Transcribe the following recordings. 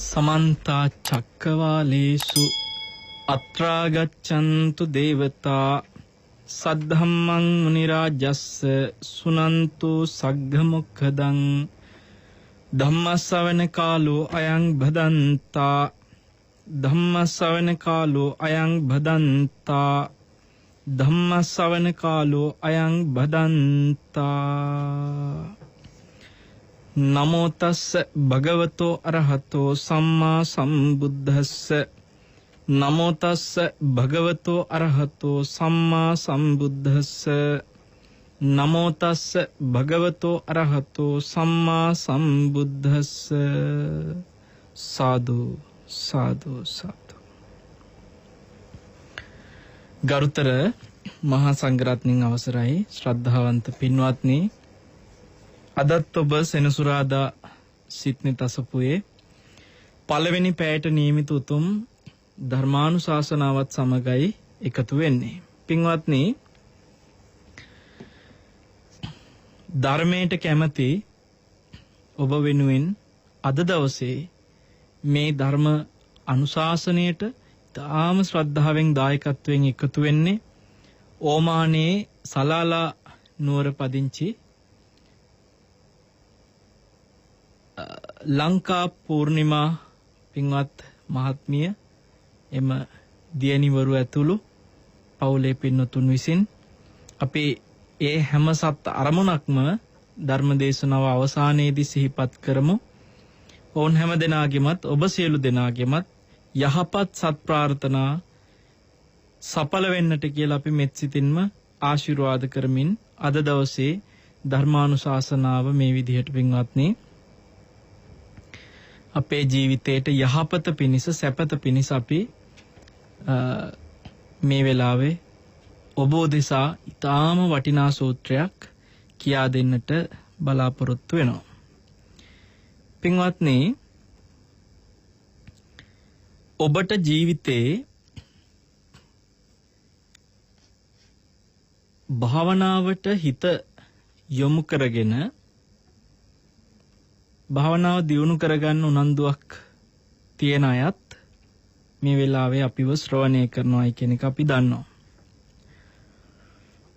समन्ता चक्रवालेषु अत्रा गच्छन्तु देवता सद्धम्मं मुनिराजस्य सुनन्तु सग्घमुखदं धम्मश्रवण कालो अयं भदन्ता धम्मश्रवण कालो अयं भदन्ता धम्मश्रवण कालो अयं भदन्ता नमो तस्स भगवतो अरहतो सम्मा सम्बुद्धस्स नमो तस्स भगवतो अरहतो सम्मा सम्बुद्धस्स नमो तस्स भगवतो अरहतो सम्मा सम्बुद्धस्स साधु साधु साधु ගරුතර මහා සංඝරත්නයන් අවසරයි ශ්‍රද්ධාවන්ත පින්වත්නි අදත් ඔබ සෙනසුරාදා සිත්නි තසපුවේ පළවෙනි පැයට නියමිත උතුම් ධර්මානුශාසනාවත් සමගයි එකතු වෙන්නේ. පින්වත්නි ධර්මයට කැමති ඔබ වෙනුවෙන් අද දවසේ මේ ධර්ම අනුශාසනයට තාම ශ්‍රද්ධාවෙන් දායකත්වයෙන් එකතු වෙන්නේ ඕමානේ සලාලා නුවර පදිංචි ලංකා පූර්ණිමා පින්වත් මහත්මිය එම දියණිවරු ඇතුළු පවුලේ පින්නතුන් විසින් අපි ඒ හැම සත් අරමුණක්ම ධර්මදේශනාව අවසානයේදී සිහිපත් කරමු. ඕන් හැම දෙනාගේමත් ඔබ සියලු දෙනාගේමත් යහපත් සත් ප්‍රාර්ථනා සඵල වෙන්නට කියලා අපි මෙත් සිතින්ම ආශිර්වාද කරමින් අද දවසේ ධර්මානුශාසනාව මේ විදිහට පින්වත්නි අපේ ජීවිතයට යහපත පිණිස සැපත පිණිස අපි මේ වෙලාවේ ඔබ දෙසා ඊටාම වටිනා සූත්‍රයක් කියා දෙන්නට බලාපොරොත්තු වෙනවා. පින්වත්නි ඔබට ජීවිතේ භාවනාවට හිත යොමු කරගෙන භාවනාව දියුණු කරගන්න උනන්දුවක් තියෙන අයත් මේ වෙලාවේ අපිව ශ්‍රවණය කරනවායි කියන එක අපි දන්නවා.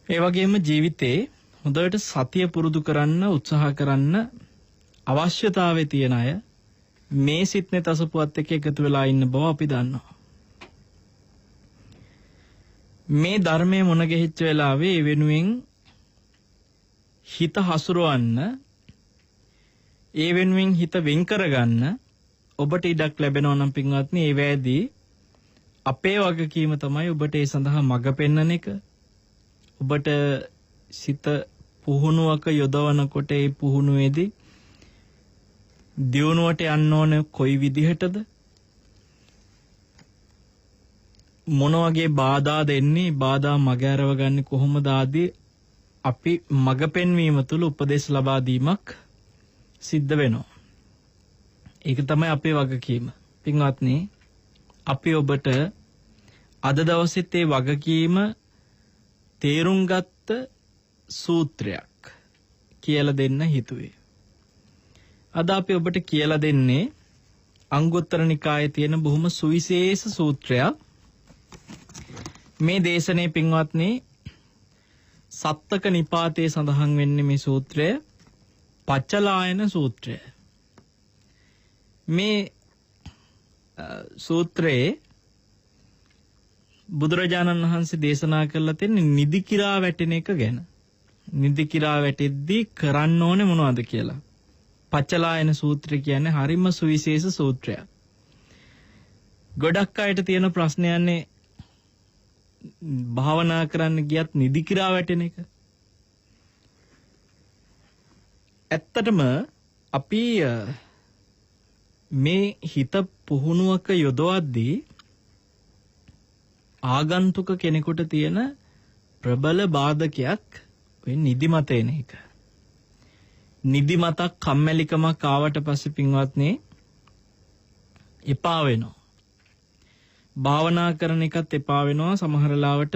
ඒ වගේම ජීවිතේ හොඳට සතිය පුරුදු කරන්න උත්සාහ කරන්න අවශ්‍යතාවය තියෙන අය මේ සිත්නේ තසපුවත් එක්ක එකතු වෙලා ඉන්න බව අපි දන්නවා. මේ ධර්මයේ මොන ගෙහිච්ච වෙලාවේ ඒ වෙනුවෙන් හිත හසුරවන්න ඒ වෙනුවෙන් හිත වෙන් කරගන්න ඔබට ඉඩක් ලැබෙනවා නම් පින්වත්නි ඒ වේදී අපේ වගකීම තමයි ඔබට ඒ සඳහා මඟ පෙන්වන එක. ඔබට සිත පුහුණුවක යොදවනකොට ඒ පුහුණුවේදී දියුණුවට යන්න ඕන කොයි විදිහටද මොන වගේ බාධා දෙන්නේ බාධා මග ඇරව ගන්න කොහොමද ආදී අපි මඟ පෙන්වීම තුළ උපදෙස් ලබා දීමක් සිද්ධ වෙනවා. ඒක තමයි අපේ වගකීම. පින්වත්නි අපි ඔබට අද දවසේත් ඒ වගකීම තේරුම් ගත්ත සූත්‍රයක් කියලා දෙන්න හිතුවේ. අද අපි ඔබට කියලා දෙන්නේ අංගුත්තර නිකායේ තියෙන බොහොම සුවිශේෂ සූත්‍රයක්. මේ දේශනේ පින්වත්නි සත්තක නිපාතයේ සඳහන් වෙන්නේ මේ සූත්‍රය පච්චලායන සූත්‍රය. මේ සූත්‍රයේ බුදුරජාණන් වහන්සේ දේශනා කරලා තියෙන්නේ නිදි කිරා වැටෙන එක ගැන. නිදි කිරා වැටෙද්දී කරන්න ඕනේ මොනවද කියලා. පච්චලායන සූත්‍රය කියන්නේ හරිම සුවිශේෂ සූත්‍රයක්. ගොඩක් අයට තියෙන ප්‍රශ්නයන්නේ භාවනා කරන්න ගියත් නිදි කිරා වැටෙන එක. ඇත්තටම අපි මේ හිත පුහුණුවක යොදවද්දී ආගන්තුක කෙනෙකුට තියෙන ප්‍රබල බාධකයක් ඔය නිදිමත එන එක. නිදිමතක් කම්මැලිකමක් ආවට පස්සේ පින්වත්නි එපා වෙනවා. භාවනා කරන එකත් එපා වෙනවා. සමහර ලාවට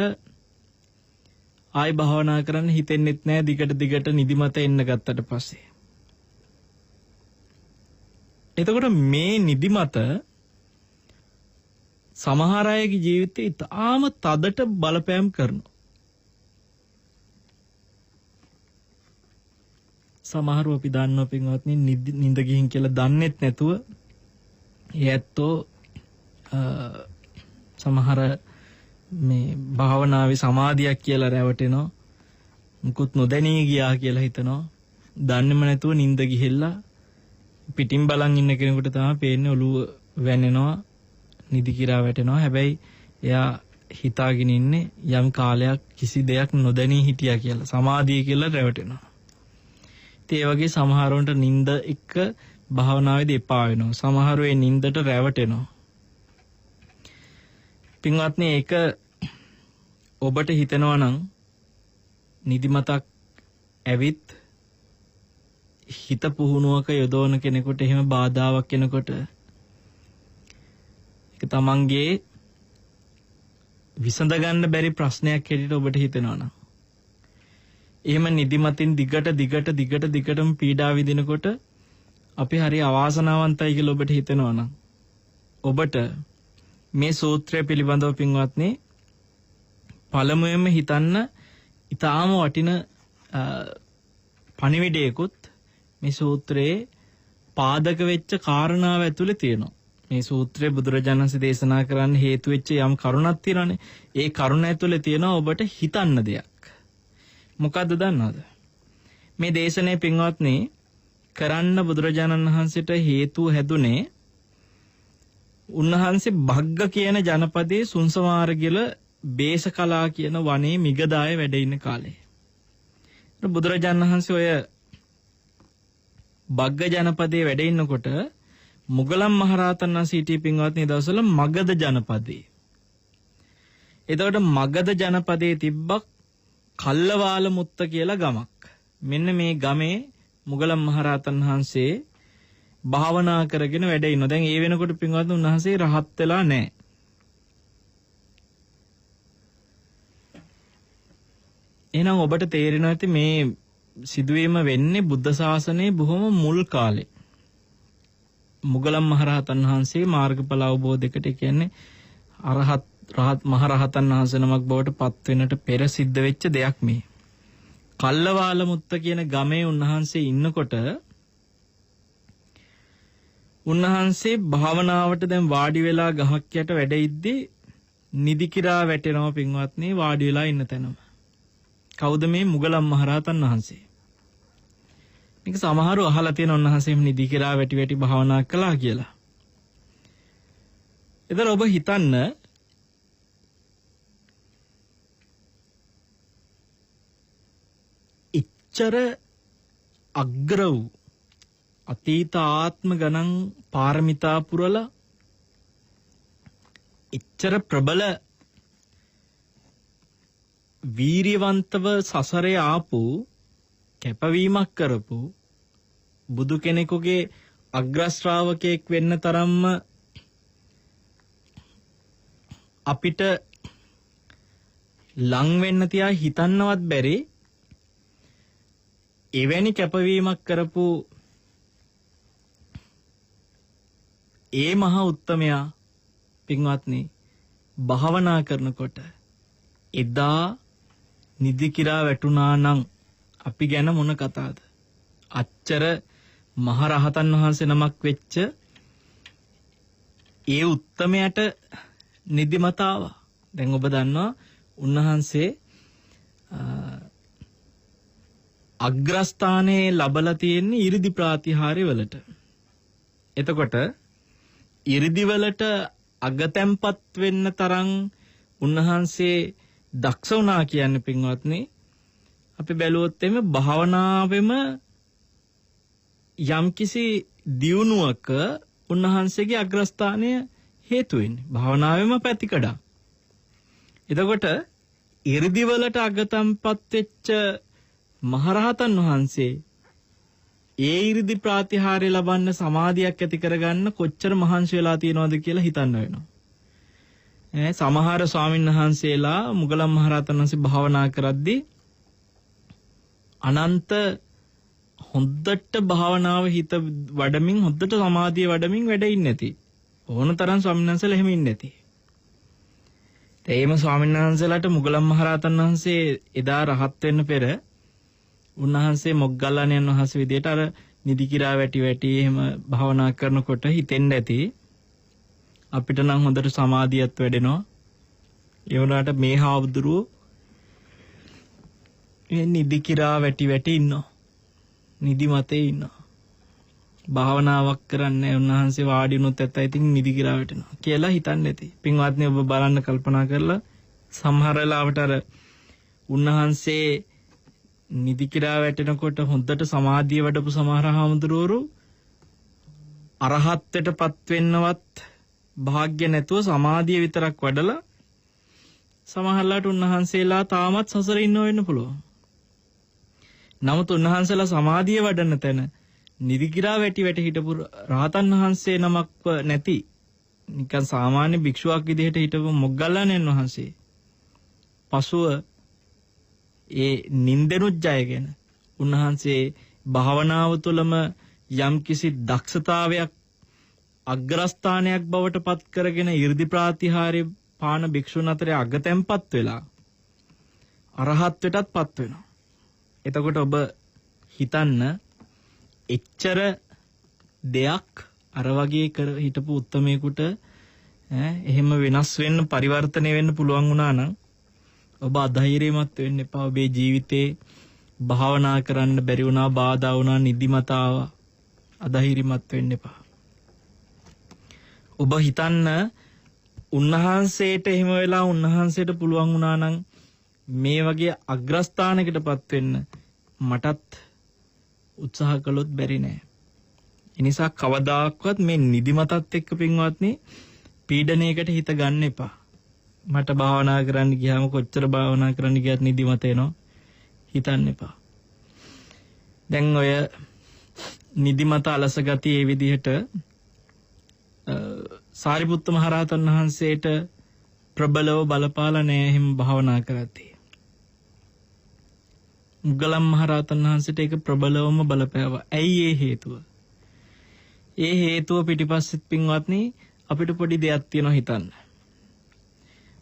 ආයි භාවනා කරන්න හිතෙන්නෙත් නැහැ දිගට නිදිමත එන්න ගත්තට පස්සේ. එතකොට මේ නිදිමත සමහර අයගේ ජීවිතේ ඉතාම තදට බලපෑම් කරනවා. සමහරව අපි දන්නවා පින්වත්නි නිින්ද ගිහින් කියලා දන්නෙත් නැතුව ඒත්තෝ සමහර මේ භාවනාවේ සමාධියක් කියලා රැවටෙනවා. මුකුත් නොදැනී ගියා කියලා හිතනවා. දන්නේම නැතුව නිින්ද ගිහිල්ලා පිටින් බලන් ඉන්න කෙනෙකුට තමයි පේන්නේ ඔළුව වැනෙනවා, නිදි කිරා වැටෙනවා. හැබැයි එයා හිතාගෙන ඉන්නේ යම් කාලයක් කිසි දෙයක් නොදැනී හිටියා කියලා. සමාධිය කියලා රැවටෙනවා. ඉතින් ඒ වගේ සමහරවන්ට නිින්ද එක්ක භාවනාවේදී එපා වෙනවා. සමහරව ඒ නිින්දට රැවටෙනවා. පින්වත්නි ඒක ඔබට හිතෙනවා නම් නිදිමතක් ඇවිත් හිත පුහුණුවක යොදවන කෙනෙකුට එහෙම බාධාවක් එනකොට ඒක තමන්ගේ විසඳ ගන්න බැරි ප්‍රශ්නයක් හැටියට ඔබට හිතෙනවා නම් එහෙම නිදිමතින් දිගටම පීඩා විඳිනකොට අපි හරි අවාසනාවන්තයි කියලා ඔබට හිතෙනවා නම් ඔබට මේ සූත්‍රය පිළිබඳව පින්වත්නි පළමුවෙන්ම හිතන්න ඊටාම වටින පණිවිඩයකුත් මේ සූත්‍රයේ පාදක වෙච්ච කාරණාව ඇතුලේ තියෙනවා. මේ සූත්‍රයේ බුදුරජාණන් වහන්සේ දේශනා කරන්න හේතු වෙච්ච යම් කරුණක් තියෙනවානේ. ඒ කරුණ ඇතුලේ තියෙනවා ඔබට හිතන්න දෙයක්. මොකද්ද දන්නවද? මේ දේශනේ පින්වත්නි කරන්න බුදුරජාණන් වහන්සේට හේතු හැදුනේ උන්වහන්සේ භග්ග කියන ජනපදයේ සුන්සමාරගල බේසකලා කියන වනයේ මිගදාය වැඩ ඉන්න කාලේ. බුදුරජාණන් වහන්සේ ඔය භග්ග ජනපදයේ වැඩ ඉන්නකොට මුගලන් මහරහතන් වහන්සේ සිටි පින්වත්නි දවසවල මගධ ජනපදයේ. එතකොට මගධ ජනපදයේ තිබ්බ කල්ලවාල මුත්ත කියලා ගමක්. මෙන්න මේ ගමේ මුගලන් මහරහතන් වහන්සේ භාවනා කරගෙන වැඩ ඉන්නවා. දැන් ඒ වෙනකොට පින්වත්නි උන්වහන්සේ රහත් වෙලා නැහැ. එහෙනම් ඔබට තේරෙනවා ඇති මේ සිදුවීම වෙන්නේ බුද්ධ ශාසනයේ බොහොම මුල් කාලේ. මුගලන් මහරහතන් වහන්සේ මාර්ගඵල අවබෝධයකට කියන්නේ රහත් මහරහතන් වහන්සේ නමක් බවට පත් වෙන්නට පෙර සිද්ධ වෙච්ච දෙයක් මේ. කල්ලවාල මුත්ත කියන ගමේ උන්වහන්සේ ඉන්නකොට උන්වහන්සේ භාවනාවට දැන් වාඩි වෙලා ගහක් යට වැඩ ඉද්දී නිදි කිරා වැටෙනවා පින්වත්නි වාඩි වෙලා ඉන්න තැනම. කවුද මේ මුගලන් මහරහතන් වහන්සේ? මේක සමහරව අහලා තියෙන උන්වහන්සේ නිදි කිරා වැටි භාවනා කළා කියලා. එතන ඔබ හිතන්න ඉච්ඡර අග්‍ර වූ අතීත ආත්ම ගණන් පාරමිතා පුරලා ඉච්ඡර ප්‍රබල වීරියවන්තව සසරේ ආපු කැපවීමක් කරපු බුදු කෙනෙකුගේ අග්‍ර ශ්‍රාවකයෙක් වෙන්න තරම්ම අපිට ලං වෙන්න තියා හිතන්නවත් බැරි එවැනි කැපවීමක් කරපු ඒ මහා උත්තමයා පින්වත්නි භාවනා කරනකොට එදා නිදි කිරා වැටුණා නම් අපි ගැන මොන කතාවද? අච්චර මහරහතන් වහන්සේ නමක් වෙච්ච ඒ උත්තමයට නිදිමත ආවා. දැන් ඔබ දන්නවා උන්වහන්සේ අග්‍රස්ථානයේ ලබලා තියෙන්නේ 이르දි ප්‍රාතිහාර්ය වලට. එතකොට 이르දි වලට අගතැම්පත් වෙන්න තරම් උන්වහන්සේ දක්ෂ වුණා කියන්නේ පින්වත්නි අපි බැලුවොත් එimhe භාවනාවෙම යම්කිසි දියුණුවක උන්වහන්සේගේ අග්‍රස්ථානය හේතු වෙන්නේ භාවනාවෙම පැතිකඩක්. එතකොට 이르දි වලට අගතැම්පත් වෙච්ච මහරහතන් වහන්සේ ඒ 이르දි ප්‍රාතිහාර්ය ලබන්න සමාධියක් ඇති කරගන්න කොච්චර මහන්සි වෙලා තියෙනවද කියලා හිතන්න වෙනවා. සමහර ස්වාමීන් වහන්සේලා මුගලන් මහරහතන් වහන්සේ භාවනා කරද්දී අනන්ත හොඳට භාවනාව හිත වඩමින් හොඳට සමාධිය වඩමින් වැඩ ඉන්නේ නැති. ඕන තරම් ස්වාමීන් වහන්සේලා එහෙම ඉන්නේ නැති. ඒම ස්වාමීන් වහන්සේලාට මුගලන් මහරහතන් වහන්සේ එදා රහත් වෙන්න පෙර උන්වහන්සේ මොග්ගල්ලාණන් වහන්සේ විදියට අර නිදි කිරා වැටි වැටි එහෙම භාවනා කරනකොට හිතෙන්න ඇති අපිට නම් හොඳට සමාධියත් වැඩෙනවා. ඒ වුණාට මේ හාමුදුරුවෝ නිදි කිරා වැටි වැටි ඉන්නවා. නිදි මතේ ඉන්නවා. භාවනාවක් කරන්නේ උන්වහන්සේ වාඩි වුණොත් ඇත්ත ඉතින් නිදි කිරා වැටෙනවා කියලා හිතන්නේ නැති. පින්වත්නි ඔබ බලන්න කල්පනා කරලා සමහර වෙලාවට අර උන්වහන්සේ නිදි කිරා වැටෙනකොට හොඳට සමාධිය වඩපු සමහර හාමුදුරුවෝ අරහත්ත්වයටපත් වෙන්නවත් භාග්‍ය නැතුව සමාධිය විතරක් වඩලා සමහරලාට උන්වහන්සේලා තාමත් සසරේ ඉන්නව වෙන්න පුළුවන්. නමුත් උන්වහන්සේලා සමාධිය වඩන තැන නිදි කිරා වැටි වැටි හිටපු රහතන් වහන්සේ නමක් නැති නිකන් සාමාන්‍ය භික්ෂුවක් විදිහට හිටපු මොග්ගල්ලාණන් වහන්සේ පසුව ඒ නින්දෙනුත් ජයගෙන උන්වහන්සේ භාවනාව තුළම යම්කිසි දක්ෂතාවයක් අග්‍රස්ථානයක් බවට පත් කරගෙන 이르දි ප්‍රාතිහාර්ය පාන භික්ෂුන් අතරේ අගතැන්පත් වෙලා අරහත්ත්වයටත් පත් වෙනවා. එතකොට ඔබ හිතන්න එච්චර දෙයක් අර වගේ කර හිටපු උත්තමයෙකුට එහෙම වෙනස් වෙන්න පරිවර්තනය වෙන්න පුළුවන් වුණා නම් ඔබ අධෛර්යමත් වෙන්න එපා. ඔබේ ජීවිතේ භාවනා කරන්න බැරි වුණා, බාධා වුණා, නිදිමත ආවා. අධෛර්යමත් වෙන්න එපා. ඔබ හිතන්න උන්වහන්සේට එහෙම වෙලා උන්වහන්සේට පුළුවන් වුණා නම් මේ වගේ අග්‍රස්ථානයකටපත් වෙන්න මටත් උත්සාහ කළොත් බැරි නෑ. ඒ නිසා කවදාක්වත් මේ නිදිමතත් එක්ක පින්වත්නි පීඩණයකට හිත ගන්න එපා. මට භාවනා කරන්න ගියාම කොච්චර භාවනා කරන්න ගියත් නිදිමත එනවා හිතන්න එපා. දැන් ඔය නිදිමත අලස ගතිය ඒ විදිහට සාරිපුත්ත මහරහතන් වහන්සේට ප්‍රබලව බලපාලා නෑ එහෙම භාවනා කරද්දී. මුගලන් මහරහතන් වහන්සේට ඒක ප්‍රබලවම බලපෑවා. ඇයි ඒ හේතුව? ඒ හේතුව පිටිපස්සෙත් පින්වත්නි අපිට පොඩි දෙයක් තියෙනවා හිතන්න.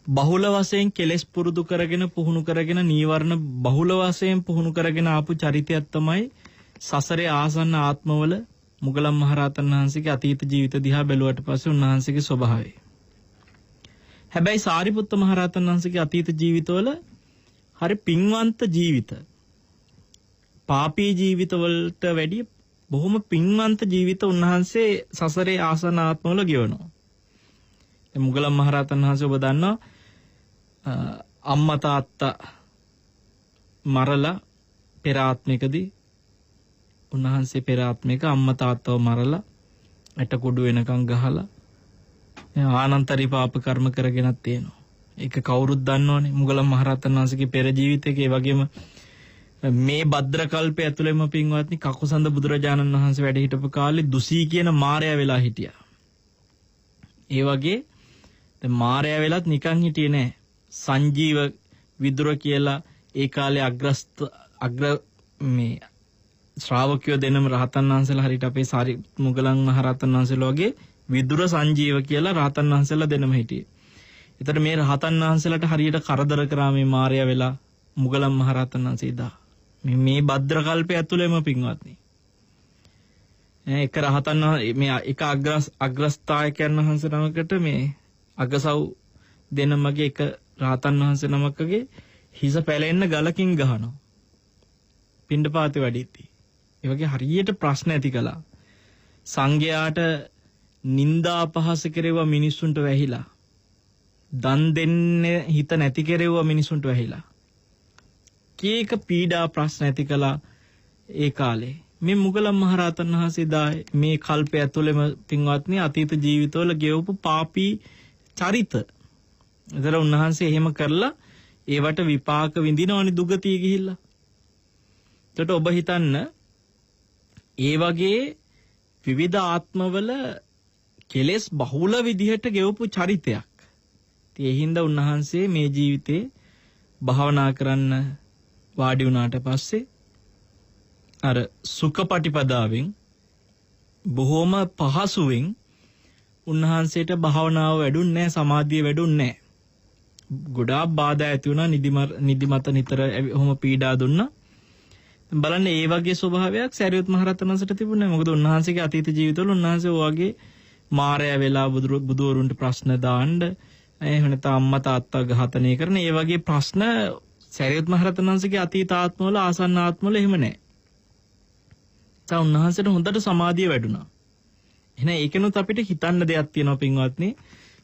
බහුල වශයෙන් කෙලෙස් පුරුදු කරගෙන පුහුණු කරගෙන නීවරණ බහුල වශයෙන් පුහුණු කරගෙන ආපු චරිතයක් තමයි සසරේ ආසන්න ආත්මවල මුගලන් මහරහතන් වහන්සේගේ අතීත ජීවිත දිහා බැලුවට පස්සේ උන්වහන්සේගේ ස්වභාවය. හැබැයි සාරිපුත්ත මහරහතන් වහන්සේගේ අතීත ජීවිතවල හරි පින්වන්ත ජීවිත. පාපී ජීවිතවලට වැඩිය බොහොම පින්වන්ත ජීවිත උන්වහන්සේ සසරේ ආසන්න ආත්මවල ගෙවනවා. මුගලන් මහරහතන් වහන්සේ ඔබ දන්නවා අම්මා තාත්තා මරලා පෙර ආත්මිකදී උන්වහන්සේ පෙර ආත්මික අම්මා තාත්තව මරලා ඇට කුඩු වෙනකන් ගහලා ආනන්තරී පාප කර්ම කරගෙනත් තියෙනවා. ඒක කවුරුත් දන්නවනේ මුගලන් මහරහතන් වහන්සේගේ පෙර ජීවිතයේ ඒ වගේම මේ භද්‍ර කල්පය ඇතුළෙම පින්වත්නි කකුසඳ බුදුරජාණන් වහන්සේ වැඩ හිටපු කාලේ දුසී කියන මාරයා වෙලා හිටියා. ඒ වගේ දැන් මාරයා වෙලත් නිකන් හිටියේ නෑ. සංජීව විදුර කියලා ඒ කාලේ අග්‍ර මේ ශ්‍රාවකයෝ දෙනම රහතන් වහන්සේලා හරියට අපේ සාරි මුගලන් මහරහතන් වහන්සේලා වගේ විදුර සංජීව කියලා රහතන් වහන්සේලා දෙනම හිටියේ. ඒතර මේ රහතන් වහන්සේලාට හරියට කරදර කරා මේ මාරයා වෙලා මුගලන් මහරහතන් වහන්සේ දා. මේ භද්‍ර කල්පය ඇතුළෙම පින්වත්නි. එක රහතන් මේ එක අග්‍රස්ථායකයන් වහන්සේ නමකට මේ අගසව් දෙනමගේ එක රහතන් වහන්සේ නමකගේ හිස පැලෙන්න ගලකින් ගහනවා. පිණ්ඩපාතේ වැඩිද්දී. ඒ වගේ හරියට ප්‍රශ්න ඇති කළා. සංඝයාට නිന്ദා අපහාස කෙරෙව්වා මිනිස්සුන්ට වැහිලා. දන් දෙන්න හිත නැති කෙරෙව්වා මිනිස්සුන්ට වැහිලා. කීක පීඩා ප්‍රශ්න ඇති කළා ඒ කාලේ. මේ මුගලන් මහරහතන් වහන්සේ දා මේ කල්පය ඇතුළෙම පින්වත්නි අතීත ජීවිතවල ගෙවපු පාපී චරිත. ඒතර උන්වහන්සේ එහෙම කරලා ඒවට විපාක විඳිනවනේ දුගතිය ගිහිල්ලා. එතකොට ඔබ හිතන්න ඒ වගේ විවිධ ආත්මවල කෙලෙස් බහුල විදිහට ගෙවපු චරිතයක්. ඒ හින්දා උන්වහන්සේ මේ ජීවිතේ භාවනා කරන්න වාඩි වුණාට පස්සේ අර සුඛපටිපදාවෙන් බොහොම පහසුවෙන් උන්වහන්සේට භාවනාව වැඩුන්නේ නැහැ, සමාධිය වැඩුන්නේ නැහැ. ගොඩාක් බාධා ඇති වුණා, නිදිමත නිතර ඔහොම පීඩා දුන්නා. බලන්න ඒ වගේ ස්වභාවයක් සරියුත් මහ රහතන් වහන්සේට තිබුණේ නැහැ. මොකද උන්වහන්සේගේ අතීත ජීවිතවල උන්වහන්සේ ඔයගේ මාරයා වෙලා බුදුවරුන්ට ප්‍රශ්න දාන්න, එහෙම නැත්නම් අම්මා තාත්තා ඝාතනය කරන ඒ වගේ ප්‍රශ්න සරියුත් මහ රහතන් වහන්සේගේ අතීත ආත්මවල ආසන්න ආත්මවල එහෙම නැහැ. තා උන්වහන්සේට හොඳට සමාධිය වැඩුණා. එහෙනම් ඒකනොත් අපිට හිතන්න දෙයක් තියෙනවා පින්වත්නි.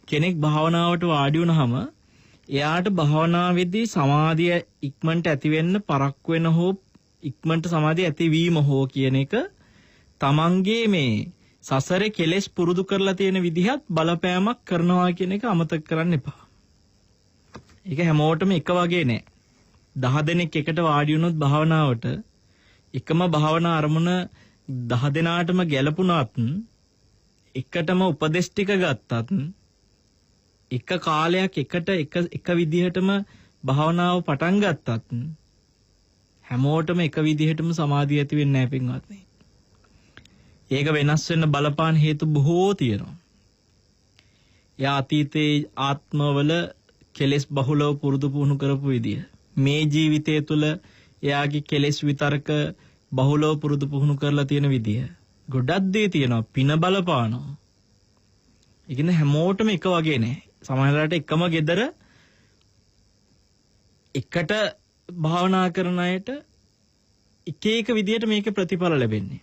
කෙනෙක් භාවනාවට වාඩි වුණාම එයාට භාවනාවේදී සමාධිය ඉක්මනට ඇති වෙන්න පරක්කු වෙන හෝ ඉක්මනට සමාධිය ඇතිවීම හෝ කියන එක තමන්ගේ මේ සසරේ කෙලෙස් පුරුදු කරලා තියෙන විදිහත් බලපෑමක් කරනවා කියන එක අමතක කරන්න එපා. ඒක හැමෝටම එක වගේ නෑ. 10 දෙනෙක් එකට වාඩි වුණොත් භාවනාවට එකම භාවනා අරමුණ 10 දෙනාටම ගැලපුණත් එකටම උපදේශ ටික ගත්තත් එක කාලයක් එක විදිහටම භාවනාව පටන් ගත්තත් හැමෝටම එක විදිහටම සමාධිය ඇති වෙන්නේ නැහැ පින්වත්නි. ඒක වෙනස් වෙන්න බලපාන හේතු බොහෝ තියෙනවා. යා අතීතේ ආත්මවල කෙලෙස් බහුලව පුරුදු පුහුණු කරපු විදිය. මේ ජීවිතය තුළ එයාගේ කෙලෙස් විතරක බහුලව පුරුදු පුහුණු කරලා තියෙන විදිය. ගොඩක් දේ තියෙනවා. පින බලපානවා. ඒ කියන්නේ හැමෝටම එක වගේ නෑ. සමහරවිට එකම gedara එකට භාවනා කරන අයට එක එක විදියට මේක ප්‍රතිඵල ලැබෙන්නේ.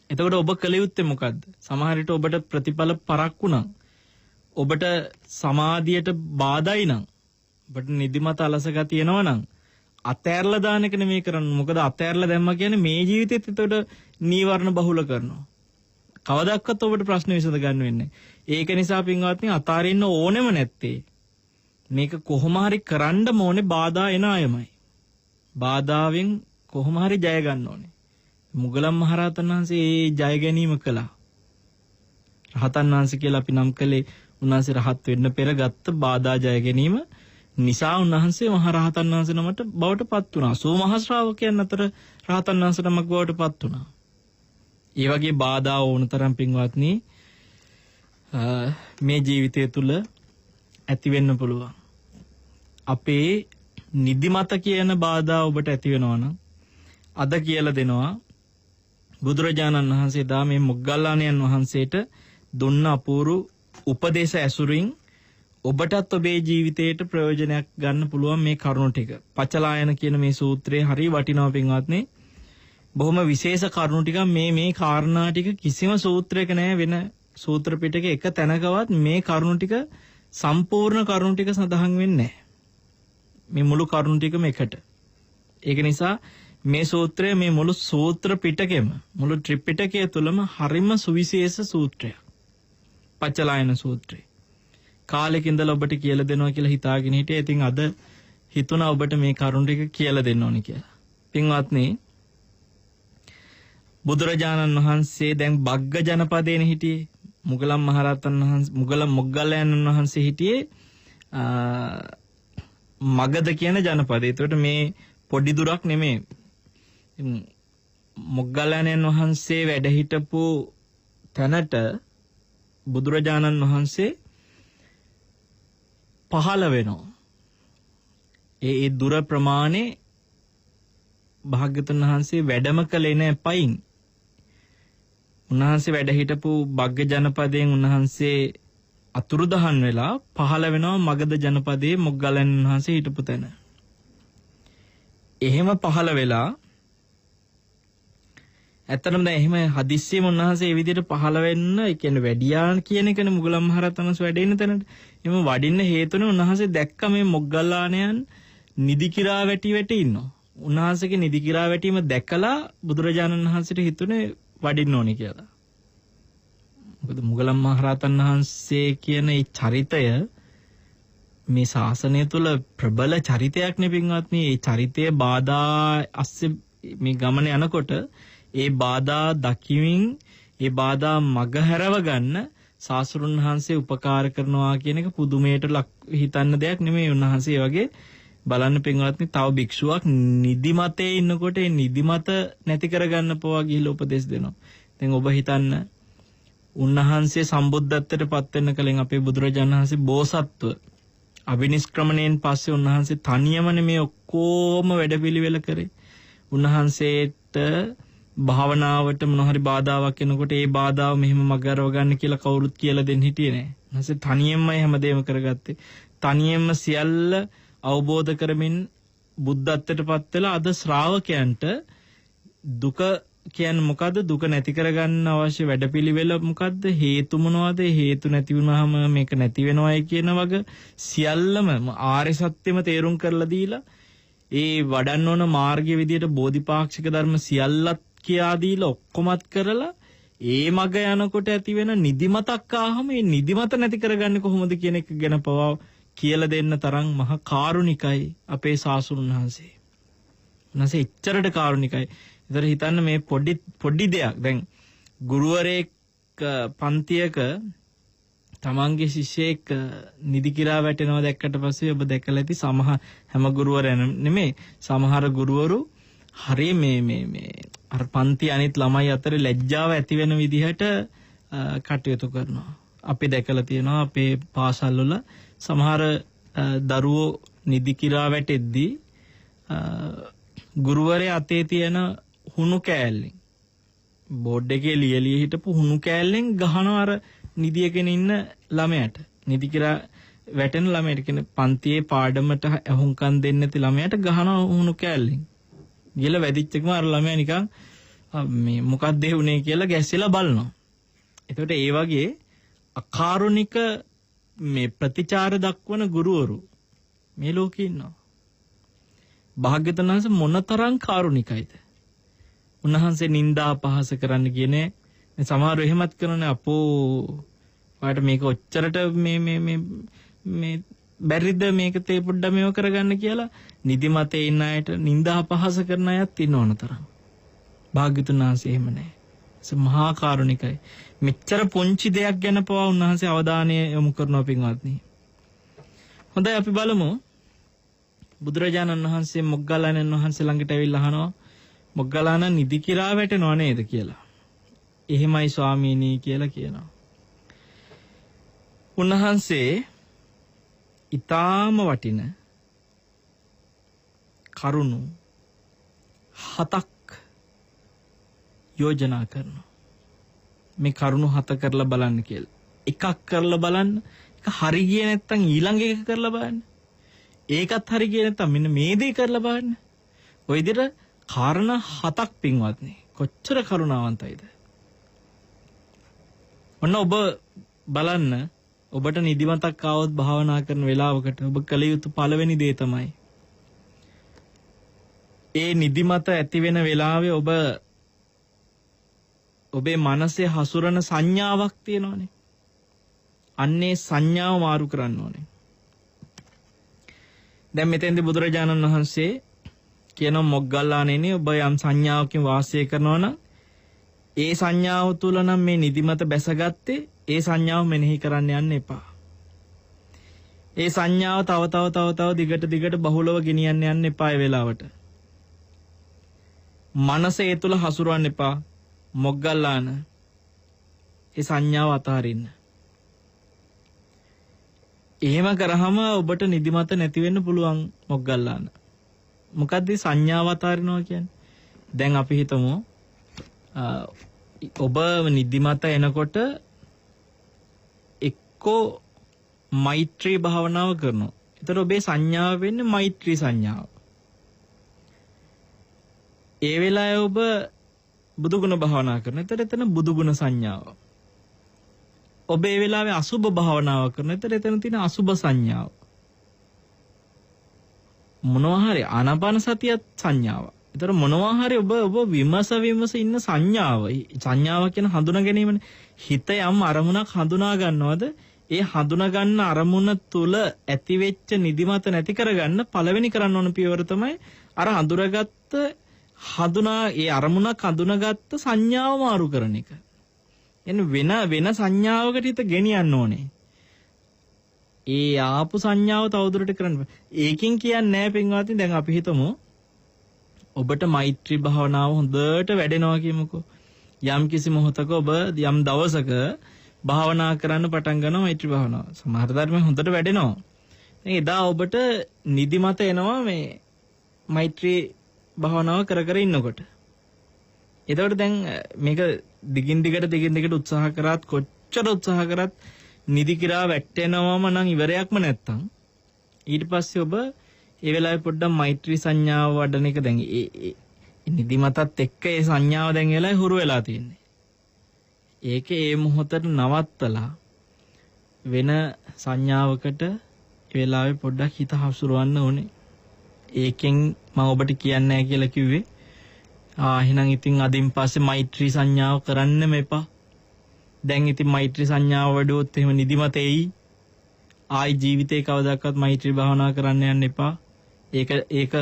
එතකොට ඔබ කළ යුත්තේ මොකද්ද? සමහර විට ඔබට ප්‍රතිඵල පරක්කු නම්, ඔබට සමාධියට බාධායි නම්, ඔබට නිදිමත අලස ගතිය එනවා නම් අතෑරලා දාන එක නෙමෙයි කරන්නේ. මොකද අතෑරලා දැම්මා කියන්නේ මේ ජීවිතෙත් එතකොට නීවරණ බහුල කරනවා. කවදාවත් ඔබට ප්‍රශ්න විසඳ ගන්න වෙන්නේ. ඒක නිසා පින්වත්නි අතාරින්න ඕනෙම නැත්තේ. මේක කොහොම හරි කරන්න ඕනේ බාධා එන අයමයි. බාධාවෙන් කොහොම හරි ජය ගන්න ඕනේ. මුගලන් මහරහතන් වහන්සේ ඒ ජය ගැනීම කළා. රහතන් වහන්සේ කියලා අපි නම් කළේ උන්වහන්සේ රහත් වෙන්න පෙර ගත්ත බාධා ජය ගැනීම නිසා උන්වහන්සේ මහ රහතන් වහන්සේ නමට බවට පත් වුණා. සෝ මහ ශ්‍රාවකයන් අතර රහතන් වහන්සේ නමක් බවට පත් වුණා. ඒ වගේ බාධා ඕනතරම් පින්වත්නි මේ ජීවිතය තුළ ඇති වෙන්න පුළුවන්. අපේ නිදිමත කියන බාධා ඔබට ඇති වෙනවා නම් අද කියලා දෙනවා බුදුරජාණන් වහන්සේ දා මේ මොග්ගල්ලාණන් වහන්සේට දුන්න අපූරු උපදේශ ඇසුරින් ඔබටත් ඔබේ ජීවිතයට ප්‍රයෝජනයක් ගන්න පුළුවන් මේ කරුණු ටික. පචලායන කියන මේ සූත්‍රයේ හරිය වටිනවා පින්වත්නි. බොහොම විශේෂ කරුණු ටික මේ කාරණා ටික කිසිම සූත්‍රයක නැහැ, වෙන සූත්‍ර පිටකේ එක තැනකවත් මේ කරුණු ටික සම්පූර්ණ කරුණු ටික සඳහන් වෙන්නේ නැහැ. මේ මුළු කරුණු ටිකම එකට. ඒක නිසා මේ සූත්‍රය මේ මුළු සූත්‍ර පිටකෙම මුළු ත්‍රිපිටකය තුළම හරිම සුවිශේෂ සූත්‍රයක්. පචලායන සූත්‍රය. කාලෙක ඉඳලා ඔබට කියලා දෙනවා කියලා හිතාගෙන හිටියේ. ඉතින් අද හිතුණා ඔබට මේ කරුණු ටික කියලා දෙන්න ඕනේ කියලා. පින්වත්නි බුදුරජාණන් වහන්සේ දැන් බග්ග ජනපදයේනේ හිටියේ. මුගලන් මහරහතන් වහන්සේ මොග්ගල්ලාණන් වහන්සේ හිටියේ මගධ කියන ජනපදේ. ඒකට මේ පොඩි දුරක් නෙමෙයි. මොග්ගල්ලාණන් වහන්සේ වැඩ හිටපු තැනට බුදුරජාණන් වහන්සේ පහළ වෙනවා. ඒ දුර ප්‍රමාණය භාග්‍යවතුන් වහන්සේ වැඩම කළේ නැහැ පයින්. උන්වහන්සේ වැඩ හිටපු බග්ග ජනපදයෙන් උන්වහන්සේ අතුරුදහන් වෙලා පහළ වෙනවා මගධ ජනපදයේ මොග්ගල්ලාණන් වහන්සේ හිටපු තැන. එහෙම පහළ වෙලා ඇත්තටම දැන් එහෙම හදිස්සියෙම උන්වහන්සේ මේ විදිහට පහළ වෙන්න, ඒ කියන්නේ වැඩියා කියන එකනේ මුගලන් මහරහතන් වහන්සේ වැඩ ඉන්න තැනට. එහෙම වඩින්න හේතුනේ උන්වහන්සේ දැක්ක මේ මොග්ගල්ලාණන් නිදි කිරා වැටි ඉන්නවා. උන්වහන්සේගේ නිදි කිරා වැටීම දැකලා බුදුරජාණන් වහන්සේට හිතුනේ වඩින්න ඕනේ කියලා. මොකද මුගලන් මහරහතන් වහන්සේ කියන ඒ චරිතය මේ ශාසනය තුළ ප්‍රබල චරිතයක් නේ පින්වත්නි. ඒ චරිතයේ බාධා අස්සේ මේ ගමන යනකොට ඒ බාධා දකිමින් ඒ බාධා මග හැරව ගන්න ශාස්ත්‍රුන් වහන්සේ උපකාර කරනවා කියන එක පුදුමයට හිතන්න දෙයක් නෙමෙයි. උන්වහන්සේ වගේ බලන්න පින්වත්නි තව භික්ෂුවක් නිදිමතේ ඉන්නකොට ඒ නිදිමත නැති කරගන්න පවා ගිහිල්ලා උපදෙස් දෙනවා. දැන් ඔබ හිතන්න උන්වහන්සේ සම්බුද්ධත්වයට පත් වෙන්න කලින් අපේ බුදුරජාණන් වහන්සේ බෝසත්ව අභිනිෂ්ක්‍රමණයෙන් පස්සේ උන්වහන්සේ තනියමනේ මේ ඔක්කොම වැඩපිළිවෙල කරේ. උන්වහන්සේට භාවනාවට මොන හරි බාධාවක් එනකොට ඒ බාධාව මෙහෙම මගහරව ගන්න කියලා කවුරුත් කියලා දෙන්න හිටියේ නෑ. උන්වහන්සේ තනියෙන්මයි හැමදේම කරගත්තේ. තනියෙන්ම සියල්ල අවබෝධ කරමින් බුද්ධත්වයට පත් වෙලා අද ශ්‍රාවකයන්ට දුක කියන්නේ මොකද්ද? දුක නැති කරගන්න අවශ්‍ය වැඩපිළිවෙල මොකද්ද? හේතු මොනවද? හේතු නැති වුනහම මේක නැති වෙනවයි කියන වගේ සියල්ලම ආර්ය සත්‍යෙම තේරුම් කරලා දීලා ඒ වඩන්න ඕන මාර්ගයේ විදියට බෝධිපාක්ෂික ධර්ම සියල්ලත් කියා දීලා ඔක්කොමත් කරලා ඒ මග යනකොට ඇති වෙන නිදිමතක් ආවම ඒ නිදිමත නැති කරගන්නේ කොහොමද කියන එක ගැන පවා කියලා දෙන්න තරම් මහා කාරුණිකයි අපේ සාසුන් වහන්සේ. නැසෙ එච්චරට කාරුණිකයි. ඉතින් හිතන්න මේ පොඩි දෙයක්. දැන් ගුරුවරයෙක් පන්තියක තමන්ගේ ශිෂ්‍යයෙක් නිදි කිරා වැටෙනවා දැක්කට පස්සේ ඔබ දැකලා ඇති හැම ගුරුවරයන් නෙමෙයි සමහර ගුරුවරු හරිය මේ අර පන්ති අනිත් ළමයි අතර ලැජ්ජාව ඇති වෙන විදිහට කටයුතු කරනවා. අපි දැකලා තියෙනවා අපේ පාසල් වල සමහර දරුවෝ නිදි කිරා වැටෙද්දී ගුරුවරයා අතේ තියෙන හුණු කෑල්ලෙන් බෝඩ් එකේ ලියලිය හිටපු හුණු කෑල්ලෙන් ගහනවා අර නිදියගෙන ඉන්න ළමයට. නිදි කිරා වැටෙන ළමයට කියන්නේ පන්තියේ පාඩමට අහුම්කම් දෙන්නේ නැති ළමයට ගහනවා හුණු කෑල්ලෙන්. ගිහලා වැදිච්ච එකම අර ළමයා නිකන් මේ මොකක්ද ඒ උනේ කියලා ගැස්සෙලා බලනවා. එතකොට ඒ වගේ අකාරුණික මේ ප්‍රතිචාර දක්වන ගුරුවරු මේ ලෝකේ ඉන්නවා. භාග්‍යවතුන් වහන්සේ මොනතරම් කාරුණිකයිද? උන්වහන්සේ නිନ୍ଦා අපහාස කරන්න කියන්නේ සමහරව එහෙමත් කරන්නේ අපෝ ඔයාලට මේක ඔච්චරට මේ බැරිද මේක තේ පොඩ්ඩක් මේව කරගන්න කියලා නිදිමතේ ඉන්න අයට නිନ୍ଦා අපහාස කරන අයත් ඉන්නවන තරම්. භාග්‍යවතුන් වහන්සේ එහෙම නැහැ. ඒ මහා කාරුණිකයි. මෙච්චර පොන්චි දෙයක් ගැන පවා උන්වහන්සේ අවධානය යොමු කරනවා පින්වත්නි. හොඳයි අපි බලමු බුදුරජාණන් වහන්සේ මොග්ගල්ලාණන් වහන්සේ ළඟට ඇවිල්ලා අහනවා මොග්ගල්ලාණන් නිදි කිරා වැටෙනව නේද කියලා. එහෙමයි ස්වාමීනි කියලා කියනවා. උන්වහන්සේ ඊටාම වටින කරුණු 7ක් යෝජනා කරනවා. මේ කරුණු 7 කරලා බලන්න කියලා. එකක් කරලා බලන්න. ඒක හරි ගියේ නැත්නම් ඊළඟ එක කරලා බලන්න. ඒකත් හරි ගියේ නැත්නම් මෙන්න මේ දේ කරලා බලන්න. ඔය විදිහට කාරණා 7ක් පින්වත්නි. කොච්චර කරුණාවන්තයිද? ඔන්න ඔබ බලන්න ඔබට නිදිමතක් ආවොත් භාවනා කරන වෙලාවකට ඔබ කළ යුතු පළවෙනි දේ තමයි ඒ නිදිමත ඇති වෙන වෙලාවේ ඔබ ඔබේ මනසේ හසුරන සංඥාවක් තියෙනවනේ. අන්නේ සංඥාව මාරු කරන්න ඕනේ. දැන් මෙතෙන්දී බුදුරජාණන් වහන්සේ කියන මොග්ගල්ලාණෙනි ඔබ යම් සංඥාවකින් වාසය කරනවා නම් ඒ සංඥාව තුල නම් මේ නිදිමත බැසගත්තේ ඒ සංඥාව මෙනෙහි කරන්න යන්න එපා. ඒ සංඥාව තව දිගට බහුලව ගෙනියන්න යන්න එපා ඒ වෙලාවට. මනස ඒ තුල හසුරවන්න එපා. මොග්ගල්ලාන ඒ සංඥාව අතහරින්න. එහෙම කරාම ඔබට නිදිමත නැති වෙන්න පුළුවන් මොග්ගල්ලාන. මොකද්ද සංඥාව අතහරිනවා කියන්නේ? දැන් අපි හිතමු ඔබ නිදිමත එනකොට එක්කෝ මෛත්‍රී භාවනාව කරනවා. ඒතර ඔබේ සංඥාව වෙන්නේ මෛත්‍රී සංඥාව. ඒ වෙලාවේ ඔබ බුදුගුණ භාවනා කරනවා. ඒතර එතන බුදුගුණ සංඥාව. ඔබ ඒ වෙලාවේ අසුබ භාවනාව කරනවා. ඒතර එතන තියෙන අසුබ සංඥාව. මොනවා හරි ආනාපාන සතියත් සංඥාව. ඒතර මොනවා හරි ඔබ විමස ඉන්න සංඥාව කියන හඳුනා ගැනීමනේ. හිත යම් අරමුණක් හඳුනා ගන්නවද? ඒ හඳුනා ගන්න අරමුණ තුල ඇති වෙච්ච නිදිමත නැති කරගන්න පළවෙනි කරන්න ඕන පියවර තමයි අර ඒ අරමුණක් හඳුනාගත්ත සංඥාව මාරු කරන එක. එන්න වෙන සංඥාවකට හිත ගෙනියන්න ඕනේ. ඒ ආපු සංඥාව තවදුරට කරන්න. ඒකින් කියන්නේ නැහැ පින්වත්නි. දැන් අපි හිතමු ඔබට මෛත්‍රී භාවනාව හොඳට වැඩෙනවා කියමුකෝ. යම් කිසි මොහොතක ඔබ යම් දවසක භාවනා කරන්න පටන් ගන්නවා මෛත්‍රී භාවනාව. සමහර ධර්ම හොඳට වැඩෙනවා. දැන් එදා ඔබට නිදිමත එනවා මේ මෛත්‍රී භාවනාව කර කර ඉන්නකොට. එතකොට දැන් මේක දිගින් දිගට උත්සාහ කරත් කොච්චර උත්සාහ කරත් නිදි කිරා වැටෙනවම නම් ඉවරයක්ම නැත්තම් ඊට පස්සේ ඔබ ඒ වෙලාවේ පොඩ්ඩක් මෛත්‍රී සංඥාව වඩන එක දැන් ඒ නිදිමතත් එක්ක ඒ සංඥාව දැන් එලා හුරු වෙලා තියෙන්නේ. ඒක ඒ මොහොතට නවත්තලා වෙන සංඥාවකට ඒ වෙලාවේ පොඩ්ඩක් හිත හසුරවන්න ඕනේ. ඒකෙන් මම ඔබට කියන්නේ නැහැ කියලා කිව්වේ. එහෙනම් ඉතින් අදින් පස්සේ මෛත්‍රී සංඥාව කරන්නෙම එපා. දැන් ඉතින් මෛත්‍රී සංඥාව වඩුවොත් එහෙම නිදිමත එයි. ආයි ජීවිතේ කවදාකවත් මෛත්‍රී භාවනා කරන්න යන්න එපා. ඒක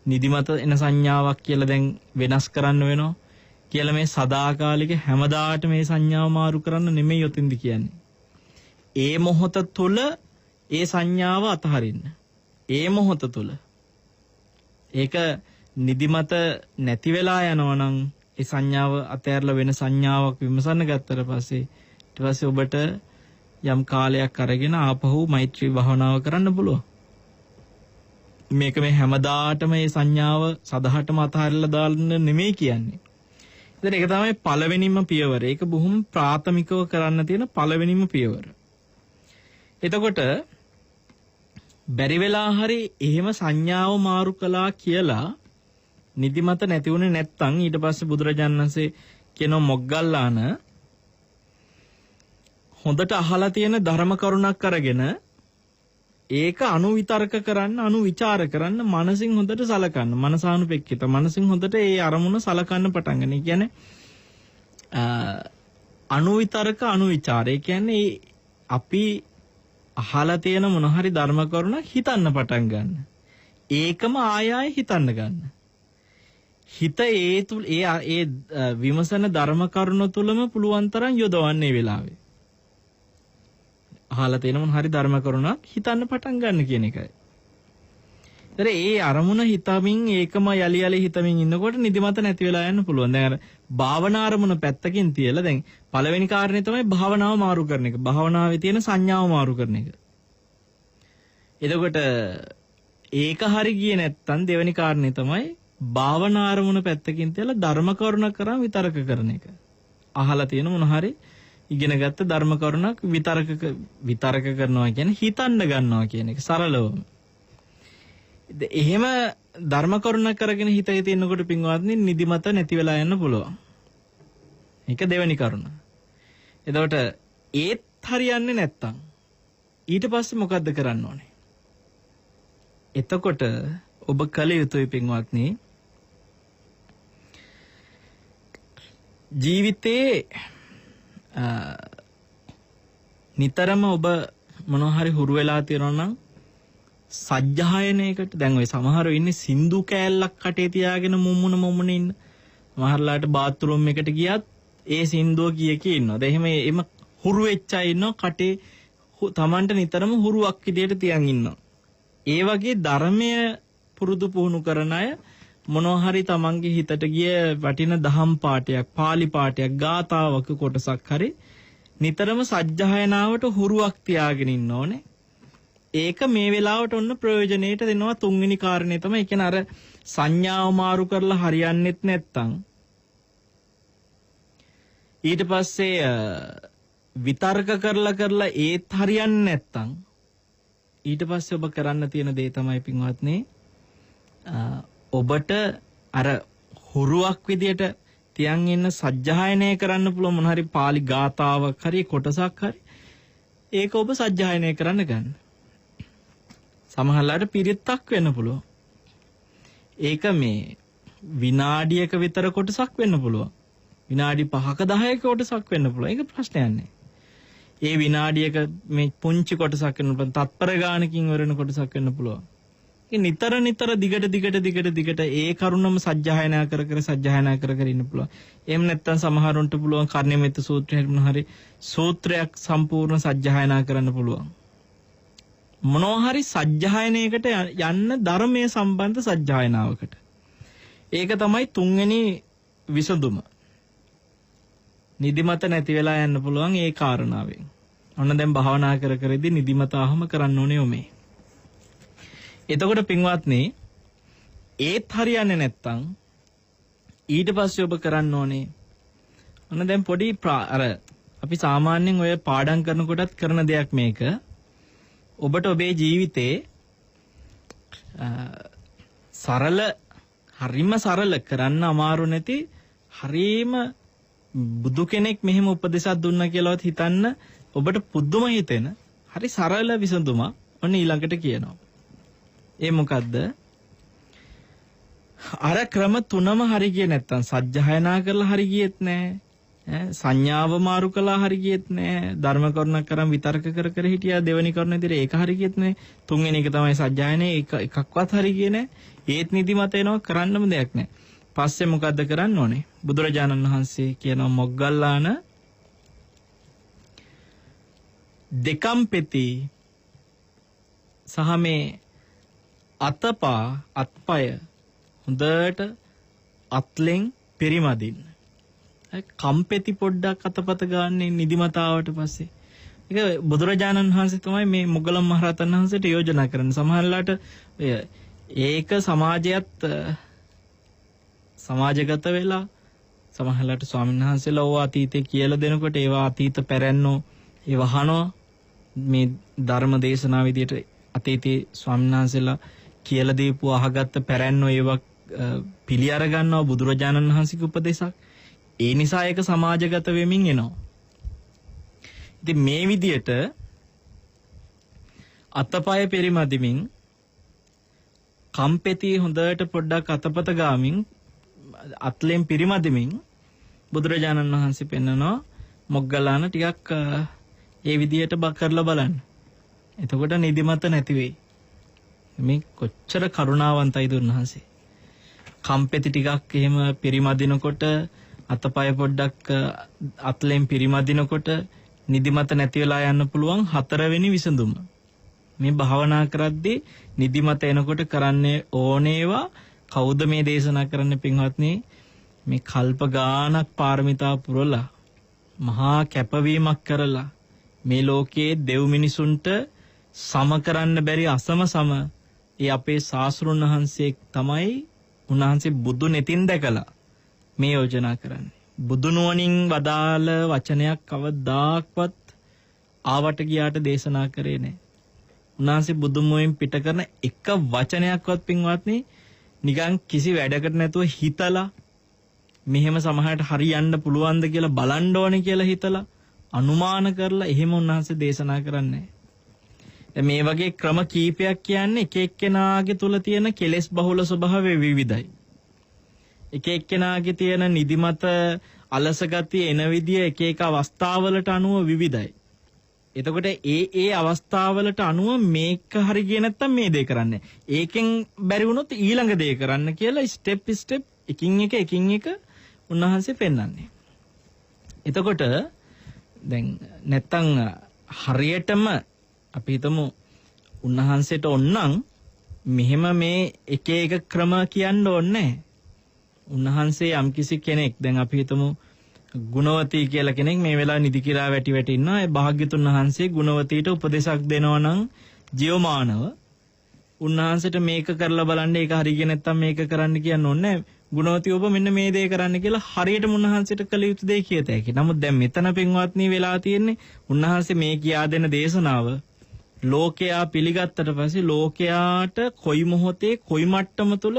නිදිමත එන සංඥාවක් කියලා දැන් වෙනස් කරන්න වෙනවා. කියලා මේ සදාකාලික හැමදාට මේ සංඥාව මාරු කරන්න නෙමෙයි යොතින්ද කියන්නේ. ඒ මොහොත තුල ඒ සංඥාව අතහරින්න. ඒ මොහොත තුල ඒක නිදිමත නැති වෙලා යනවා නම් ඒ සංඥාව අතහැරලා වෙන සංඥාවක් විමසන්න ගත්තට පස්සේ ඊට පස්සේ ඔබට යම් කාලයක් අරගෙන ආපහු මෛත්‍රී භාවනාව කරන්න පුළුවන්. මේක මේ හැමදාටම මේ සංඥාව සදහටම අතහැරලා දාන්න නෙමෙයි කියන්නේ. ඉතින් ඒක තමයි පළවෙනිම පියවර. ඒක බොහොම ප්‍රාථමිකව කරන්න තියෙන පළවෙනිම පියවර. එතකොට බැරි වෙලා හරි එහෙම සංඥාව මාරු කළා කියලා නිදිමත නැති වුණේ නැත්තම් ඊට පස්සේ බුදුරජාණන් වහන්සේ කියන මොග්ගල්ලාන හොඳට අහලා තියෙන ධර්ම කරුණක් අරගෙන ඒක අනුවිතර්ක කරන්න අනුවිචාර කරන්න මනසින් හොඳට සලකන්න මනසානුපෙක්කිත මනසින් හොඳට ඒ අරමුණ සලකන්න පටන් ගන්න. ඒ කියන්නේ අනුවිතර්ක අනුවිචාර. ඒ කියන්නේ අපි අහලා තියෙන මොන හරි ධර්ම කරුණක් හිතන්න පටන් ගන්න. ඒකම ආය හිතන්න ගන්න. හිත ඒ විමසන ධර්ම කරුණ තුලම පුළුවන් තරම් යොදවන්නේ වෙලාවේ. අහලා තියෙන මොන හරි ධර්ම කරුණක් හිතන්න පටන් ගන්න කියන එකයි. ඒතර ඒ අරමුණ හිතමින් ඒකම යලි යලි හිතමින් ඉන්නකොට නිදිමත නැති වෙලා යන්න පුළුවන්. දැන් අර භාවනා අරමුණ පැත්තකින් තියලා දැන් පළවෙනි කාරණේ තමයි භාවනාව මාරු කරන එක. භාවනාවේ තියෙන සංඥාව මාරු කරන එක. එතකොට ඒක හරි ගියේ නැත්තම් දෙවෙනි කාරණේ තමයි භාවනා අරමුණ පැත්තකින් තියලා ධර්ම කරුණ කරන් විතරක කරන එක. අහලා තියෙන මොන හරි ඉගෙනගත්ත ධර්ම කරුණක් විතරක කරනවා කියන්නේ හිතන්න ගන්නවා කියන එක සරලවම. එහෙම ධර්ම කරුණක් කරගෙන හිතේ තියෙනකොට පින්වත්නි නිදිමත නැති වෙලා යන්න පුළුවන්. ඒක දෙවෙනි කරුණ. එතකොට ඒත් හරියන්නේ නැත්තම් ඊට පස්සේ මොකද්ද කරන්න ඕනේ? එතකොට ඔබ කල යුතුයි පින්වත්නි ජීවිතේ නිතරම ඔබ මොනවා හරි හුරු වෙලා තියෙනවා නම් සජ්ජායනයකට දැන් ඔය සමහරව ඉන්නේ සින්දු කෑල්ලක් කටේ තියාගෙන මුමුණ ඉන්න. සමහරලාට බාත් รู ම් එකට ගියත් ඒ සින්දුව කිය ඉන්නවා. දැන් එහෙම හුරු වෙච්ච අය ඉන්නවා කටේ Tamanට නිතරම හුරුවක් විදියට තියන් ඉන්නවා. ඒ වගේ ධර්මය පුරුදු පුහුණු කරන අය මොනවා හරි තමන්ගේ හිතට ගිය වටින දහම් පාඨයක්, පාලි පාඨයක්, ගාථාවක කොටසක් හරි නිතරම සජ්ජායනාවට හුරුවක් තියාගෙන ඉන්න ඕනේ. ඒක මේ වෙලාවට ඔන්න ප්‍රයෝජනෙට දෙනවා. තුන්වෙනි කාරණේ තමයි ඒ කියන්නේ අර සංඥාව මාරු කරලා හරියන්නේත් නැත්තම් ඊට පස්සේ විතර්ක කරලා ඒත් හරියන්නේ නැත්තම් ඊට පස්සේ ඔබ කරන්න තියෙන දේ තමයි පින්වත්නි ඔබට අර හුරුවක් විදියට තියන් ඉන්න සජ්ජායනය කරන්න පුළුවන් මොන හරි පාලි ගාතාවක් හරි කොටසක් හරි ඒක ඔබ සජ්ජායනය කරන්න ගන්න. සමහරවිට පිරිත්තක් වෙන්න පුළුවන්. ඒක මේ විනාඩියක විතර කොටසක් වෙන්න පුළුවන්. විනාඩි 5ක 10ක කොටසක් වෙන්න පුළුවන්. ඒක ප්‍රශ්නයක් නෑ. ඒ විනාඩියක මේ පුංචි කොටසක් වෙන්න පුළුවන්. තත්පර ගානකින් වරන කොටසක් වෙන්න පුළුවන්. ඒ නිතර දිගට ඒ කරුණම සජ්ජායනා කර ඉන්න පුළුවන්. එහෙම නැත්නම් සමහරුන්ට පුළුවන් කර්ණියමෙත්ත සූත්‍රය හරි සූත්‍රයක් සම්පූර්ණ සජ්ජායනා කරන්න පුළුවන්. මොනවා හරි සජ්ජායනයකට යන්න ධර්මයේ සම්බන්ධ සජ්ජායනාවකට. ඒක තමයි තුන්වෙනි විසඳුම. නිදිමත නැති වෙලා යන්න පුළුවන් ඒ කාරණාවෙන්. ඔන්න දැන් භාවනා කර කරදී නිදිමත ආවම කරන්න ඕනේ ඔමේ. එතකොට පින්වත්නි ඒත් හරියන්නේ නැත්තම් ඊට පස්සේ ඔබ කරන්න ඕනේ ඔන්න දැන් පොඩි අර අපි සාමාන්‍යයෙන් ඔය පාඩම් කරනකොටත් කරන දෙයක් මේක. ඔබට ඔබේ ජීවිතේ සරල හරිම සරල කරන්න අමාරු නැති හරිම බුදු කෙනෙක් මෙහෙම උපදේශයක් දුන්නා කියලාවත් හිතන්න ඔබට පුදුම හිතෙන හරි සරල විසඳුමක් ඔන්න ඊළඟට කියනවා. ඒ මොකද්ද? අර ක්‍රම තුනම හරි ගියේ නැත්තම් සජ්ජායනා කරලා හරි ගියෙත් නැහැ. සංඥාව මාරු කළා හරි ගියෙත් නැහැ. ධර්ම කරුණක් කරන් විතර්ක කර කර හිටියා දෙවෙනි කරුණ විදිහට ඒක හරි ගියෙත් නැහැ. තුන්වෙනි එක තමයි සජ්ජායනේ එකක්වත් හරි ගියේ නැහැ. ඒත් නිදිමත එනවා කරන්නම දෙයක් නැහැ. පස්සේ මොකද්ද කරන්න ඕනේ? බුදුරජාණන් වහන්සේ කියනවා මොග්ගල්ලාන දෙකම්පෙති සහ මේ අතපා අත්පය හොඳට අත්ලෙන් පරිමදින්න. කම්පෙති පොඩ්ඩක් අතපත ගන්න නිදිමතාවට පස්සේ. ඒක බුදුරජාණන් වහන්සේ තමයි මේ මොග්ගලම් මහරහතන් වහන්සේට යෝජනා කරන්නේ. සමහරලාට ඒක සමාජගත වෙලා සමහරලාට ස්වාමීන් වහන්සේලා ඕවා අතීතේ කියලා දෙනකොට ඒවා අතීත පැරැන්නෝ ඒ වහනවා මේ ධර්ම දේශනා විදියට අතීතේ ස්වාමීන් වහන්සේලා කියලා දීපු අහගත්ත පැරැන්නෝ ඒවා පිළි අර ගන්නවා බුදුරජාණන් වහන්සේගේ උපදේශක්. ඒ නිසා ඒක සමාජගත වෙමින් එනවා. ඉතින් මේ විදියට අතපය පරිමදිමින් කම්පෙති හොඳට පොඩ්ඩක් අතපත ගාමින් අත්ලෙන් පරිමදිමින් බුදුරජාණන් වහන්සේ පෙන්නනවා මොග්ගල්ලාන ටිකක් ඒ විදියට කරලා බලන්න. එතකොට නිදිමත නැති වෙයි. මේ කොච්චර කරුණාවන්තයිද උන්වහන්සේ. කම්පෙති ටිකක් එහෙම පරිමදිනකොට අතපය පොඩ්ඩක් අත්ලෙන් පරිමදිනකොට නිදිමත නැති වෙලා යන්න පුළුවන් හතරවෙනි විසඳුම. මේ භාවනා කරද්දී නිදිමත එනකොට කරන්නේ ඕනේවා කවුද මේ දේශනා කරන්න පින්වත්නි මේ කල්ප ගානක් පාරමිතා පුරලා මහා කැපවීමක් කරලා මේ ලෝකයේ දෙව් මිනිසුන්ට සම කරන්න බැරි අසම සම ඒ අපේ ශාස්ත්‍රුන් වහන්සේ තමයි උන්වහන්සේ බුදු නෙතින් දැකලා මේ යෝජනා කරන්නේ. බුදු නුවණින් වදාළ වචනයක් කවදාක්වත් ආවට ගියාට දේශනා කරේ නැහැ. උන්වහන්සේ බුදු මුවෙන් පිට කරන එක වචනයක්වත් පින්වත්නි නිකන් කිසි වැඩකට නැතුව හිතලා මෙහෙම සමහරට හරියන්න පුළුවන්ද කියලා බලන්න ඕනේ කියලා හිතලා අනුමාන කරලා එහෙම උන්වහන්සේ දේශනා කරන්නේ. මේ වගේ ක්‍රම කීපයක් කියන්නේ එක එක්කෙනාගේ තුල තියෙන කෙලෙස් බහුල ස්වභාවය විවිධයි. එක එක්කෙනාගේ තියෙන නිදිමත අලස ගතිය එන විදිය එක එක අවස්ථාවලට අනුව විවිධයි. එතකොට ඒ අවස්ථාවලට අනුව මේක හරි ගියේ නැත්තම් මේ දේ කරන්නේ. ඒකෙන් බැරි වුණොත් ඊළඟ දේ කරන්න කියලා ස්ටෙප් එකින් එක උන්වහන්සේ පෙන්වන්නේ. එතකොට දැන් නැත්තම් හරියටම අපි හිතමු උන්වහන්සේට ඕනනම් මෙහෙම මේ එක එක ක්‍රම කියන්න ඕනේ. උන්වහන්සේ යම්කිසි කෙනෙක් දැන් අපි හිතමු ගුණවතී කියලා කෙනෙක් මේ වෙලාවේ නිදි කිරා වැටි ඉන්නවා. ඒ භාග්‍යතුන් වහන්සේ ගුණවතීට උපදේශක් දෙනවා නම් ජීවමානව උන්වහන්සේට මේක කරලා බලන්න ඒක හරියන්නේ නැත්තම් මේක කරන්න කියන්න ඕනේ. ගුණවතී ඔබ මෙන්න මේ දේ කරන්න කියලා හරියටම උන්වහන්සේට කළ යුතු දේ කියත හැකි. නමුත් දැන් මෙතන පින්වත්නි වෙලා තියෙන්නේ උන්වහන්සේ මේ කියා දෙන දේශනාව ලෝකයා පිළිගත්තට පස්සේ ලෝකයාට කොයි මොහොතේ කොයි මට්ටම තුල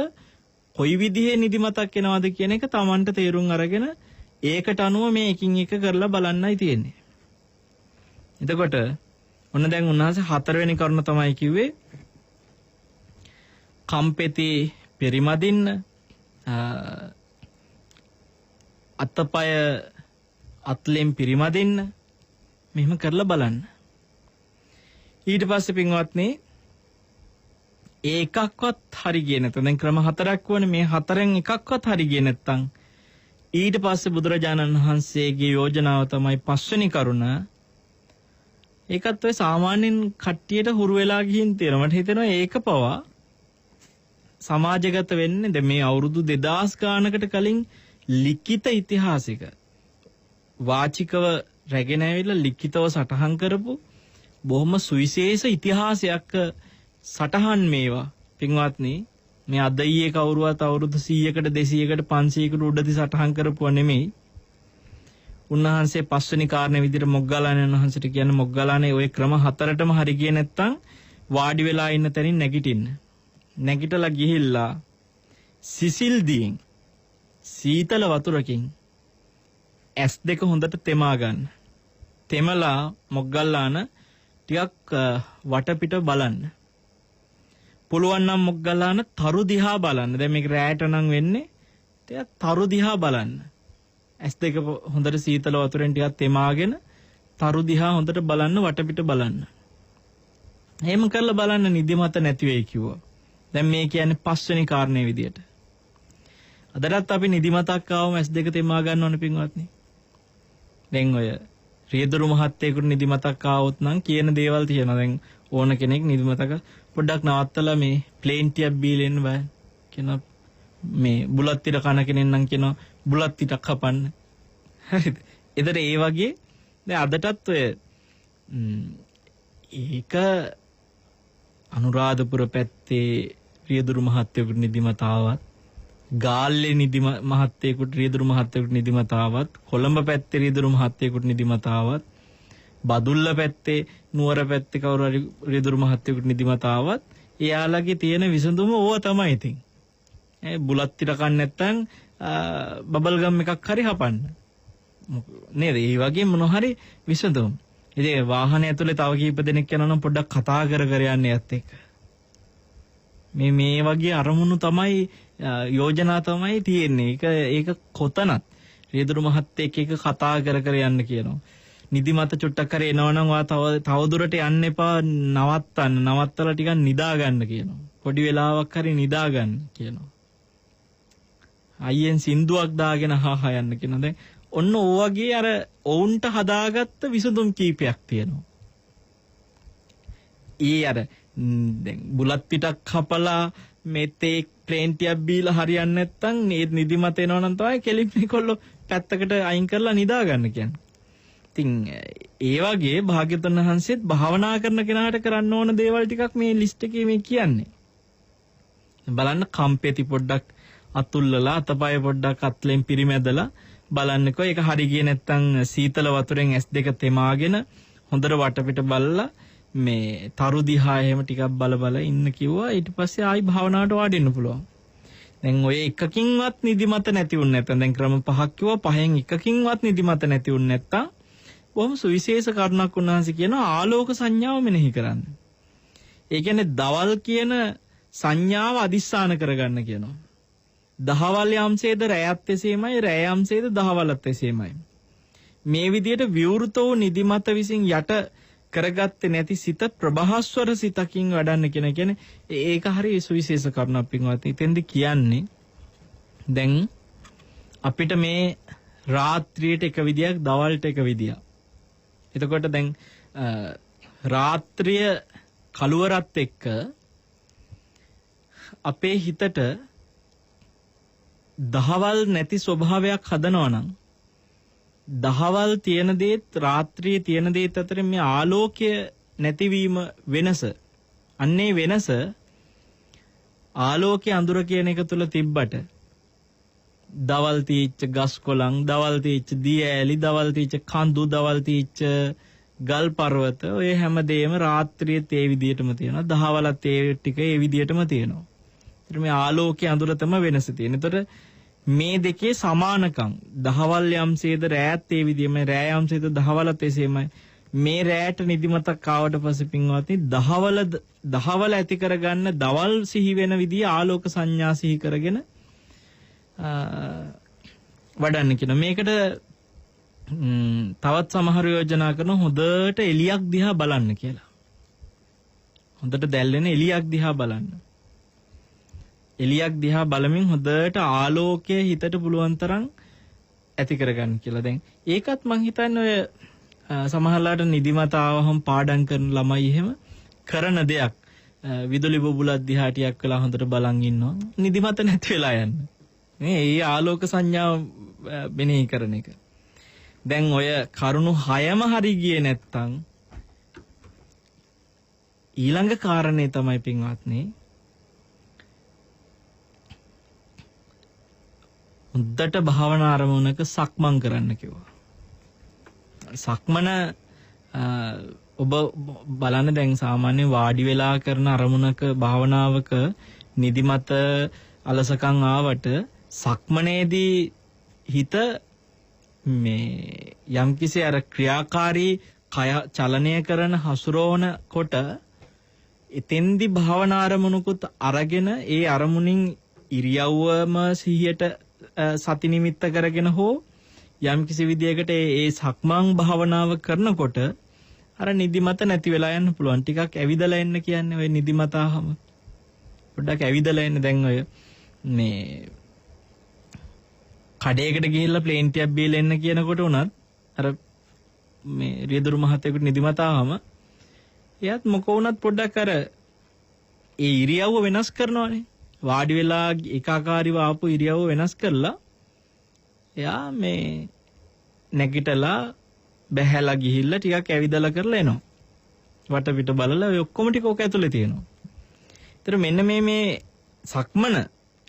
කොයි විදිහේ නිදිමතක් එනවද කියන එක Tamanට තේරුම් අරගෙන ඒකට අනුව මේ එකින් එක කරලා බලන්නයි තියෙන්නේ. එතකොට ඔන්න දැන් උන්වහන්සේ හතරවෙනි කරුණ තමයි කිව්වේ කම්පෙති පරිමදින්න අතපය අත්ලෙන් පරිමදින්න මෙහෙම කරලා බලන්න. ඊට පස්සේ පින්වත්නි ඒකක්වත් හරි ගියේ නැත්නම් දැන් ක්‍රම හතරක් වුණේ මේ හතරෙන් එකක්වත් හරි ගියේ නැත්නම් ඊට පස්සේ බුදුරජාණන් වහන්සේගේ යෝජනාව තමයි පස්වෙනි කරුණ ඒකත් ඔය සාමාන්‍යයෙන් කට්ටියට හුරු වෙලා ගිහින් තියෙනවා. මට හිතෙනවා ඒක පවා සමාජගත වෙන්නේ දැන් මේ අවුරුදු 2000 ගානකට කලින් ලිඛිත ඉතිහාසික වාචිකව රැගෙන ඇවිල්ලා ලිඛිතව සටහන් කරපු බොහොම සුවිශේෂ ඉතිහාසයක් සටහන් මේවා පින්වත්නි මේ අද ඊයේ කවුරුවත් අවුරුදු 100කට 200කට 500කට උඩදී සටහන් කරපුවා නෙමෙයි. උන්වහන්සේ පස්වෙනි කාරණේ විදිහට මොග්ගල්ලාන උන්වහන්සේට කියන්නේ මොග්ගල්ලානේ ওই ක්‍රම හතරටම හරි ගියේ නැත්තම් වාඩි වෙලා ඉන්න තැනින් නැගිටින්න. නැගිටලා ගිහිල්ලා සිසිල් දියෙන් සීතල වතුරකින් S2 හොඳට තෙමා ගන්න. තෙමලා මොග්ගල්ලාන ටිකක් වටපිට බලන්න. පුළුවන් නම් මොග්ගල්ලාන තරු දිහා බලන්න. දැන් මේක රැයට නම් වෙන්නේ. ටිකක් තරු දිහා බලන්න. S2 හොඳට සීතල වතුරෙන් ටිකක් තෙමාගෙන තරු දිහා හොඳට බලන්න වටපිට බලන්න. එහෙම කරලා බලන්න නිදිමත නැති වෙයි කිව්වා. දැන් මේ කියන්නේ පස්වෙනි කාරණේ විදියට. අදටත් අපි නිදිමතක් ආවම S2 තෙමා ගන්න ඕනේ පින්වත්නි. දැන් ඔය රියදුරු මහත්තයෙකුට නිදිමතක් ආවොත් නම් කියන දේවල් තියෙනවා. දැන් ඕන කෙනෙක් නිදිමතක පොඩ්ඩක් නවත්තලා මේ ප්ලේන් ටියක් බීලා එන්න බෑ. කියන මේ බුලත් ටික කන කෙනෙක් නම් කියනවා බුලත් ටිකක් කපන්න. හරිද? ඒතර ඒ වගේ දැන් අදටත් ඔය ඒක අනුරාධපුර පැත්තේ රියදුරු මහත්තයෙකුට නිදිමත ආවත් ගාල්ලේ මහත්තයෙකුට රියදුරු මහත්තයෙකුට නිදිමත ආවත් කොළඹ පැත්තේ රියදුරු මහත්තයෙකුට නිදිමත ආවත් බදුල්ල පැත්තේ නුවර පැත්තේ කවුරු හරි රියදුරු මහත්තයෙකුට නිදිමත ආවත් එයාලගේ තියෙන විසඳුම ඕවා තමයි ඉතින්. බුලත් ටික කන්න නැත්නම් බබල් ගම් එකක් හරි හපන්න. නේද? ඒ වගේ මොන හරි විසඳුම්. ඉතින් වාහනේ ඇතුලේ තව කීප දෙනෙක් යනවා නම් පොඩ්ඩක් කතා කර යන්න යත් එක්ක. මේ වගේ අරමුණු තමයි යෝජනා තමයි තියෙන්නේ. ඒක කොතනත් රියදුරු මහත්තයෙක් එක කතා කර යන්න කියනවා. නිදිමත චුට්ටක් හරි එනවනම් වා තව දුරට යන්න එපා නවත්තන්න. නවත්තලා ටිකක් නිදා ගන්න කියනවා. පොඩි වෙලාවක් හරි නිදා ගන්න කියනවා. අයියෙන් සින්දුවක් දාගෙන හා යන්න කියනවා. දැන් ඔන්න ඕ වගේ අර ඔවුන්ට හදාගත්ත විසඳුම් කීපයක් තියෙනවා. අර දැන් බුලත් පිටක් කපලා මෙතේ ප්ලේන් ටියක් බීලා හරියන්නේ නැත්නම් මේ නිදිමත එනවනම් තමයි කෙලිප්නි කොල්ලෝ පැත්තකට අයින් කරලා නිදා ගන්න කියන්නේ. ඉතින් ඒ වගේ භාග්‍යවතුන් වහන්සේත් භාවනා කරන කෙනාට කරන්න ඕන දේවල් ටිකක් මේ ලිස්ට් එකේ මේ කියන්නේ. බලන්න කම්පෙති පොඩ්ඩක් අතුල්ලලා අතපය පොඩ්ඩක් අත්ලෙන් පිරිමැදලා බලන්නකෝ. ඒක හරි ගියේ නැත්නම් සීතල වතුරෙන් S2 තෙමාගෙන හොඳට වටපිට බලලා මේ තරු දිහා එහෙම ටිකක් බල ඉන්න කිව්වා. ඊට පස්සේ ආයි භාවනාවට වාඩි වෙන්න පුළුවන්. දැන් ඔය එකකින්වත් නිදිමත නැති වුනේ නැත්නම් දැන් ක්‍රම පහක් කිව්වා. පහෙන් එකකින්වත් නිදිමත නැති වුනේ නැත්නම් බොහොම සුවිශේෂ කරුණක් උන්වහන්සේ කියනවා ආලෝක සංඥාව මෙනෙහි කරන්න. ඒ කියන්නේ දවල් කියන සංඥාව අදිස්ථාන කරගන්න කියනවා. දහවල් යම්සේද රැයත් එසේමයි, රැය යම්සේද දහවලත් එසේමයි. මේ විදිහට විවෘත වූ නිදිමත විසින් යට කරගත්තේ නැති සිත ප්‍රභාස්වර සිතකින් වඩන්න කියන්නේ ඒක හරි සුවිශේෂ කරුණක් පින්වත්නි. එතෙන්ද කියන්නේ දැන් අපිට මේ රාත්‍රියට එක විදියක් දවල්ට එක විදියක්. එතකොට දැන් රාත්‍රිය කළුවරත් එක්ක අපේ හිතට දහවල් නැති ස්වභාවයක් හදනවා නම් දහවල් තියෙන දේත් රාත්‍රියේ තියෙන දේත් අතර මේ ආලෝකය නැතිවීම වෙනස. අන්නේ වෙනස ආලෝකයේ අඳුර කියන එක තුල තිබ්බට දවල් තීච්ච ගස් කොළන්, දවල් තීච්ච දී ඈලි, දවල් තීච්ච කඳු, දවල් තීච්ච ගල් පර්වත ඔය හැමදේම රාත්‍රියේත් ඒ විදිහටම තියෙනවා. දහවලත් ඒ ටික ඒ විදිහටම තියෙනවා. ඒත් මේ ආලෝකයේ අඳුර තමයි වෙනස තියෙන්නේ. ඒතර මේ දෙකේ සමානකම් දහවල් යම්සේද රැයත් ඒ විදිහම, රැය යම්සේද දහවලත් එසේමයි. මේ රැයට නිදිමතක් ආවට පස්සේ පින්වත්නි දහවල ඇති කරගන්න දවල් සිහි වෙන විදිහ ආලෝක සංඥා සිහි කරගෙන වඩන්න කියන මේකට තවත් සමහර යෝජනා කරන හොඳට එලියක් දිහා බලන්න කියලා. හොඳට දැල්වෙන එලියක් දිහා බලන්න. එලියක් දිහා බලමින් හොඳට ආලෝකයේ හිතට පුළුවන් තරම් ඇති කරගන්න කියලා. දැන් ඒකත් මං හිතන්නේ ඔය සමහරලාට නිදිමත ආවහම පාඩම් කරන ළමයි එහෙම කරන දෙයක් විදුලි බබුලක් දිහා ටිකක් වෙලා හොඳට බලන් ඉන්නවා. නිදිමත නැති වෙලා යන්නේ. මේ ඒ ආලෝක සංඥාව මෙනෙහි කරන එක. දැන් ඔය කරුණු 6ම හරි ගියේ නැත්තම් ඊළඟ කාරණේ තමයි පින්වත්නි හොඳට භාවනා ආරමුණක සක්මන් කරන්න කිව්වා. සක්මන ඔබ බලන්න දැන් සාමාන්‍ය වාඩි වෙලා කරන අරමුණක භාවනාවක නිදිමත අලසකම් ආවට සක්මනේදී හිත මේ යම්කිසි අර ක්‍රියාකාරී කය චලනය කරන හසුරවන කොට එතෙන්දි භාවනා අරමුණකුත් අරගෙන ඒ අරමුණින් ඉරියව්වම සිහියට සති නිමිත්ත කරගෙන හෝ යම්කිසි විදියකට ඒ සක්මන් භාවනාව කරනකොට අර නිදිමත නැති වෙලා යන්න පුළුවන්. ටිකක් ඇවිදලා එන්න කියන්නේ ඔය නිදිමත ආවම. පොඩ්ඩක් ඇවිදලා එන්න. දැන් ඔය මේ කඩේකට ගිහිල්ලා ප්ලේන් ටිකක් බීලා එන්න කියනකොට උනත් අර මේ රියදුරු මහත්තයෙකුට නිදිමත ආවම එයාත් මොකෝ උනත් පොඩ්ඩක් අර ඒ ඉරියව්ව වෙනස් කරනවානේ. වාඩි වෙලා ඒකාකාරීව ආපු ඉරියව්ව වෙනස් කරලා එයා මේ නැගිටලා බැහැලා ගිහිල්ලා ටිකක් ඇවිදලා කරලා එනවා. වටපිට බලලා ඔය ඔක්කොම ටික ඔක ඇතුලේ තියෙනවා. ඒතර මෙන්න මේ සක්මන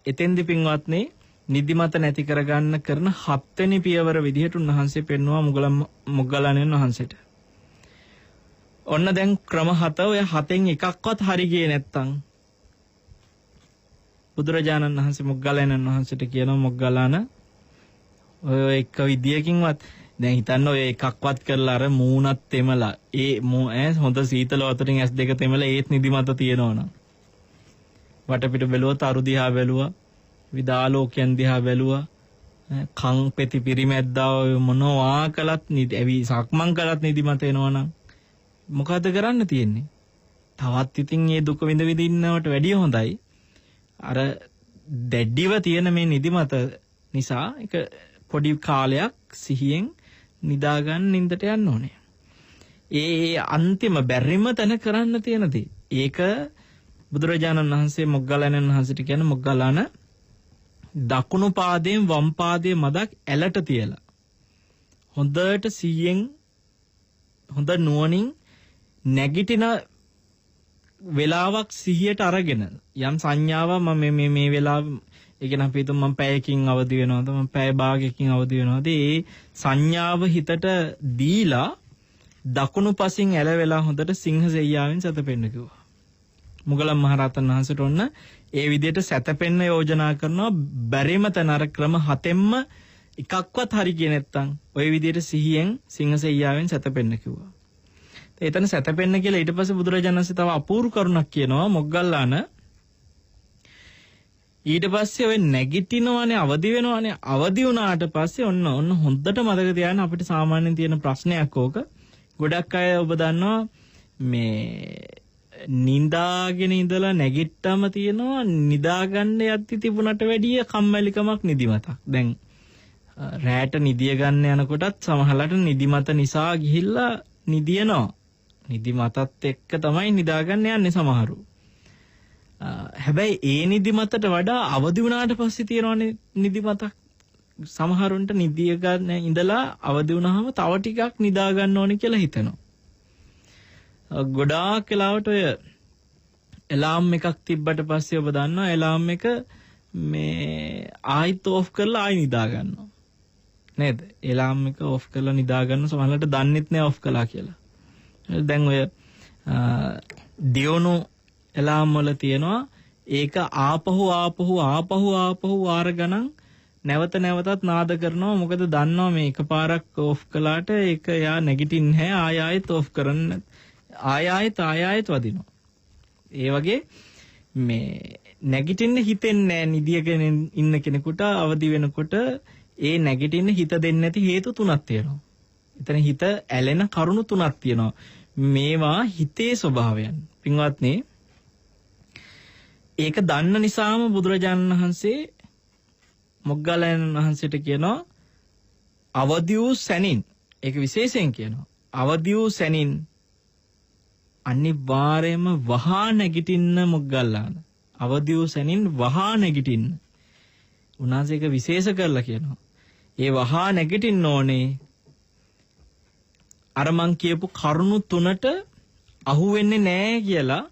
එතෙන්දි පින්වත්නි නිදිමත නැති කරගන්න කරන 7 වෙනි පියවර විදිහට උන්වහන්සේ පෙන්වුවා මොග්ගල්ලාණන් වහන්සේට. ඔන්න දැන් ක්‍රම 7 ඔය 7න් එකක්වත් හරි ගියේ නැත්තම් බුදුරජාණන් වහන්සේ මොග්ගල්ලාණන් වහන්සේට කියනවා මොග්ගල්ලාන ඔය එක විදියකින්වත් දැන් හිතන්න ඔය එකක්වත් කරලා අර මූණත් තෙමලා හොඳ සීතල වතුරින් S2 තෙමලා ඒත් නිදිමත තියෙනවනම් වටපිට බැලුවා තරු දිහා බැලුවා විදාලෝකයන් දිහා බැලුවා කන් පෙති පිරිමැද්දා මොනවා කළත් සක්මන් කළත් නිදිමත එනවනම් මොකද කරන්න තියෙන්නේ? තවත් ඉතින් මේ දුක විඳ ඉන්නවට වැඩිය හොඳයි අර දැඩිව තියෙන මේ නිදිමත නිසා එක පොඩි කාලයක් සිහියෙන් නිදා ගන්න නින්දට යන්න ඕනේ. ඒ අන්තිම බැරිම තැන කරන්න තියෙන දේ. ඒක බුදුරජාණන් වහන්සේ මොග්ගල්ලාණන් වහන්සේට කියන මොග්ගල්ලාන දකුණු පාදයෙන් වම් පාදයේ මදක් ඇලට තියලා හොඳට සිහියෙන් හොඳ නුවණින් නැගිටින වෙලාවක් සිහියට අරගෙන යම් සංඥාවක් මම මේ වෙලාව ඒ කියන්නේ අපි හිතමු මම පැයකින් අවදි වෙනවද මම පැය භාගයකින් අවදි වෙනවද ඒ සංඥාව හිතට දීලා දකුණු පසින් ඇලවෙලා හොඳට සිංහ සෙයියාවෙන් සැතපෙන්න කිව්වා. මුගලන් මහරහතන් වහන්සේට ඔන්න ඒ විදිහට සැතපෙන්න යෝජනා කරනවා. බැරිම තැන අර ක්‍රම 7ෙන්ම එකක්වත් හරි ගියේ නැත්තම් ওই විදිහට සිහියෙන් සිංහ සෙයියාවෙන් සැතපෙන්න කිව්වා. එතන සැතපෙන්න කියලා ඊට පස්සේ බුදුරජාණන් වහන්සේ තව අපූර්ව කරුණක් කියනවා මොග්ගල්ලාන ඊට පස්සේ ඔය නැගිටිනවනේ අවදි වෙනවනේ අවදි වුණාට පස්සේ ඔන්න හොඳට මතක තියාගන්න අපිට සාමාන්‍යයෙන් තියෙන ප්‍රශ්නයක් ඕක. ගොඩක් අය ඔබ දන්නවා මේ නිදාගෙන ඉඳලා නැගිට්ටම තියෙනවා නිදාගන්න යද්දි තිබුණට වැඩිය කම්මැලිකමක් නිදිමතක්. දැන් රැට නිදිය ගන්න යනකොටත් සමහරවිට නිදිමත නිසා ගිහිල්ලා නිදියනවා. නිදිමතත් එක්ක තමයි නිදාගන්න යන්නේ සමහරු. හැබැයි ඒ නිදිමතට වඩා අවදි වුණාට පස්සේ තියෙනවනේ නිදිමතක්. සමහරුන්ට නිදිය ගන්න ඉඳලා අවදි වුණාම තව ටිකක් නිදා ගන්න ඕනේ කියලා හිතෙනවා. ගොඩාක් වෙලාවට ඔය එලාම් එකක් තිබ්බට පස්සේ ඔබ දන්නවා එලාම් එක මේ ආයිත් ඕෆ් කරලා ආයි නිදා ගන්නවා. නේද? එලාම් එක ඕෆ් කරලා නිදා ගන්න සමහරවිට දන්නෙත් නෑ ඕෆ් කළා කියලා. දැන් ඔය දියුණු එලාම් වල තියෙනවා ඒක ආපහු වාර ගණන් නැවත නැවතත් නාද කරනවා. මොකද දන්නවා මේ එකපාරක් ඕෆ් කළාට ඒක යා නැගිටින්නේ නැහැ ආයෙත් ඕෆ් කරන්න ආයෙත් වදිනවා. ඒ වගේ මේ නැගිටින්න හිතෙන්නේ නැහැ නිදියගෙන ඉන්න කෙනෙකුට අවදි වෙනකොට ඒ නැගිටින්න හිත දෙන්නේ නැති හේතු තුනක් තියෙනවා. එතන හිත ඇලෙන කරුණු තුනක් තියෙනවා. මේවා හිතේ ස්වභාවයන්. පින්වත්නි ඒක දන්න නිසාම බුදුරජාණන් වහන්සේ මොග්ගල්ලාණන් වහන්සේට කියනවා අවදි වූ සැනින් ඒක විශේෂයෙන් කියනවා අවදි වූ සැනින් අනිවාර්යයෙන්ම වහා නැගිටින්න මොග්ගල්ලාන. අවදි වූ සැනින් වහා නැගිටින්න. උන්වහන්සේ ඒක විශේෂ කරලා කියනවා. ඒ වහා නැගිටින්න ඕනේ අර මං කියපු කරුණු තුනට අහු වෙන්නේ නැහැ කියලා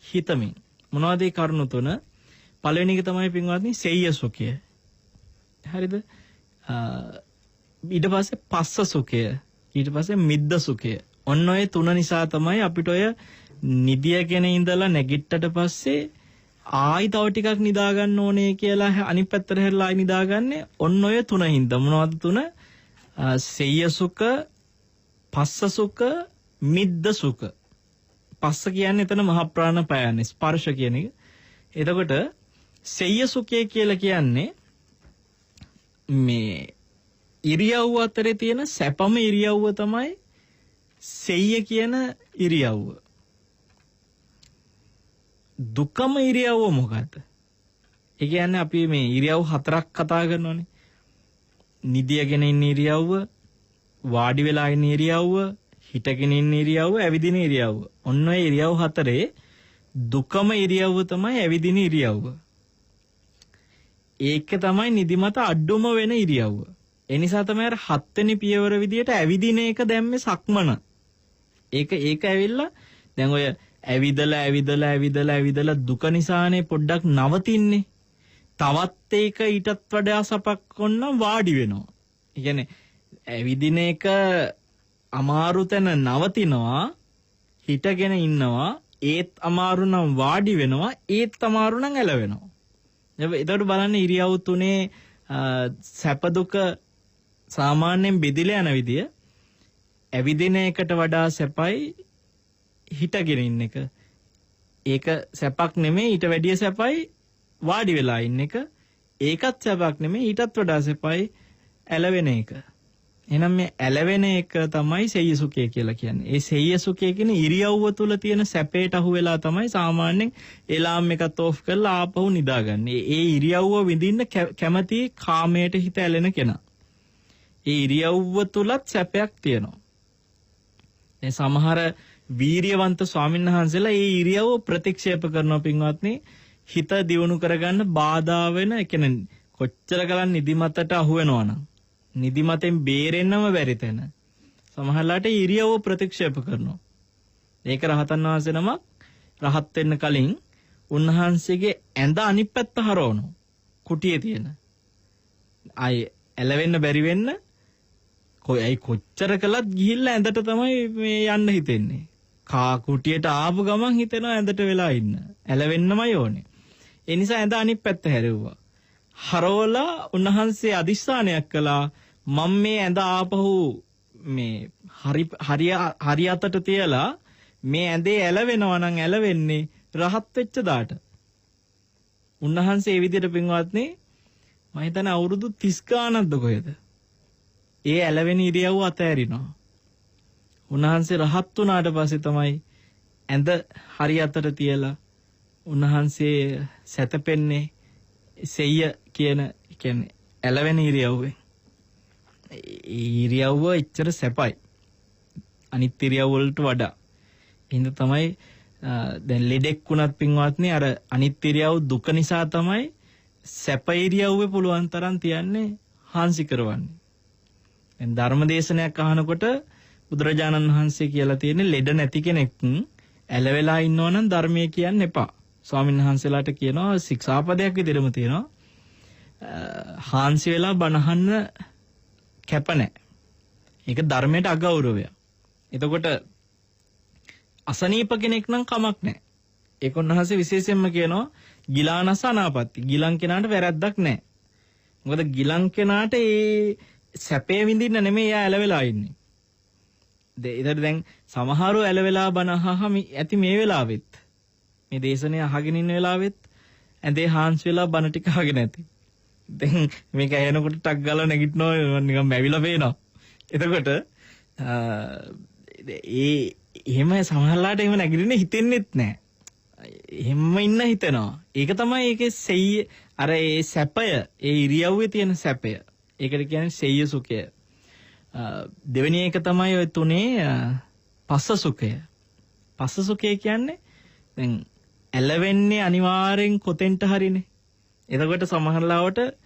හිතමින්. මොනවද ඒ කරුණු තුන? පළවෙනි එක තමයි පින්වත්නි සෙය්‍ය සුඛය. හරිද? ඊට පස්සේ පස්ස සුඛය. ඊට පස්සේ මිද්ද සුඛය. ඔන්න ඔය තුන නිසා තමයි අපිට ඔය නිදියගෙන ඉඳලා නැගිට්ටට පස්සේ ආයි තව ටිකක් නිදා ගන්න ඕනේ කියලා අනිත් පැත්තට හැරලා ආයි නිදාගන්නේ. ඔන්න ඔය තුන හින්දා. මොනවද තුන? සෙය්‍ය සුඛ, පස්ස සුඛ, මිද්ද සුඛ. පස්ස කියන්නේ එතන මහ ප්‍රාණ පයන්නේ ස්පර්ශ කියන එක. එතකොට සෙය්‍ය සුඛය කියලා කියන්නේ මේ ඉරියව්ව අතරේ තියෙන සැපම ඉරියව්ව තමයි සෙය්‍ය කියන ඉරියව්ව. දුකම ඉරියව්ව මොකද්ද? ඒ කියන්නේ අපි මේ ඉරියව් හතරක් කතා කරනෝනේ. නිදියගෙන ඉන්න ඉරියව්ව, වාඩි වෙලා ඉන්න ඉරියව්ව, හිටගෙන ඉන්න ඉරියව්ව, ඇවිදින ඉරියව්ව. ඔන්න ඔය ඉරියව් හතරේ දුකම ඉරියව්ව තමයි ඇවිදින ඉරියව්ව. ඒක තමයි නිදිමත අඩුම වෙන ඉරියව්ව. ඒ නිසා තමයි අර 7 වෙනි පියවර විදියට ඇවිදින එක දැම්මේ සක්මන. ඒක ඇවිල්ලා දැන් ඔය ඇවිදලා දුක නිසානේ පොඩ්ඩක් නවතින්නේ. තවත් ඒක ඊටත් වඩා සපක් කොන්නම් වාඩි වෙනවා. ඒ කියන්නේ ඇවිදින එක අමාරු තැන නවතිනවා, හිටගෙන ඉන්නවා, ඒත් අමාරු නම් වාඩි වෙනවා, ඒත් අමාරු නම් ඇලවෙනවා. එතකොට බලන්න ඉරියව් තුනේ සැප දුක සාමාන්‍යයෙන් බෙදිලා යන විදිය. ඇවිදින එකට වඩා සැපයි හිටගෙන ඉන්න එක. ඒක සැපක් නෙමෙයි, ඊට වැඩිය සැපයි වාඩි වෙලා ඉන්න එක. ඒකත් සැපක් නෙමෙයි, ඊටත් වඩා සැපයි ඇලවෙන එක. එහෙනම් මේ ඇලවෙන එක තමයි සෙය්‍ය සුඛය කියලා කියන්නේ. ඒ සෙය්‍ය සුඛය කියන්නේ ඉරියව්ව තුල තියෙන සැපේට අහු වෙලා තමයි සාමාන්‍යයෙන් එලාම් එකත් ඕෆ් කරලා ආපහු නිදාගන්නේ. ඒ ඉරියව්ව විඳින්න කැමති කාමයට හිත ඇලෙන කෙනා. ඒ ඉරියව්ව තුලත් සැපයක් තියෙනවා. දැන් සමහර වීරියවන්ත ස්වාමින්වහන්සේලා ඒ ඉරියව්ව ප්‍රතික්ෂේප කරනවා පින්වත්නි. හිත දියුණු කරගන්න බාධා වෙන, ඒ කියන්නේ කොච්චර කලන් නිදිමතට අහු වෙනවනම් නිදිමතෙන් බේරෙන්නම බැරි තැන සමහරලාට ඉරියව්ව ප්‍රතික්ෂේප කරනවා. ඒක රහතන් වහන්සේ නමක් රහත් වෙන්න කලින් උන්වහන්සේගේ ඇඳ අනිත් පැත්ත හරවනවා. කුටියේ තියෙන. ආයේ ඇලවෙන්න බැරි වෙන්න කොච්චර කළත් ගිහිල්ලා ඇඳට තමයි මේ යන්න හිතෙන්නේ. කුටියට ආපු ගමන් හිතෙනවා ඇඳට වෙලා ඉන්න. ඇලවෙන්නමයි ඕනේ. ඒ නිසා ඇඳ අනිත් පැත්ත හැරෙව්වා. හරවලා උන්වහන්සේ අදිස්ථානයක් කළා, මම මේ ඇඳ ආපහු මේ හරි අතට තියලා මේ ඇඳේ ඇලවෙනවා නම් ඇලවෙන්නේ රහත් වෙච්ච දාට. උන්වහන්සේ ඒ විදිහට පින්වත්නි මම හිතන්නේ අවුරුදු 30 ගානක්ද කොහෙද? ඒ ඇලවෙන ඉරියව්ව අතෑරිනවා. උන්වහන්සේ රහත් වුණාට පස්සේ තමයි ඇඳ හරි අතට තියලා උන්වහන්සේ සැතපෙන්නේ සෙය්‍ය කියන්නේ ඇලවෙන ඉරියව්වේ. ඉරියව්ව එච්චර සැපයි අනිත් ඉරියව් වලට වඩා. හින්ද තමයි දැන් ලෙඩෙක් වුණත් පින්වත්නි අර අනිත් ඉරියව් දුක නිසා තමයි සැප ඉරියව්වේ පුළුවන් තරම් තියන්නේ හාන්සි කරවන්නේ. දැන් ධර්මදේශනයක් අහනකොට බුදුරජාණන් වහන්සේ කියලා තියෙන්නේ ලෙඩ නැති කෙනෙක් ඇලවෙලා ඉන්නවා නම් ධර්මයේ කියන්න එපා. ස්වාමීන් වහන්සේලාට කියනවා ශික්ෂාපදයක් විදිහටම තියෙනවා. හාන්සි වෙලා බණහන්න කැප නැහැ. ඒක ධර්මයට අගෞරවයක්. එතකොට අසනීප කෙනෙක් නම් කමක් නැහැ. ඒක උන්වහන්සේ විශේෂයෙන්ම කියනවා ගිලානස අනාපත්ති. ගිලන් කෙනාට වැරැද්දක් නැහැ. මොකද ගිලන් කෙනාට ඒ සැපේ විඳින්න නෙමෙයි එයා ඇලවෙලා ඉන්නේ. ඒතර දැන් සමහරව ඇලවෙලා බනහහම ඇති මේ වෙලාවෙත් මේ දේශනේ අහගෙන ඉන්න වෙලාවෙත් ඇඳේ හාන්ස් වෙලා බන ටික අහගෙන ඇති. දැන් මේක ඇහෙනකොට ටක් ගාලා නැගිටිනවා නිකන් මැවිලා පේනවා. එතකොට එහෙම සමහරලාට එහෙම නැගිටින්න හිතෙන්නෙත් නැහැ. එහෙම ඉන්න හිතෙනවා. ඒක තමයි ඒකේ සෙය්‍ය අර ඒ සැපය, ඒ ඉරියව්වේ තියෙන සැපය. ඒකට කියන්නේ සෙය්‍ය සුඛය. දෙවෙනි එක තමයි ඔය තුනේ පස්ස සුඛය. පස්ස සුඛය කියන්නේ දැන් ඇලවෙන්නේ අනිවාර්යෙන් කොතෙන්ට හරිනේ. එතකොට සමහරලාවට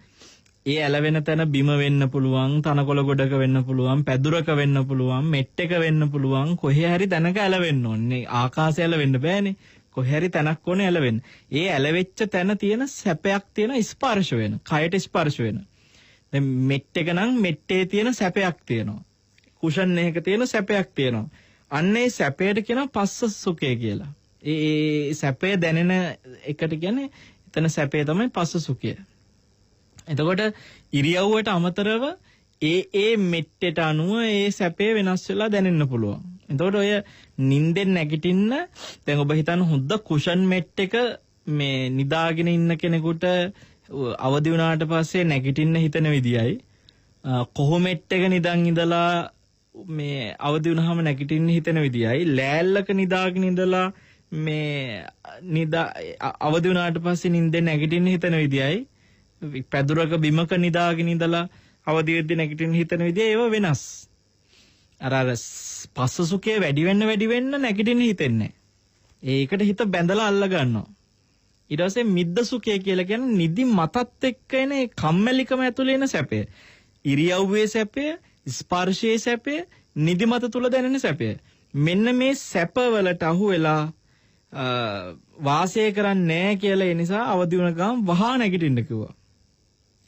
ඒ ඇලවෙන තැන බිම වෙන්න පුළුවන්, තනකොළ ගොඩක වෙන්න පුළුවන්, පැදුරක වෙන්න පුළුවන්, මෙට් එක වෙන්න පුළුවන්, කොහේ හරි තැනක ඇලවෙන්න ඕනේ. ආකාශය ඇලවෙන්න බෑනේ. කොහේ හරි තැනක් ඕනේ ඇලවෙන්න. ඒ ඇලවෙච්ච තැන තියෙන සැපයක් තියෙන ස්පර්ශ වෙන, කයට ස්පර්ශ වෙන. දැන් මෙට් එක නම් මෙට්ටේ තියෙන සැපයක් තියෙනවා. කුෂන් එකක තියෙන සැපයක් තියෙනවා. අන්න ඒ සැපයට කියනවා පස්ස සුඛය කියලා. ඒ සැපය දැනෙන එකට කියන්නේ එතන සැපය තමයි පස්ස සුඛය. එතකොට ඉරියව්වට අමතරව ඒ මෙට්ටේට අනුව ඒ සැපේ වෙනස් වෙලා දැනෙන්න පුළුවන්. එතකොට ඔය නිින්දෙන් නැගිටින්න දැන් ඔබ හිතන්න හොඳ කුෂන් මෙට් එක මේ නිදාගෙන ඉන්න කෙනෙකුට අවදි වුණාට පස්සේ නැගිටින්න හිතන විදියයි කොහොම මෙට් එක නිදන් ඉඳලා මේ අවදි වුණාම නැගිටින්න හිතන විදියයි ලෑල්ලක නිදාගෙන ඉඳලා මේ අවදි වුණාට පස්සේ නිින්දෙන් නැගිටින්න හිතන විදියයි පැදුරක බිමක නිදාගෙන ඉඳලා අවදි වෙද්දී නැගිටින්න හිතන විදිය ඒව වෙනස්. අර පස්ස සුඛය වැඩි වෙන්න නැගිටින්න හිතෙන්නේ. ඒකට හිත බැඳලා අල්ල ගන්නවා. ඊට පස්සේ මිද්ද සුඛය කියලා කියන්නේ නිදි මතත් එක්ක එන ඒ කම්මැලිකම ඇතුලේ එන සැපය. ඉරියව්වේ සැපය, ස්පර්ශයේ සැපය, නිදි මත තුල දැනෙන සැපය. මෙන්න මේ සැපවලට අහු වෙලා වාසය කරන්නේ නැහැ කියලා ඒ නිසා අවදි වුණ ගමන් වහා නැගිටින්න කිව්වා.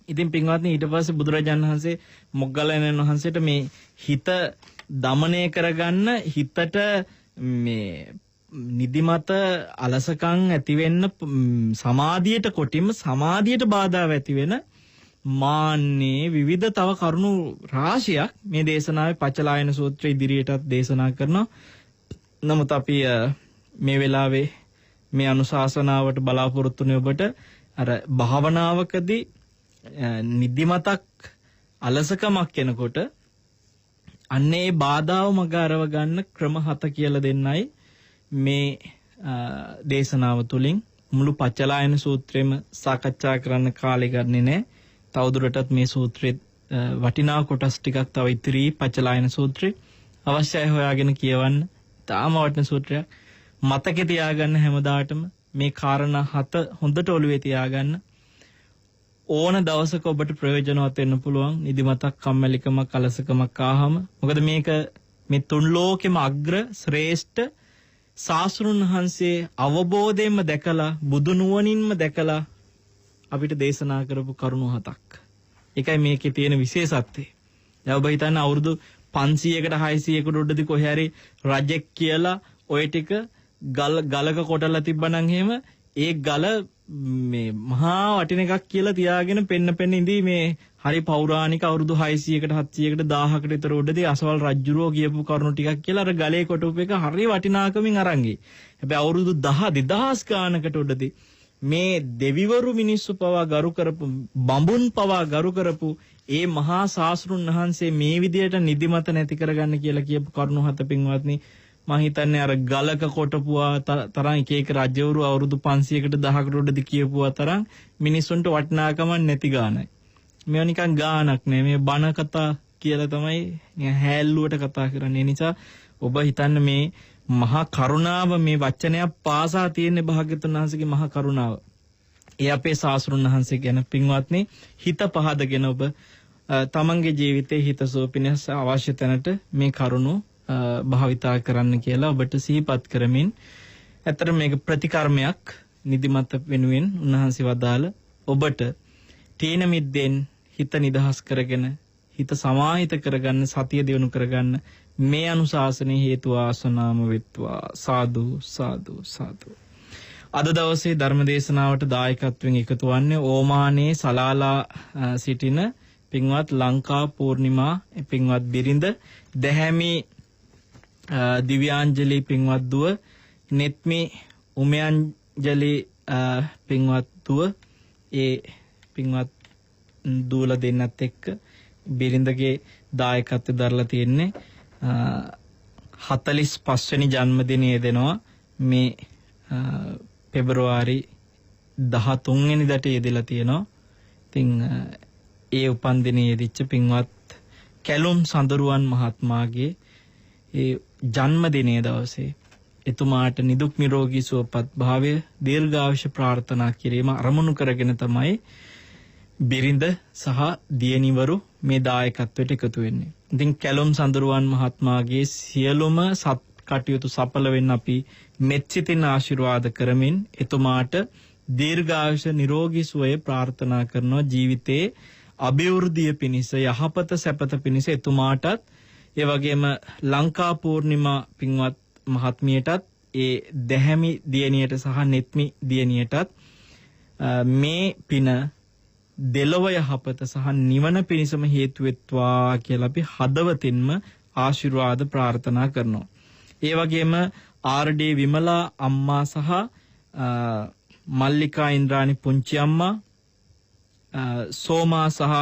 ඉතින් පින්වත්නි ඊට පස්සේ බුදුරජාණන් වහන්සේ මොග්ගල්ලානන් වහන්සේට මේ හිත දමනය කරගන්න හිතට මේ නිදිමත අලසකම් ඇති වෙන්න සමාධියට කොටින්ම සමාධියට බාධා ඇති වෙන මාන්නේ විවිධ තව කරුණු රාශියක් මේ දේශනාවේ පචලායන සූත්‍රය ඉදිරියටත් දේශනා කරනවා. නමුත් අපි මේ වෙලාවේ මේ අනුශාසනාවට බලාපොරොත්තු වෙන ඔබට අර භාවනාවකදී නිදිමතක් අලසකමක් එනකොට අන්නේ බාධාව මග අරව ගන්න ක්‍රම 7 කියලා දෙන්නයි මේ දේශනාව තුළින් මුළු පච්චලායන සූත්‍රෙම සාකච්ඡා කරන්න කාලය ගන්නේ නැහැ. තවදුරටත් මේ සූත්‍රයේ වටිනා කොටස් ටිකක් තව ඉතිරි පච්චලායන සූත්‍රේ අවශ්‍යයි හොයාගෙන කියවන්න. තාම වටින සූත්‍රයක්. මතකේ තියාගන්න හැමදාටම මේ කාරණා 7 හොඳට ඔළුවේ තියාගන්න. ඕන දවසක ඔබට ප්‍රයෝජනවත් වෙන්න පුළුවන් නිදිමතක් කම්මැලිකමක් අලසකමක් ආවම. මොකද මේක මේ තුන් ලෝකෙම අග්‍ර ශ්‍රේෂ්ඨ ශාස්ත්‍රුන් වහන්සේ අවබෝධයෙන්ම දැකලා බුදු නුවණින්ම දැකලා අපිට දේශනා කරපු කරුණු 7ක්. ඒකයි මේකේ තියෙන විශේෂත්වය. දැන් ඔබ හිතන්න අවුරුදු 500කට 600කට උඩදී කොහේ හරි රජෙක් කියලා ඔය ටික ගලක කොටලා තිබ්බනම් එහෙම ඒ ගල මේ මහා වටින එකක් කියලා තියාගෙන පෙන්න ඉඳී මේ හරි පෞරාණික අවුරුදු 600කට 700කට 1000කට විතර උඩදී අසවල් රජුරෝ කියපු කරුණු ටිකක් කියලා අර ගලේ කොටුපු එක හරි වටිනාකමින් අරන් ගියේ. හැබැයි අවුරුදු 10 2000 ගානකට උඩදී මේ දෙවිවරු මිනිස්සු පවා ගරු කරපු බඹුන් පවා ගරු කරපු ඒ මහා ශාස්ත්‍රුන් වහන්සේ මේ විදියට නිදිමත නැති කරගන්න කියලා කියපු කරුණු 7 පින්වත්නි මම හිතන්නේ අර ගලක කොටපුවා තරම් එක එක රජවරු අවුරුදු 500කට 1000කට උඩදී කියපුවා තරම් මිනිස්සුන්ට වටිනාකමක් නැති ගානයි. මේව නිකන් ගානක් නෙමෙයි මේ බණ කතා කියලා තමයි හැල්ලුවට කතා කරන්නේ. ඒ නිසා ඔබ හිතන්න මේ මහා කරුණාව මේ වචනයක් පාසා තියෙන භාග්‍යතුන් වහන්සේගේ මහා කරුණාව. ඒ අපේ ශාස්ත්‍රුන් වහන්සේ ගැන පින්වත්නි හිත පහදගෙන ඔබ තමන්ගේ ජීවිතේ හිතසුව පිණිස අවශ්‍ය තැනට මේ කරුණු භාවිතා කරන්න කියලා ඔබට සිහිපත් කරමින් ඇත්තට මේක ප්‍රතිකර්මයක් නිදිමත වෙනුවෙන් උන්වහන්සේ වදාළ ඔබට තීන මිද්දෙන් හිත නිදහස් කරගෙන හිත සමාහිත කරගන්න සතිය දියුණු කරගන්න මේ අනුශාසනයේ හේතු ආසනාම වෙත්වා සාදු සාදු සාදු. අද දවසේ ධර්ම දේශනාවට දායකත්වයෙන් එකතු වන්නේ ඕමානේ සලාලා සිටින පින්වත් ලංකා පූර්ණිමා පින්වත් බිරිඳ දැහැමි දිව්‍යාංජලි පින්වත් දුව නෙත්මි උමයන්ජලි පින්වත් දුව ඒ පින්වත් දූල දෙන්නත් එක්ක බිරිඳගේ දායකත්වය දරලා තියෙන්නේ 45 වෙනි ජන්මදිනයේ දෙනවා මේ පෙබරවාරි 13 වෙනිදාට යෙදලා තියෙනවා. ඉතින් ඒ උපන් දිනයේදීච්ච පින්වත් කැලුම් සඳරුවන් මහත්මයාගේ ඒ ජන්මදිනයේ දවසේ එතුමාට නිදුක් නිරෝගී සුවපත් භාවය දීර්ඝායුෂ ප්‍රාර්ථනා කිරීම අරමුණු කරගෙන තමයි බිරිඳ සහ දියණිවරු මේ දායකත්වයට එකතු වෙන්නේ. ඉතින් කැලුම් සඳරුවන් මහත්මයාගේ සියලුම සත් කටයුතු සඵල වෙන්න අපි මෙත්සිතින් ආශිර්වාද කරමින් එතුමාට දීර්ඝායුෂ නිරෝගී සුවය ප්‍රාර්ථනා කරනවා. ජීවිතේ අභිවෘද්ධිය පිණිස යහපත සැපත පිණිස එතුමාටත් ඒ වගේම ලංකා පූර්ණිමා පින්වත් මහත්මියටත් ඒ දැහැමි දියණියට සහ නෙත්මි දියණියටත් මේ පින දෙලොව යහපත සහ නිවන පිණිසම හේතු වෙත්වා කියලා අපි හදවතින්ම ආශිර්වාද ප්‍රාර්ථනා කරනවා. ඒ වගේම ආර්.ඩී. විමලා අම්මා සහ මල්ලිකා ඉන්ද්‍රාණි පුංචි අම්මා සෝමා සහ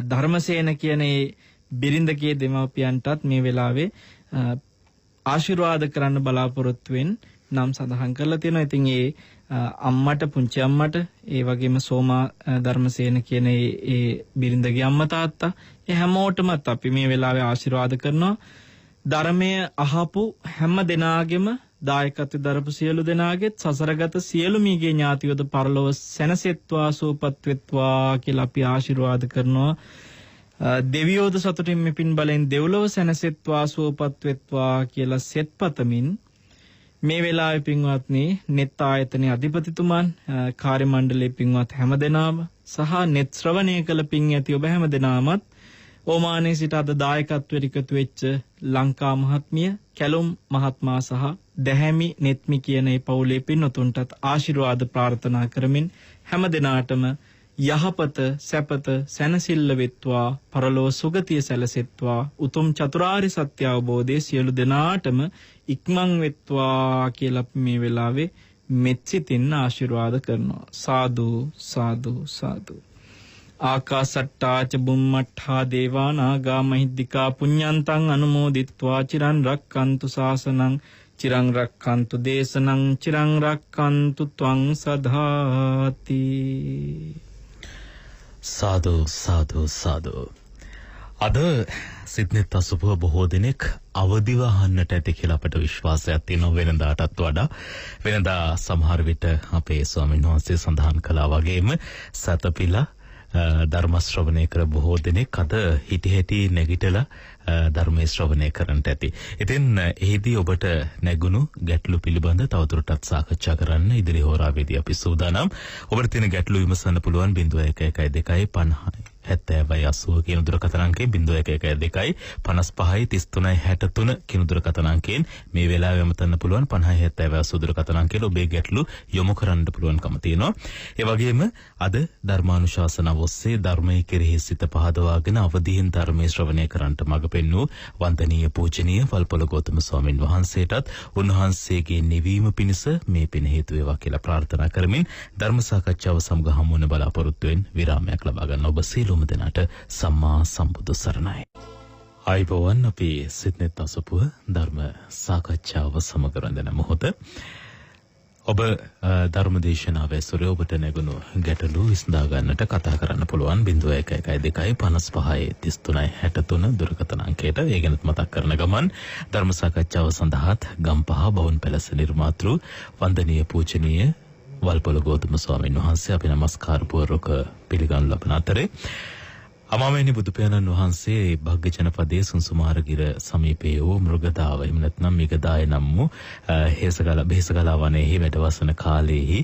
ධර්මසේන කියන ඒ බිරිඳගේ දෙමව්පියන්ටත් මේ වෙලාවේ ආශිර්වාද කරන්න බලාපොරොත්තු වෙන නම් සඳහන් කරලා තියෙනවා. ඉතින් ඒ අම්මට පුංචි අම්මට ඒ වගේම සෝමා ධර්මසේන කියන ඒ බිරිඳගේ අම්මා තාත්තා ඒ හැමෝටමත් අපි මේ වෙලාවේ ආශිර්වාද කරනවා. ධර්මය අහපු හැම දෙනාගේම දායකත්ව දරපු සියලු දෙනාගේත් සසරගත සියලු මීගේ ඥාතියෝද පරලොව සැනසෙත්වා සූපත් වෙත්වා කියලා අපි ආශිර්වාද කරනවා. දෙවියෝද සතුටින් මෙපින් බලෙන් දෙව්ලොව සැනසෙත්වා සූපත් වෙත්වා කියලා සෙත් පතමින් මේ වෙලාවේ පින්වත්නි නෙත් ආයතනයේ අධිපතිතුමන් කාර්ය මණ්ඩලයේ පින්වත් හැමදෙනාම සහ නෙත් ශ්‍රවණය කළ පින් ඇති ඔබ හැමදෙනාමත් ඕමානයේ සිට අද දායකත්වයට එකතු වෙච්ච ලංකා මහත්මිය කැලුම් මහත්මයා සහ දැහැමි නෙත්මි කියන ඒ පවුලේ පින්වතුන්ටත් ආශිර්වාද ප්‍රාර්ථනා කරමින් හැමදෙනාටම යහපත සැපත සැනසෙල්ල වෙත්වා පරලෝ සුගතිය සැලසෙත්වා උතුම් චතුරාර්ය සත්‍ය අවබෝධයේ සියලු දෙනාටම ඉක්මන් වෙත්වා කියලා මේ වෙලාවේ මෙත්සිතින් ආශිර්වාද කරනවා. සාදු සාදු සාදු. ආකාසට්ටා ච බුම්මට්ඨා දේවා නාග මහිද්దికා පුඤ්ඤන්තං අනුමෝදිත්වා චිරන් රක්칸තු ශාසනං චිරං රක්칸තු දේශනං චිරං රක්칸තු ත්වං සදාති. සාදු සාදු සාදු. අද සිඩ්නිත් අසුබව බොහෝ දෙනෙක් අවදිව අහන්නට ඇති කියලා අපට විශ්වාසයක් තියෙනවා. වෙනදාටත් වඩා වෙනදා සමහර විට අපේ ස්වාමීන් වහන්සේ සඳහන් කළා වගේම සතපිලා ධර්ම ශ්‍රවණය කර බොහෝ දෙනෙක් අද හිටි හැටි නැගිටලා ධර්මයේ ශ්‍රවණය කරන්නට ඇති. ඉතින් එහිදී ඔබට නැගුණු ගැටලු පිළිබඳ තවදුරටත් සාකච්ඡා කරන්න ඉදිරි හෝරාවේදී අපි සූදානම්. ඔබට තියෙන ගැටලු විමසන්න පුළුවන් 0112 50 7080 කියන දුරකථන අංකයෙන් 0112 55 33 63 කියන දුරකථන අංකයෙන් මේ වෙලාවෙ යමතන්න පුළුවන් 50 7080 දුරකථන අංකයෙන් ඔබේ ගැටලු යොමු කරන්න පුළුවන්කම තියෙනවා. ඒ වගේම අද ධර්මානුශාසනාව ඔස්සේ ධර්මයේ කෙරෙහි සිත පහදවාගෙන අවදීන් ධර්මයේ ශ්‍රවණය කරන්නට මඟ පෙන්වූ වන්දනීය පූජනීය වල්පොළ ගෞතම ස්වාමින් වහන්සේටත් උන්වහන්සේගේ නිවීම පිණිස මේ පින හේතු වේවා කියලා ප්‍රාර්ථනා කරමින් ධර්ම සාකච්ඡාව සමග හමු වන බලාපොරොත්තු වෙන විරාමයක් ලබා ගන්න ඔබ සියලුම දෙනාට සම්මා සම්බුදු සරණයි. ආයිබෝවන් අපි සිඩ්නිත් අසපුව ධර්ම සාකච්ඡාව සමග රැඳෙන මොහොත ඔබ ධර්මදේශනාව ඇසුරේ ඔබට නැගුණු ගැටලු විසඳා ගන්නට කතා කරන්න පුළුවන් 0112 55 33 63 දුරකථන අංකයට. ඒ ගැනත් මතක් කරන ගමන් ධර්ම සාකච්ඡාව සඳහාත් ගම්පහ බවුන් පැලස නිර්මාතෘ වන්දනීය පූජනීය වල්පොළ ගෞතම ස්වාමීන් වහන්සේ අපි නමස්කාර පූර්වක පිළිගනු ලබන අතරේ අමාමෑණි බුදු පියාණන් වහන්සේ භග්ග ජනපදයේ සුන්සුමාරගිර සමීපයේ වූ මෘගදාව එහෙම නැත්නම් මිගදාය නම් වූ බෙහෙසගලා වනයේහි වැඩවසන කාලයේහි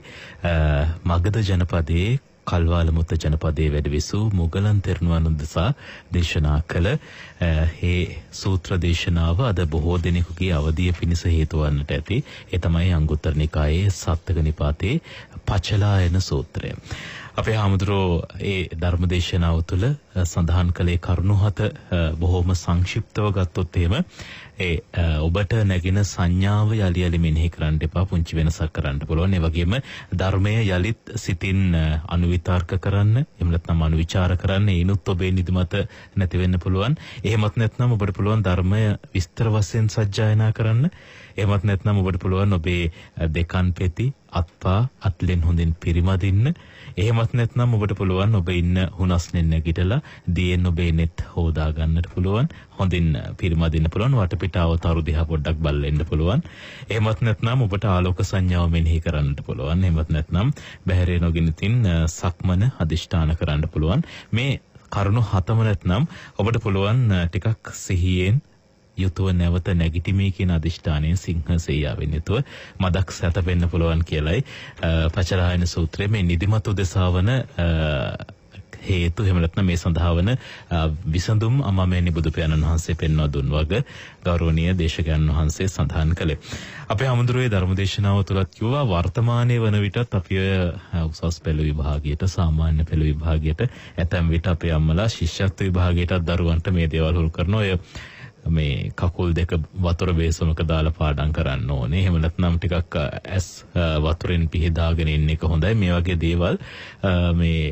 මගධ ජනපදයේ කල්වාලමුත්ත ජනපදයේ වැඩවිසූ මුගලන් තෙරණුවන් උදෙසා දේශනා කළ මේ සූත්‍ර දේශනාව අද බොහෝ දෙනෙකුගේ අවදිය පිණිස හේතු වන්නට ඇති. ඒ තමයි අංගුත්තර නිකායේ සත්තක නිපාතේ පචලායන සූත්‍රය. අපේ හාමුදුරුවෝ ඒ ධර්මදේශනාව තුළ සඳහන් කළේ කරුණු 7 බොහොම සංක්ෂිප්තව ගත්තොත් එහෙම ඔබට නැගෙන සංඥාව යලි යලි මෙනෙහි කරන්න එපා. පුංචි වෙනසක් කරන්න පුළුවන්. ඒ වගේම ධර්මය යලිත් සිතින් අනුවිතර්ක කරන්න, එහෙම නැත්නම් අනුවිචාර කරන්න. ඒනුත් ඔබේ නිදිමත නැති වෙන්න පුළුවන්. එහෙමත් නැත්නම් ඔබට පුළුවන් ධර්මය විස්තර වශයෙන් සජ්ජායනා කරන්න. එහෙමත් නැත්නම් ඔබට පුළුවන් ඔබේ දෙකන් පෙති අත්පා අත්ලෙන් හොඳින් පිරිමදින්න. එහෙමත් නැත්නම් ඔබට පුළුවන් ඔබ ඉන්න හුනස්නෙන් නැගිටලා දියෙන් ඔබේ net හොදා ගන්නට පුළුවන්. හොඳින් පිරිමදින්න පුළුවන්. වටපිටාව තරු දිහා පොඩ්ඩක් බලලා ඉන්න පුළුවන්. එහෙමත් නැත්නම් ඔබට ආලෝක සංඥාව මෙනෙහි කරන්නට පුළුවන්. එහෙමත් නැත්නම් බහැරේ නොගිනිතින් සක්මන අදිෂ්ඨාන කරන්න පුළුවන්. මේ කරුණු හතම නැත්නම් ඔබට පුළුවන් ටිකක් සිහියෙන් යුතුව නැවත නැගිටිමි කියන අදිෂ්ඨානයෙන් සිංහසෙයාවෙන් යුතුව මදක් සැතපෙන්න පුළුවන් කියලයි පචරායන සූත්‍රයේ මේ නිදිමත උදෙසාවන හේතු එහෙම නැත්නම් මේ සඳහා වන විසඳුම් අමමෙනි බුදු පියාණන් වහන්සේ පෙන්වා දුන් වග ගෞරවනීය දේශකයන් වහන්සේ සඳහන් කළේ. අපේ හමුදුරුවේ ධර්මදේශනාව තුලත් කිව්වා වර්තමානයේ වන විටත් අපි උසස් පෙළ විභාගයට සාමාන්‍ය පෙළ විභාගයට ඇතැම් විට අපේ අම්මලා ශිෂ්‍යත්ව විභාගයටත් දරුවන්ට මේ දේවල් හුරු කරනවා. ඔය මේ කකුල් දෙක වතුර බේසමක දාලා පාඩම් කරන්න ඕනේ. එහෙම නැත්නම් ටිකක් ඇස් වතුරෙන් පිහදාගෙන ඉන්න එක හොඳයි. මේ වගේ දේවල් මේ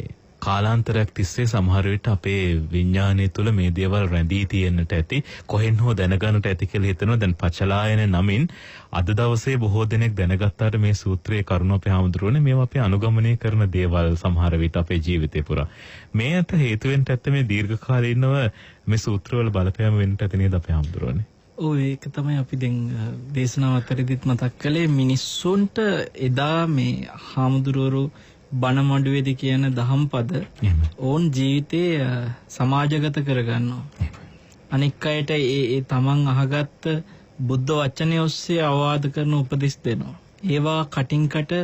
කාලාන්තරයක් තිස්සේ සමහර විට අපේ විඥානය තුළ මේ දේවල් රැඳී තියෙන්නට ඇති. කොහෙන් හෝ දැනගන්නට ඇති කියලා හිතනවා. දැන් පචලායන නමින් අද දවසේ බොහෝ දෙනෙක් දැනගත්තාට මේ සූත්‍රයේ කරුණ අපේ හාමුදුරුවනේ මේවා අපි අනුගමනය කරන දේවල් සමහර විට අපේ ජීවිතේ පුරා. මේ අත හේතු වෙන්න ඇත්ත මේ දීර්ඝකාලීනව මේ සූත්‍රවල බලපෑම වෙන්න ඇති නේද අපේ හාමුදුරුවනේ? ඔව් ඒක තමයි අපි දැන් දේශනාව අතරදිත් මතක් කළේ. මිනිස්සුන්ට එදා මේ හාමුදුරුවෝ බණ මඩුවේදී කියන දහම් පද ඕන් ජීවිතේ සමාජගත කරගන්නවා. අනික් අයට ඒ තමන් අහගත්ත බුද්ධ වචනය ඔස්සේ අවවාද කරන උපදෙස් දෙනවා. ඒවා කටින් කට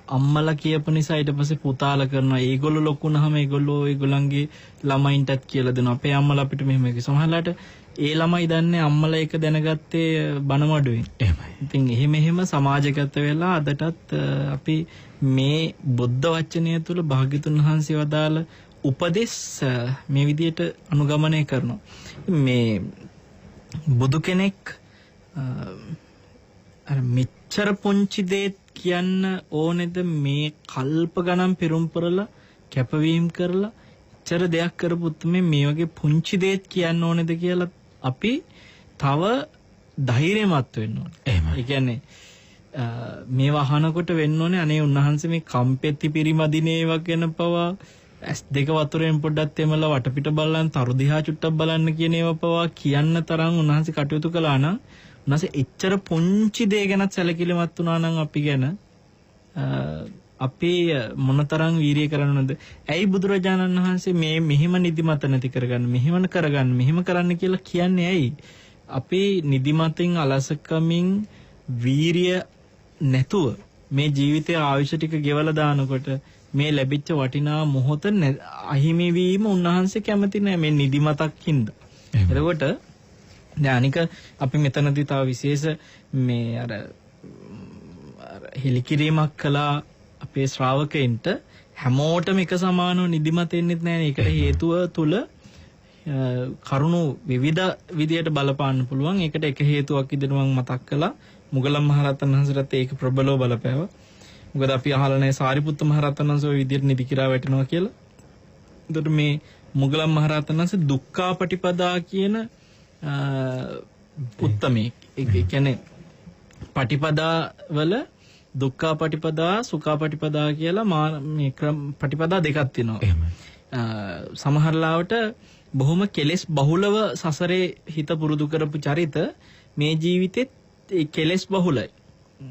අම්මලා කියපු නිසා ඊට පස්සේ පුතාලා කරනවා. ඒගොල්ලෝ ලොකු වුණාම ඒගොල්ලන්ගේ ළමයින්ටත් කියලා දෙනවා. අපේ අම්මලා අපිට මෙහෙම කිව්වා. සමහරලාට ඒ ළමයි දන්නේ අම්මලා ඒක දැනගත්තේ බණ මඩුවෙන්. එහෙමයි. ඉතින් එහෙම සමාජගත වෙලා අදටත් අපි මේ බුද්ධ වචනය තුළ භාග්‍යතුන් වහන්සේ වදාළ උපදෙස් මේ විදිහට අනුගමනය කරනවා. මේ බුදු කෙනෙක් අර මෙච්චර පුංචි දෙයක් කියන්න ඕනේද? මේ කල්ප ගණන් පෙරම් පෙරලා කැපවීම කරලා එච්චර දෙයක් කරපුත් මේ වගේ පුංචි දෙයක් කියන්න ඕනේද කියලා අපි තව ධෛර්යමත් වෙන්න ඕනේ. එහෙමයි. ඒ කියන්නේ මේ වහනකොට වෙන්න ඕනේ අනේ උන්වහන්සේ මේ කම්පෙති පිරිමදිනේ වගේන පවා ඇස් දෙක වතුරෙන් පොඩ්ඩක් තෙමලා වටපිට බලන්න තරු දිහා චුට්ටක් බලන්න කියන ඒවා පවා කියන්න තරම් උන්වහන්සේ කටයුතු කළා නම් උන්වහන්සේ එච්චර පුංචි දේ ගැනත් සැලකිලිමත් වුණා නම් අපි ගැන අපි මොනතරම් වීරිය කරනවද? ඇයි බුදුරජාණන් වහන්සේ මේ මෙහිම නිදිමත නැති කරගන්න, මෙහිම කරගන්න, මෙහිම කරන්න කියලා කියන්නේ ඇයි? අපි නිදිමතෙන් අලසකමින් වීරිය නැතුව මේ ජීවිතයේ ආයුෂ ටික ගෙවලා දානකොට මේ ලැබිච්ච වටිනා මොහොත අහිමි වීම උන්වහන්සේ කැමති නෑ මේ නිදිමතක් හින්දා. එතකොට දැන් අනික අපි මෙතනදී තව විශේෂ මේ අර හෙලිකිරීමක් කළා අපේ ශ්‍රාවකයන්ට. හැමෝටම එක සමානව නිදිමත එන්නෙත් නෑනේ. ඒකට හේතුව තුල කරුණු විවිධ විදියට බලපාන්න පුළුවන්. ඒකට එක හේතුවක් විදිහට මම මතක් කළා. මුගලන් මහරහතන් වහන්සේට ඒක ප්‍රබලව බලපෑවා. මොකද අපි අහලා නැහැ සාරිපුත්ත මහරහතන් වහන්සේ ඔය විදිහට නිදි කිරා වැටෙනවා කියලා. එතකොට මේ මුගලන් මහරහතන් වහන්සේ දුක්ඛාපටිපදා කියන උත්තමේ ඒ කියන්නේ පටිපදා වල දුක්ඛාපටිපදා සුඛාපටිපදා කියලා මේ පටිපදා දෙකක් තියෙනවා. සමහර ලාවට බොහොම කෙලෙස් බහුලව සසරේ හිත පුරුදු කරපු චරිත මේ ජීවිතෙත් කෙලෙස් බහුලයි.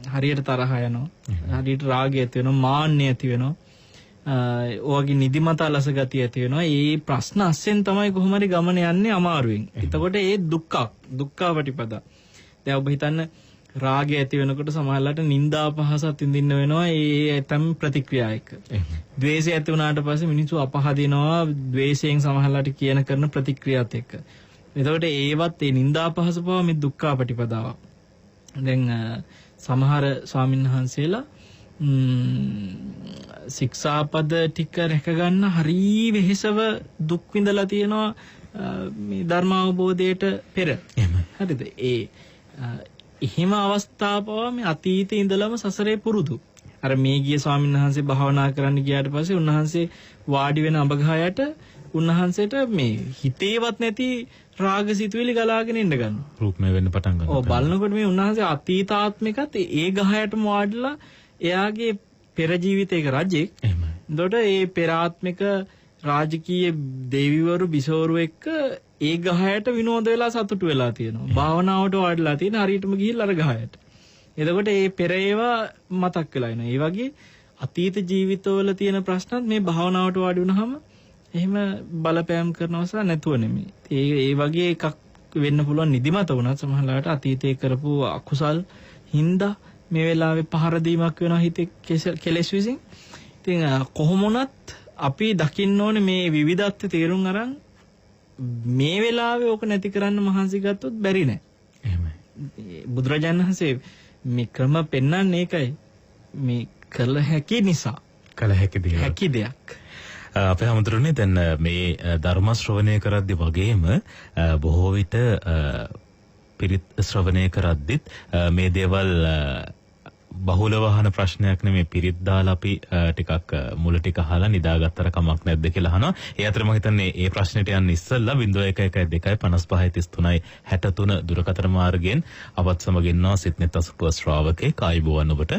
හරියට තරහ යනවා. හරියට රාගය ඇති වෙනවා, මාන්නය ඇති වෙනවා. ඔයගේ නිදිමත අලස ගතිය ඇති වෙනවා. මේ ප්‍රශ්න අස්සෙන් තමයි කොහොම හරි ගමන යන්නේ අමාරුවෙන්. එතකොට ඒ දුක්ඛාපටිපදා. දැන් ඔබ හිතන්න රාගය ඇති වෙනකොට සමහරවිට නිന്ദා පහසත් විඳින්න වෙනවා. ඒ ඇතම් ප්‍රතික්‍රියා එක. ද්වේෂය ඇති වුණාට පස්සේ මිනිස්සු අපහදිනවා. ද්වේෂයෙන් සමහරවිට කියන කරන ප්‍රතික්‍රියාත් එක්ක. එතකොට ඒවත් ඒ නිന്ദා පහස පවා මේ දුක්ඛාපටිපදාවක්. දැන් සමහර ස්වාමීන් වහන්සේලා ශික්ෂාපද ටික රැක ගන්න හරි වෙහෙසව දුක් විඳලා තියෙනවා. මේ ධර්ම අවබෝධයට පෙර. හරිද? එහෙම අවස්ථාවව මේ අතීතේ ඉඳලම සසරේ පුරුදු. අර මේ ගිය ස්වාමීන් වහන්සේ භාවනා කරන්න ගියාට පස්සේ උන්වහන්සේ වාඩි වෙන අඹගහයට උන්වහන්සේට මේ හිතේවත් නැති රාග සිතුවිලි ගලාගෙන ඉන්න ගන්නවා. රූපමය වෙන්න පටන් ගන්නවා. ඔව් බලනකොට මේ උන්වහන්සේ අතීතාත්මිකත් ඒ ගහයටම වාඩිලා එයාගේ පෙර ජීවිතයක රජෙක්. එහෙමයි. එතකොට ඒ පෙර ආත්මික රාජකීය දෙවිවරු බිසෝරු එක්ක ඒ ගහයට විනෝද වෙලා සතුටු වෙලා තියෙනවා. භාවනාවට වාඩිලා තියෙන හරියටම ගිහිල්ලා අර ගහයට. එතකොට මේ පෙර ඒවා මතක් වෙලා එනවා. ඒ වගේ අතීත ජීවිතවල තියෙන ප්‍රශ්නත් මේ භාවනාවට වාඩි වුණාම එහෙම බලපෑම් කරන අවස්ථා නැතුව නෙමෙයි. ඒ වගේ එකක් වෙන්න පුළුවන් නිදිමත වුණත් සමහරවිට අතීතයේ කරපු අකුසල් හින්දා මේ වෙලාවේ පහර දීමක් වෙනවා හිතේ කෙලෙස් විසින්. ඉතින් කොහොම වුණත් අපි දකින්න ඕනේ මේ විවිධත්ව තේරුම් අරන් මේ වෙලාවේ ඕක නැති කරන්න මහන්සි ගත්තොත් බැරි නෑ. එහෙමයි. බුදුරජාණන් වහන්සේ මේ ක්‍රම පෙන්වන්නේ ඒකයි. මේ කළ හැකි නිසා කළ හැකි දෙයක්. අපේ හැමදෙරුනේ දැන් මේ ධර්ම ශ්‍රවණය කරද්දී වගේම බොහෝ විට පිරිත් ශ්‍රවණය කරද්දිත් මේ දේවල් බහුල වහන ප්‍රශ්නයක් නෙමෙයි පිරිත් දාලා අපි ටිකක් මුල ටික අහලා නිදාගත්තර කමක් නැද්ද කියලා අහනවා. ඒ අතර මම හිතන්නේ මේ ප්‍රශ්නෙට යන්න ඉස්සෙල්ලා 0112555363 දුරකථන මාර්ගයෙන් අපත් සමග ඉන්නවා සිත්නෙත් අසුපුව ශ්‍රාවකේ ආයිබෝවන් ඔබට.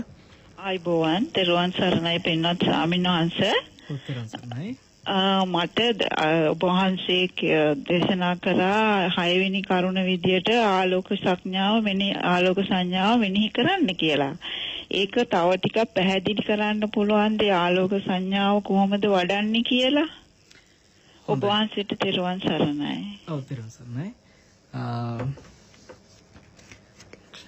ආයිබෝවන් තෙරුවන් සරණයි පින්වත් ස්වාමීන් වහන්සේ. මට ඔබ වහන්සේ දේශනා කරා 6 වෙනි කරුණ විදියට ආලෝක සංඥාව මෙනෙහි කරන්න කියලා. ඒක තව ටිකක් පැහැදිලි කරන්න පුළුවන්ද ආලෝක සංඥාව කොහොමද වඩන්නේ කියලා? ඔබ වහන්සේට තෙරුවන් සරණයි. ඔව් තෙරුවන් සරණයි.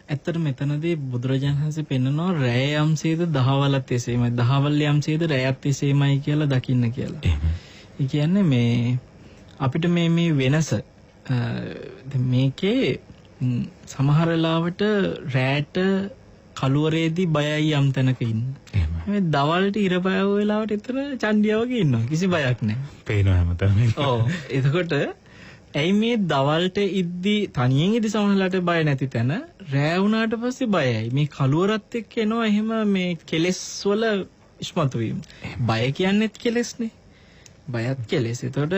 ඇත්තට මෙතනදී බුදුරජාණන් වහන්සේ පෙන්නනවා රැය යම්සේද දහවලත් එසේමයි දහවල් යම්සේද රැයත් එසේමයි කියලා දකින්න කියලා. ඒ කියන්නේ මේ අපිට මේ වෙනස මේකේ සමහර වෙලාවට රැයට කළුවරේදී බයයි යම් තැනක ඉන්න. මේ දවල්ට ඉර බය වෙලාවට එතන චණ්ඩියා වගේ ඉන්නවා. කිසි බයක් නැහැ. පේනවා හැමතැනම. ඔව්. එතකොට ඇයි මේ දවල්ට ඉද්දි තනියෙන් ඉදි සමහරලාට බය නැති තැන රෑ වුණාට පස්සේ බයයි. මේ කළුවරත් එක්ක එනවා එහෙම මේ කෙලෙස් වල ඉස්මතු වීම. බය කියන්නේත් කෙලෙස්නේ. බයත් කෙලෙස්. එතකොට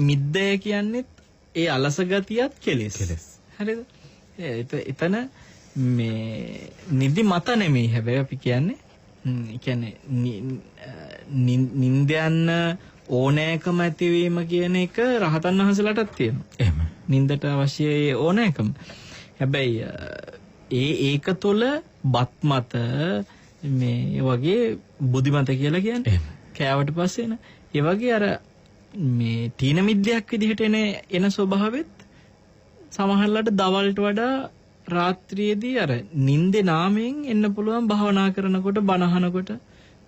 මිද්දය කියන්නේත් ඒ අලස ගතියත් කෙලෙස්. හරිද? එතන මේ නිදි මත නෙමෙයි හැබැයි අපි කියන්නේ. ඒ කියන්නේ නින්ද යන ඕනෑකම ඇතිවීම කියන එක රහතන් වහන්සේලාටත් තියෙනවා. එහෙම. නින්දට අවශ්‍ය ඕනෑකම. හැබැයි ඒක තුළ බත් මත මේ වගේ බුද්ධිමත කියලා කියන්නේ. කෑවට පස්සේ න. ඒ වගේ අර මේ තීන මිද්දයක් විදිහට එන ස්වභාවෙත් සමහරලාට දවල්ට වඩා රාත්‍රියේදී අර නින්දේ නාමයෙන් එන්න පුළුවන් භාවනා කරනකොට බණ අහනකොට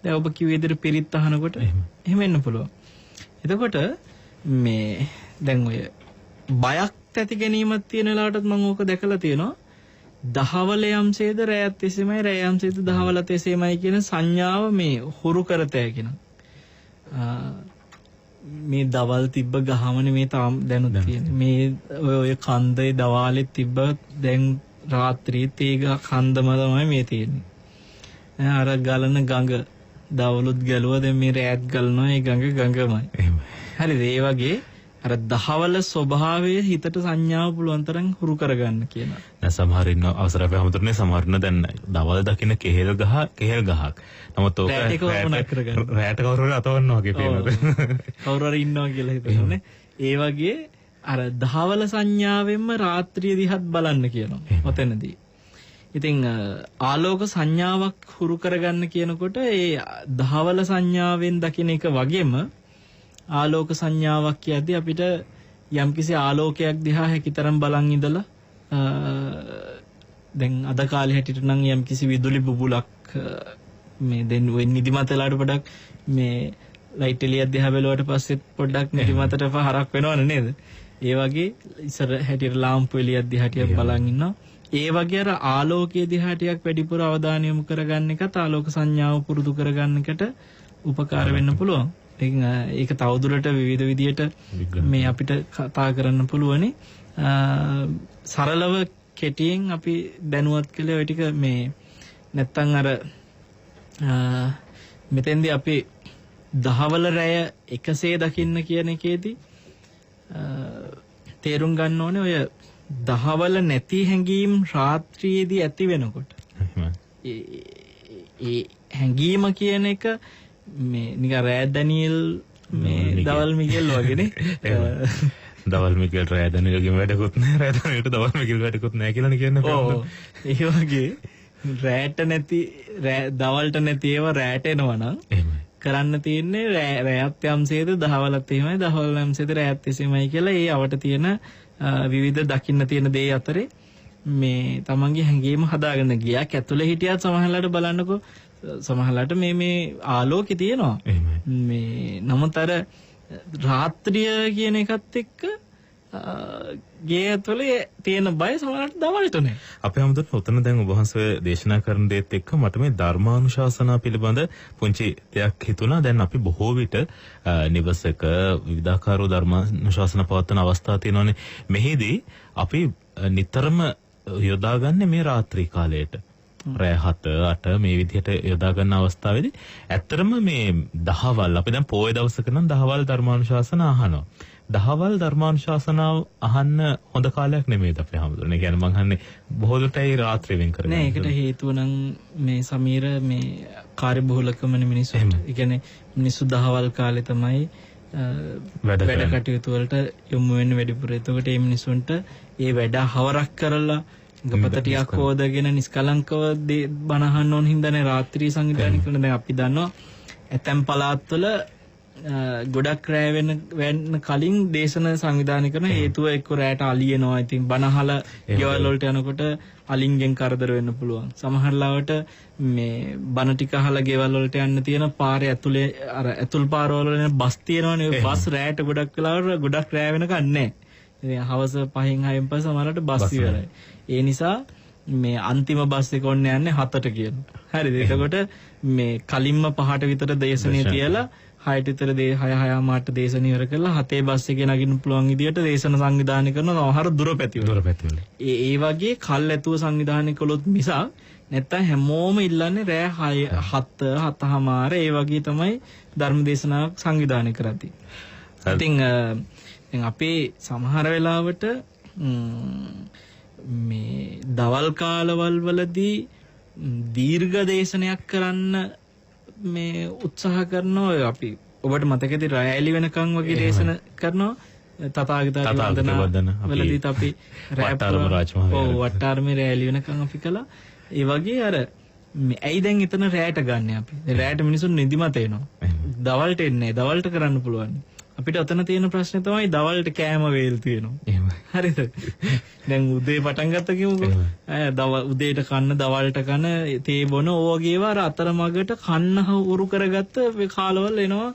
දැන් ඔබ කිව්ව විදිහට පිරිත් අහනකොට එහෙම එන්න පුළුවන්. එතකොට මේ දැන් ඔය බයක් ඇති ගැනීමක් තියෙන වෙලාවටත් මම ඕක දැකලා තියෙනවා. දහවල යම්සේද රැයත් එසේමයි රැය යම්සේද දහවලත් එසේමයි කියන සංඥාව මේ හුරු කරතෑ කියන. මේ දවල් තිබ්බ ගහමනේ මේ තාම දැනුත් තියෙන්නේ. මේ ඔය කන්දේ දවාලේ තිබ්බ දැන් රාත්‍රියේ තේ කන්දම තමයි මේ තියෙන්නේ. අර ගලන ගඟ දවලුත් ගැලුවා දැන් මේ රැයත් ගලනවා ඒ ගඟමයි. හරිද? ඒ වගේ අර දහවල ස්වභාවයේ හිතට සංඥාව පුළුවන් තරම් හුරු කරගන්න කියනවා. දැන් සමහර ඉන්න අවසර අපි හැමතුරනේ සමහර ඉන්න දැන් දවල් දකින්න කෙහෙල් ගහක්. නමුත් ඕක රැයට කවුරු හරි අතවන්නවා වගේ පේනවා. කවුරු හරි ඉන්නවා කියලා හිතනනේ. ඒ වගේ අර දහවල සංඥාවෙන්ම රාත්‍රිය දිහත් බලන්න කියනවා. ඔතනදී. ඉතින් ආලෝක සංඥාවක් හුරු කරගන්න කියනකොට ඒ දහවල සංඥාවෙන් දකින්න එක වගේම ආලෝක සංඥාවක් කියද්දී අපිට යම්කිසි ආලෝකයක් දිහා හැකිතරම් බලන් ඉඳලා දැන් අද කාලේ හැටියට නම් යම්කිසි විදුලි බුබුලක් මේ දැන් වෙ නිදිමත වෙලාට පොඩක් මේ ලයිට් එළියක් දිහා බැලුවට පස්සේ පොඩ්ඩක් නිදිමතට හරක් වෙනවනේ නේද? ඒ වගේ ඉස්සර හැටියට ලාම්පු එළියක් දිහා ටිකක් බලන් ඉන්නවා. ඒ වගේ අර ආලෝකයේ දිහා ටිකක් වැඩිපුර අවධානය යොමු කරගන්න එකත් ආලෝක සංඥාව පුරුදු කරගන්න එකට උපකාර වෙන්න පුළුවන්. ඉතින් ඒක තවදුරට විවිධ විදියට මේ අපිට කතා කරන්න පුළුවනි. සරලව කෙටියෙන් අපි දැනුවත් කළේ ඔය ටික මේ නැත්තම් අර මෙතෙන්දී අපි දහවල රැය එකසේ දකින්න කියන එකේදී තේරුම් ගන්න ඕනේ ඔය දහවල නැති හැඟීම් රාත්‍රියේදී ඇති වෙනකොට ඒ හැඟීම කියන එක මේ නිකන් රෑ ඩැනියෙල් මේ දවල් මිගෙල් වගේනේ දවල් මිගෙල් රෑ ඩැනියෙල්ගේ වැඩකුත් නැහැ රෑ ඩැනියෙල්ට දවල් මිගෙල් වැඩකුත් නැහැ කියලානේ කියන්නේ. ඔව් ඒ වගේ රෑට නැති දවල්ට නැති ඒවා රෑට එනවා නම් කරන්න තියෙන්නේ රෑත් යම්සේද දහවලත් එහෙමයි දහවල යම්සේද රෑත් එසේමයි කියලා ඒ අවට තියෙන විවිධ දකින්න තියෙන දේ අතරේ මේ තමන්ගේ හැඟීම හදාගෙන ගියා. ඇතුලේ හිටියත් සමහරලාට බලන්නකෝ සමහරලාට මේ ආලෝකේ තියෙනවා. මේ නමුත් අර රාත්‍රිය කියන එකත් එක්ක ගේ ඇතුලේ තියෙන බය සමහරවිට දවල්ට නෑ. අපේ හැමදෙරට උතන දැන් ඔබ වහන්සේ දේශනා කරන දේත් එක්ක මට මේ ධර්මානුශාසනා පිළිබඳ පුංචි දෙයක් හිතුණා. දැන් අපි බොහෝ විට නිවසක විවිධාකාර ධර්මානුශාසනා පවත්වන අවස්ථා තියෙනවානේ. මෙහිදී අපි නිතරම යොදාගන්නේ මේ රාත්‍රී කාලයට. රෑ 7-8 මේ විදිහට යොදා ගන්න අවස්ථාවේදී ඇත්තරම මේ දහවල් අපි දැන් පොයේ දවසක නම් දහවල් ධර්මානුශාසනා අහනවා. දහවල් ධර්මානුශාසනාව අහන්න හොඳ කාලයක් නෙමෙයිද අපේ හැමදෙරේ. කියන්නේ මං අහන්නේ බොහෝ දුරටයි රාත්‍රිය වෙන් කරගෙන. නෑ ඒකට හේතුව නම් මේ සමීර මේ කාර්යබහුලකමනේ මිනිස්සුන්ට. ඒ කියන්නේ මිනිස්සු දහවල් කාලේ තමයි වැඩ කටයුතු වලට යොමු වෙන්නේ වැඩිපුර. එතකොට මේ මිනිස්සුන්ට ඒ වැඩ හවරක් කරලා ගපත ටිකක් හොදගෙන නිස්කලංකව බණ අහන්න ඕන හින්දානේ රාත්‍රී සංවිධානය කරන. දැන් අපි දන්නවා ඇතැම් පළාත්වල ගොඩක් රැය වෙන්න කලින් දේශන සංවිධානය කරන හේතුව එක්ක රැයට අලියනවා. ඉතින් බණ අහලා ගෙවල් වලට යනකොට අලින්ගෙන් කරදර වෙන්න පුළුවන්. සමහර ලාවට මේ බණ ටික අහලා ගෙවල් වලට යන්න තියෙන පාරේ ඇතුලේ අර ඇතුල් පාරවල බස් තියෙනවනේ. බස් රැයට ගොඩක් වෙලාවට ගොඩක් රැය වෙනකන් නැහැ. ඉතින් හවස 5-6න් පස්සේ සමහරවිට බස් ඉවරයි. ඒ නිසා මේ අන්තිම බස් එක ඔන්න යන්නේ 7ට කියනවා. හරිද? එතකොට මේ කලින්ම 5ට විතර දේශනේ තියලා 6ට විතර 6:00 දේශන ඉවර කරලා 7 බස් එකේ නගින්න පුළුවන් විදියට දේශන සංවිධානය කරනවා නවහර දුර පැතිවල. ඒ වගේ කල් ඇතුව සංවිධානය කළොත් මිසක් නැත්තම් හැමෝම ඉල්ලන්නේ රෑ 7:00 ඒ වගේ තමයි ධර්ම දේශනාවක් සංවිධානය කරන්නේ. ඉතින් අපේ සමහර වෙලාවට මේ දවල් කාලවල වලදී දීර්ඝ දේශනයක් කරන්න මේ උත්සාහ කරනවා. අපි ඔබට මතකද රැයලි වෙනකන් වගේ දේශන කරනවා තථාගතයන් වන්දනා වලදීත් අපි වට්ටාරමේ රැයලි වෙනකන් අපි කළා. ඒ වගේ අර ඇයි දැන් එතන රැයට ගන්න අපි? රැයට මිනිස්සුන් නිදිමත එනවා. දවල්ට එන්නේ දවල්ට කරන්න පුළුවන්. අපිට ඔතන තියෙන ප්‍රශ්නේ තමයි දවල්ට කෑම වේල් තියෙනවා. හරිද? දැන් උදේ පටන් ගත්ත කිව්වොත් උදේට කන්න දවල්ට කන තේ බොන ඕවගේවා අර අතරමඟට කන්න උරු කරගත්ත කාලවල එනවා.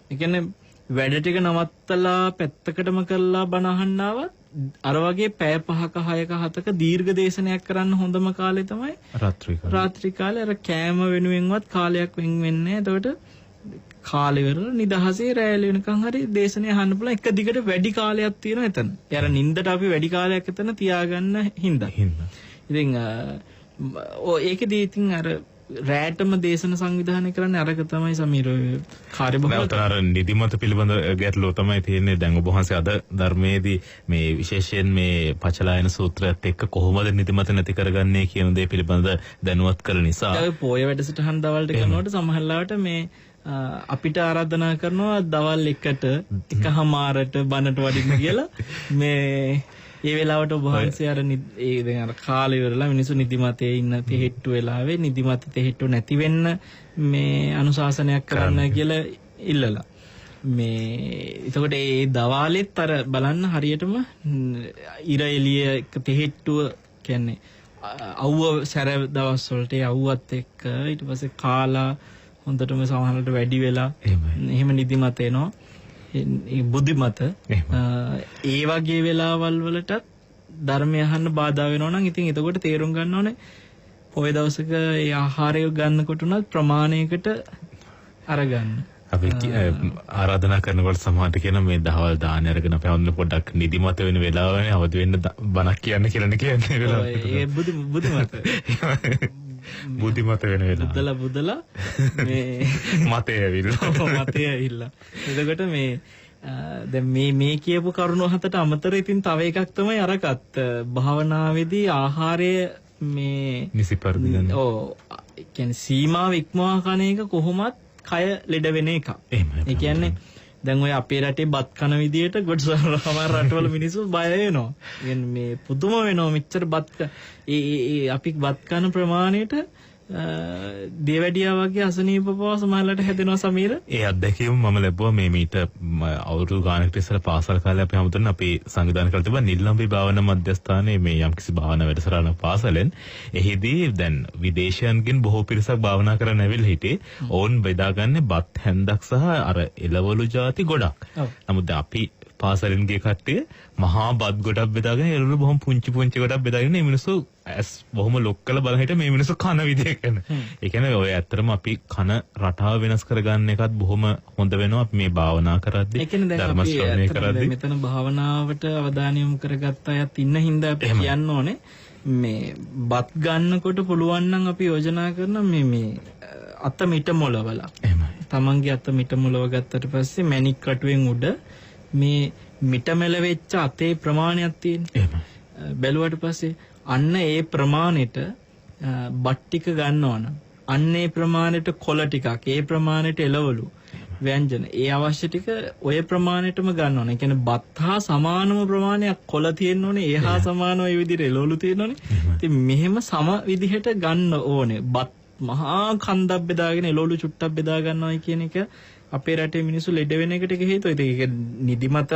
ඒ කියන්නේ වැඩ ටික නවත්තලා පැත්තකටම කරලා බණ අහන්නවත් අර වගේ පැය 5ක 6ක 7ක දීර්ඝ දේශනයක් කරන්න හොඳම කාලේ තමයි රාත්‍රී කාලේ. අර කෑම වෙනුවෙන්වත් කාලයක් වෙන් වෙන්නේ නැහැ. එතකොට කාලෙ වෙරලා නිදහසේ රැයල වෙනකන් හරි දේශනේ අහන්න පුළුවන්. එක දිගට වැඩි කාලයක් තියෙනවා එතන. ඒ අර නින්දට අපි වැඩි කාලයක් එතන තියාගන්න හින්දා. ඉතින් ඒකදී ඉතින් අර රැයටම දේශන සංවිධානය කරන්නේ අරක තමයි සමීර කාර්යබහුල. අර නිදිමත පිළිබඳ ගැටලුව තමයි තියෙන්නේ. දැන් ඔබ වහන්සේ අද ධර්මයේදී මේ විශේෂයෙන් මේ පචලායන සූත්‍රයත් එක්ක කොහොමද නිදිමත නැති කරගන්නේ කියන දේ පිළිබඳ දැනුවත් කළ නිසා. ඒ පොය වැඩසටහන් දවල්ට කරනකොට සමහරවිට මේ අපිට ආරාධනා කරනවා දවල් 1ට 1:00ට බණට වඩින්න කියලා. මේ ඒ වෙලාවට ඔබ වහන්සේ අර ඒ දැන් අර කාලේ ඉවරලා මිනිස්සු නිදිමතේ ඉන්න තෙහෙට්ටු වෙලාවේ නිදිමත තෙහෙට්ටු නැති වෙන්න මේ අනුශාසනයක් කරන්න කියලා ඉල්ලලා. මේ එතකොට ඒ දවාලෙත් අර බලන්න හරියටම ඉර එළිය තෙහෙට්ටුව කියන්නේ අවුව සැර දවස් වලට අවුවත් එක්ක ඊට පස්සේ කාලා හොඳටම සමහරවිට වැඩි වෙලා එහෙම නිදිමත එනවා. බුද්ධිමත ඒ වගේ වෙලාවල් වලටත් ධර්මය අහන්න බාධා වෙනවා නම් ඉතින් එතකොට තේරුම් ගන්න ඕනේ පොය දවසක ඒ ආහාරය ගන්නකොට උනත් ප්‍රමාණයකට අරගන්න. අපි ආරාධනා කරනකොට සමහරට කියන මේ දහවල් දාන අරගෙන අපි හොන්න පොඩ්ඩක් නිදිමත වෙන වෙලාවනේ අවදි වෙන්න බණක් කියන්න කියලා කියන්නේ වෙලාව. ඒ බුදුමත බුද්ධිමත වෙන වෙලාව. බුදලා මේ මතේ ඇවිල්ලා. මතේ ඇවිල්ලා. එතකොට මේ දැන් මේ කියපු කරුණු හතට අමතර ඉතින් තව එකක් තමයි අරකට භාවනාවේදී ආහාරය මේ නිසිපරිදි ගන්න. ඔව් කියන්නේ සීමාව ඉක්මවා කන එක කොහොමත් කය ලෙඩ වෙන එකක්. ඒ කියන්නේ දැන් ඔය අපේ රටේ බත් කන විදියට සමහර රටවල මිනිස්සු බය වෙනවා. කියන්නේ මේ පුදුම වෙනවා මෙච්චර බත් ඒ අපි බත් කන ප්‍රමාණයට දේවැඩියා වගේ අසනීප පව සමහරකට හැදෙනවා සමීර. ඒ අත්දැකීම මම ලැබුවා මේ මීට අවුරුදු ගානකට ඉස්සර පාසල් කාලේ අපි හැමෝටම අපි සංවිධානය කරලා තිබ්බා නිල්ලම්බි භාවනා මධ්‍යස්ථානයේ මේ යම්කිසි භාවනා වැඩසටහනක් පාසලෙන්. එහිදී දැන් විදේශයන්ගෙන් බොහෝ පිරිසක් භාවනා කරන්න ඇවිල්ලා හිටියේ. ඕන් බෙදාගන්නේ බත් හැන්දක් සහ අර එළවලු ಜಾති ගොඩක්. නමුත් අපි පාසලෙන් ගිය කට්ටිය මහා බත් ගොඩක් බෙදාගෙන එළවලු බොහොම පුංචි ගොඩක් බෙදාගෙන මේ මිනිස්සු ඇස් බොහොම ලොක් කරලා බලන හිට මේ මිනිස්සු කන විදිය කියන. ඒ කියන්නේ ඔය ඇත්තටම අපි කන රටාව වෙනස් කරගන්න එකත් බොහොම හොඳ වෙනවා අපි මේ භාවනා කරද්දී ධර්ම ශ්‍රවණය කරද්දී. මෙතන භාවනාවට අවධානය යොමු කරගත්ත අයත් ඉන්න හින්දා අපි කියන්න ඕනේ මේ බත් ගන්නකොට පුළුවන් නම් අපි යෝජනා කරන මේ අත මිට මොලවලා. එහෙමයි. තමන්ගේ අත මිට මොලව ගත්තට පස්සේ මැණික් කටුවෙන් උඩ මේ මිට මෙල වෙච්ච අතේ ප්‍රමාණයක් තියෙනවා. එහෙමයි. බැලුවට පස්සේ අන්න ඒ ප්‍රමාණයට බත් ටික ගන්නවනම් අන්න ඒ ප්‍රමාණයට කොළ ටිකක් ඒ ප්‍රමාණයට එළවලු ව්‍යංජන ඒ අවශ්‍ය ටික ඔය ප්‍රමාණයටම ගන්න ඕනේ. ඒ කියන්නේ බත් හා සමානම ප්‍රමාණයක් කොළ තියෙන්න ඕනේ. ඒ හා සමානව ඒ විදිහට එළවලු තියෙන්න ඕනේ. ඉතින් මෙහෙම සම විදිහට ගන්න ඕනේ. බත් මහා කන්දක් බෙදාගෙන එළවලු චුට්ටක් බෙදා ගන්නවයි කියන එක අපේ රටේ මිනිස්සු ලෙඩ වෙන එකට හේතුව. ඒක නිදිමත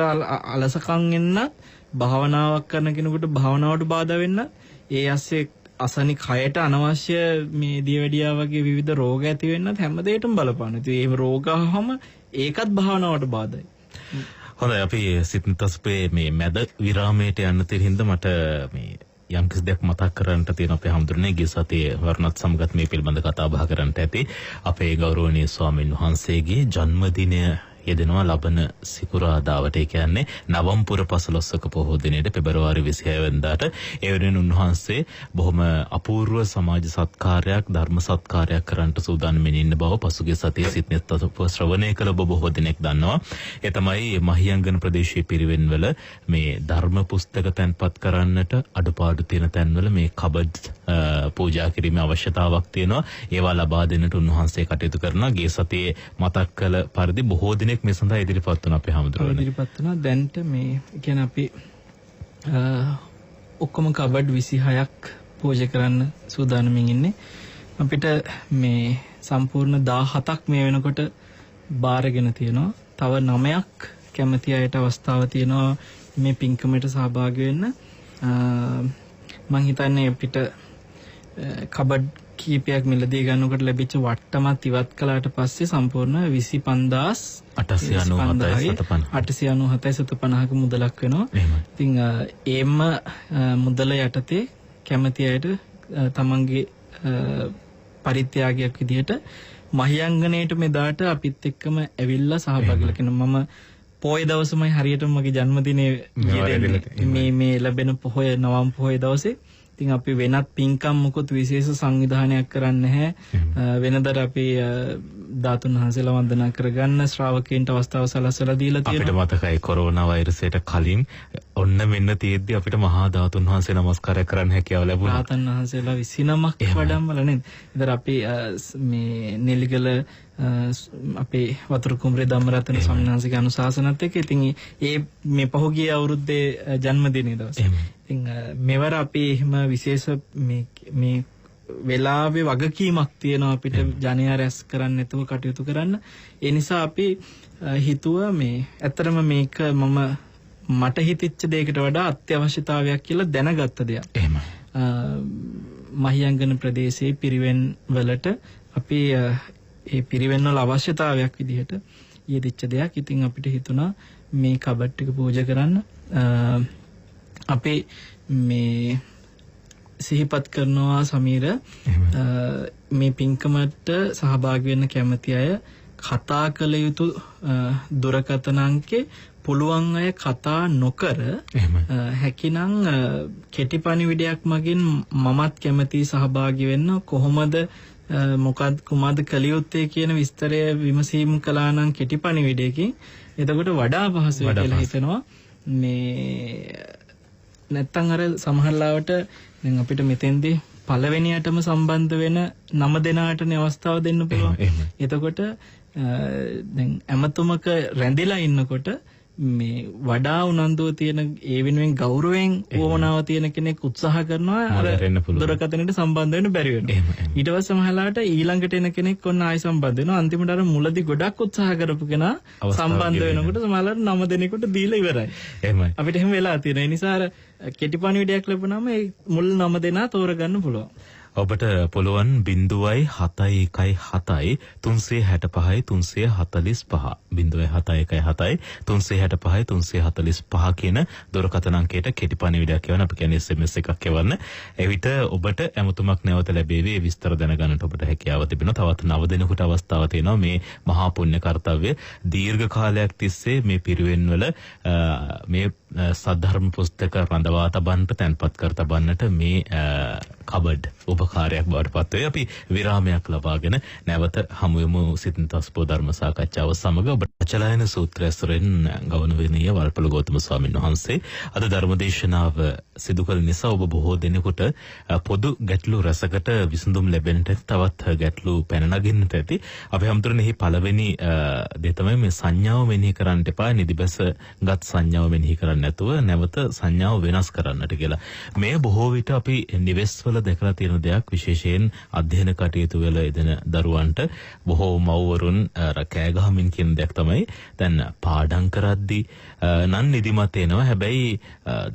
අලසකම් එන්නත් භාවනාවක් කරන කෙනෙකුට භාවනාවට බාධා වෙන්න ඒ ඇස්සේ අසනි කයට අනවශ්‍ය මේ දියවැඩියා වගේ විවිධ රෝග ඇති වෙන්නත් හැම දෙයකටම බලපාන. ඉතින් මේ රෝග ආවම ඒකත් භාවනාවට බාධායි. හොඳයි අපි සිතන්තස්පේ මේ මැද විරාමයට යන්න තියෙන හින්දා මට මේ යම් කිසි දෙයක් මතක් කරන්නට තියෙන අපේ හැමදෙරනේ ගිය සතියේ වර්ණත් සමගත් මේ පිළිබඳ කතා බහ කරන්නට ඇති අපේ ගෞරවනීය ස්වාමීන් වහන්සේගේ ජන්මදිනය යෙදෙනවා ලබන සිකුරාදාවට. ඒ කියන්නේ නවම්පුර පසළොස්වක පොහෝ දිනේට පෙබරවාරි 26 වෙනිදාට ඒ වෙනුවෙන් උන්වහන්සේ බොහොම අපූර්ව සමාජ සත්කාරයක් ධර්ම සත්කාරයක් කරන්නට සූදානම්ෙන් ඉන්න බව පසුගිය සතියේ සිත්නෙත් ශ්‍රවණය කළ ඔබ බොහෝ දිනෙක දන්නවා. ඒ තමයි මහියංගන ප්‍රදේශයේ පිරිවෙන්වල මේ ධර්ම පුස්තක තැන්පත් කරන්නට අඩුපාඩු තියෙන තැන්වල මේ කබඩ් පූජා කිරීමේ අවශ්‍යතාවක් තියෙනවා. ඒවා ලබා දෙන්නට උන්වහන්සේ කටයුතු කරනවා. ගිය සතියේ මතක් කළ පරිදි බොහෝ මේ සඳහා ඉදිරිපත් වුණා අපේ හැමදෙරෝනේ. ඉදිරිපත් වුණා. දැන්ට මේ කියන්නේ අපි ඔක්කොම කබඩ් 26ක් පූජා කරන්න සූදානම්ින් ඉන්නේ. අපිට මේ සම්පූර්ණ 17ක් මේ වෙනකොට බාරගෙන තියෙනවා. තව 9ක් කැමති අයට අවස්ථාව තියෙනවා මේ පින්කමට සහභාගී වෙන්න. මම හිතන්නේ අපිට කබඩ් කීපයක් මිලදී ගන්නකොට ලැබිච්ච වට්ටමත් ඉවත් කළාට පස්සේ සම්පූර්ණ 25897.750ක මුදලක් වෙනවා. ඉතින් ඒම මුදල යටතේ කැමති අයට තමන්ගේ පරිත්‍යාගයක් විදිහට මහියංගනයට මෙදාට අපිත් එක්කම ඇවිල්ලා සහභාගීලා කෙනා මම පොය දවසමයි හරියටම මගේ ජන්මදිනේ මේ ලැබෙන පොහොය නවම් පොහොය දවසේ. ඉතින් අපි වෙනත් පින්කම් මොකොත් විශේෂ සංවිධානයක් කරන්නේ නැහැ. වෙනදට අපි ධාතුන් වහන්සේලා වන්දනා කරගන්න ශ්‍රාවකයන්ට අවස්ථාව සලසලා දීලා තියෙනවා. අපිට මතකයි කොරෝනා වෛරසයට කලින් ඔන්න මෙන්න තියෙද්දි අපිට මහා ධාතුන් වහන්සේ නමස්කාරය කරන්න හැකියාව ලැබුණා. ධාතුන් වහන්සේලා 29ක් වඩම්මල නේද? ඉතින් අපි මේ නෙල්ලිගල අපේ වතුරු කුඹරේ ධම්මරතන ස්වාමීන් වහන්සේගේ අනුශාසනත් එක්ක ඉතින් ඒ මේ පහුගිය අවුරුද්දේ ජන්මදිනයේ දවසේ ඉතින් මෙවර අපි එහෙම විශේෂ මේ වෙලාවේ වගකීමක් තියෙනවා අපිට ජනයා රැස් කරන්න නැතුව කටයුතු කරන්න. ඒ නිසා අපි හිතුවා මේ ඇත්තටම මේක මට හිතෙච්ච දෙයකට වඩා අත්‍යවශ්‍යතාවයක් කියලා දැනගත්ත දෙයක්. එහෙමයි. මහියංගන ප්‍රදේශයේ පිරිවෙන් වලට අපි ඒ පිරිවෙන් වල අවශ්‍යතාවයක් විදිහට යෙදිච්ච දෙයක්. ඉතින් අපිට හිතුණා මේ කබඩ් ටික පූජා කරන්න. අපි මේ සිහිපත් කරනවා සමීර මේ පින්කමට සහභාගී වෙන්න කැමති අය කතා කළ යුතු දුරකථන අංකේ පුළුවන් අය කතා නොකර හැකිනම් කෙටි පණිවිඩයක් මගින් මමත් කැමැති සහභාගී වෙන්න කොහොමද මොකක්ද කුමද කළ යුත්තේ කියන විස්තරය විමසීම් කළා නම් කෙටි පණිවිඩයකින් එතකොට වඩා පහසුයි කියලා හිතනවා මේ නැත්තම් අර සමහරලාවට දැන් අපිට මෙතෙන්දී පළවෙනියටම සම්බන්ධ වෙන 9 දෙනාටනේ අවස්ථාව දෙන්න පුළුවන්. එතකොට දැන් ඇමතුමක රැඳිලා ඉන්නකොට මේ වඩා උනන්දුව තියෙන ඒ වෙනුවෙන් ගෞරවයෙන් වමනාව තියෙන කෙනෙක් උත්සාහ කරනවා අර දුරකථනයට සම්බන්ධ වෙන්න බැරි වෙනවා. ඊට පස්සේ සමහරලාට ඊළඟට එන කෙනෙක් ඔන්න ආයි සම්බන්ධ වෙනවා. අන්තිමට අර මුලදී ගොඩක් උත්සාහ කරපු කෙනා සම්බන්ධ වෙනකොට සමහරලාට 9 දෙනෙකුට දීලා ඉවරයි. එහෙමයි. අපිට එහෙම වෙලා තියෙනවා. ඒ නිසා අර කෙටි පණිවිඩයක් ලැබුණාම ඒ මුල් 9 දෙනා තෝරගන්න පුළුවන්. ඔබට පුළුවන් 0.71 365 345 0.71 365 345 කියන දුරකථන අංකයට කෙටි පණිවිඩයක් එවන්න අපි කියන්නේ SMS එකක් එවන්න. එවිට ඔබට ඇමතුමක් නැවත ලැබෙවි. විස්තර දැනගන්නට ඔබට හැකියාව තිබෙනවා. තවත් 9 දිනකට අවස්ථාව තියෙනවා මේ මහා පුණ්‍ය කර්තව්‍ය දීර්ඝ කාලයක් තිස්සේ මේ පිරිවෙන් වල මේ සද්ධර්ම පුස්තක රඳවා තබන්නට තැන්පත් කර තබන්නට මේ කබඩ් උපකාරයක් බවට පත් වේ. අපි විරාමයක් ලබාගෙන නැවත හමු වෙමු සිතන්තස්පෝ ධර්ම සාකච්ඡාව සමග. ඔබ අචලයන සූත්‍රය ඇසුරෙන් ගෞරවනීය වල්පොළ ගෞතම ස්වාමීන් වහන්සේ අද ධර්මදේශනාව සිදු කළ නිසා ඔබ බොහෝ දෙනෙකුට පොදු ගැටලු රසකට විසඳුම් ලැබෙන්නට තවත් ගැටලු පැන නගින්නට ඇති. අපි හැමතුරනේ පළවෙනි දේ තමයි මේ සංඥාව මෙනෙහි කරන්න එපා. නිදිබසගත් සංඥාව මෙනෙහි කරන්න නැතුව නැවත සංඥාව වෙනස් කරන්නට කියලා. මේ බොහෝ විට අපි නිවෙස්වල දැකලා තියෙන දෙයක්, විශේෂයෙන් අධ්‍යයන කටයුතු වල යෙදෙන දරුවන්ට බොහෝ මව්වරුන් කෑ ගහමින් කියන දෙයක් තමයි දැන් පාඩම් කරද්දී නම් නිදිමත එනවා. හැබැයි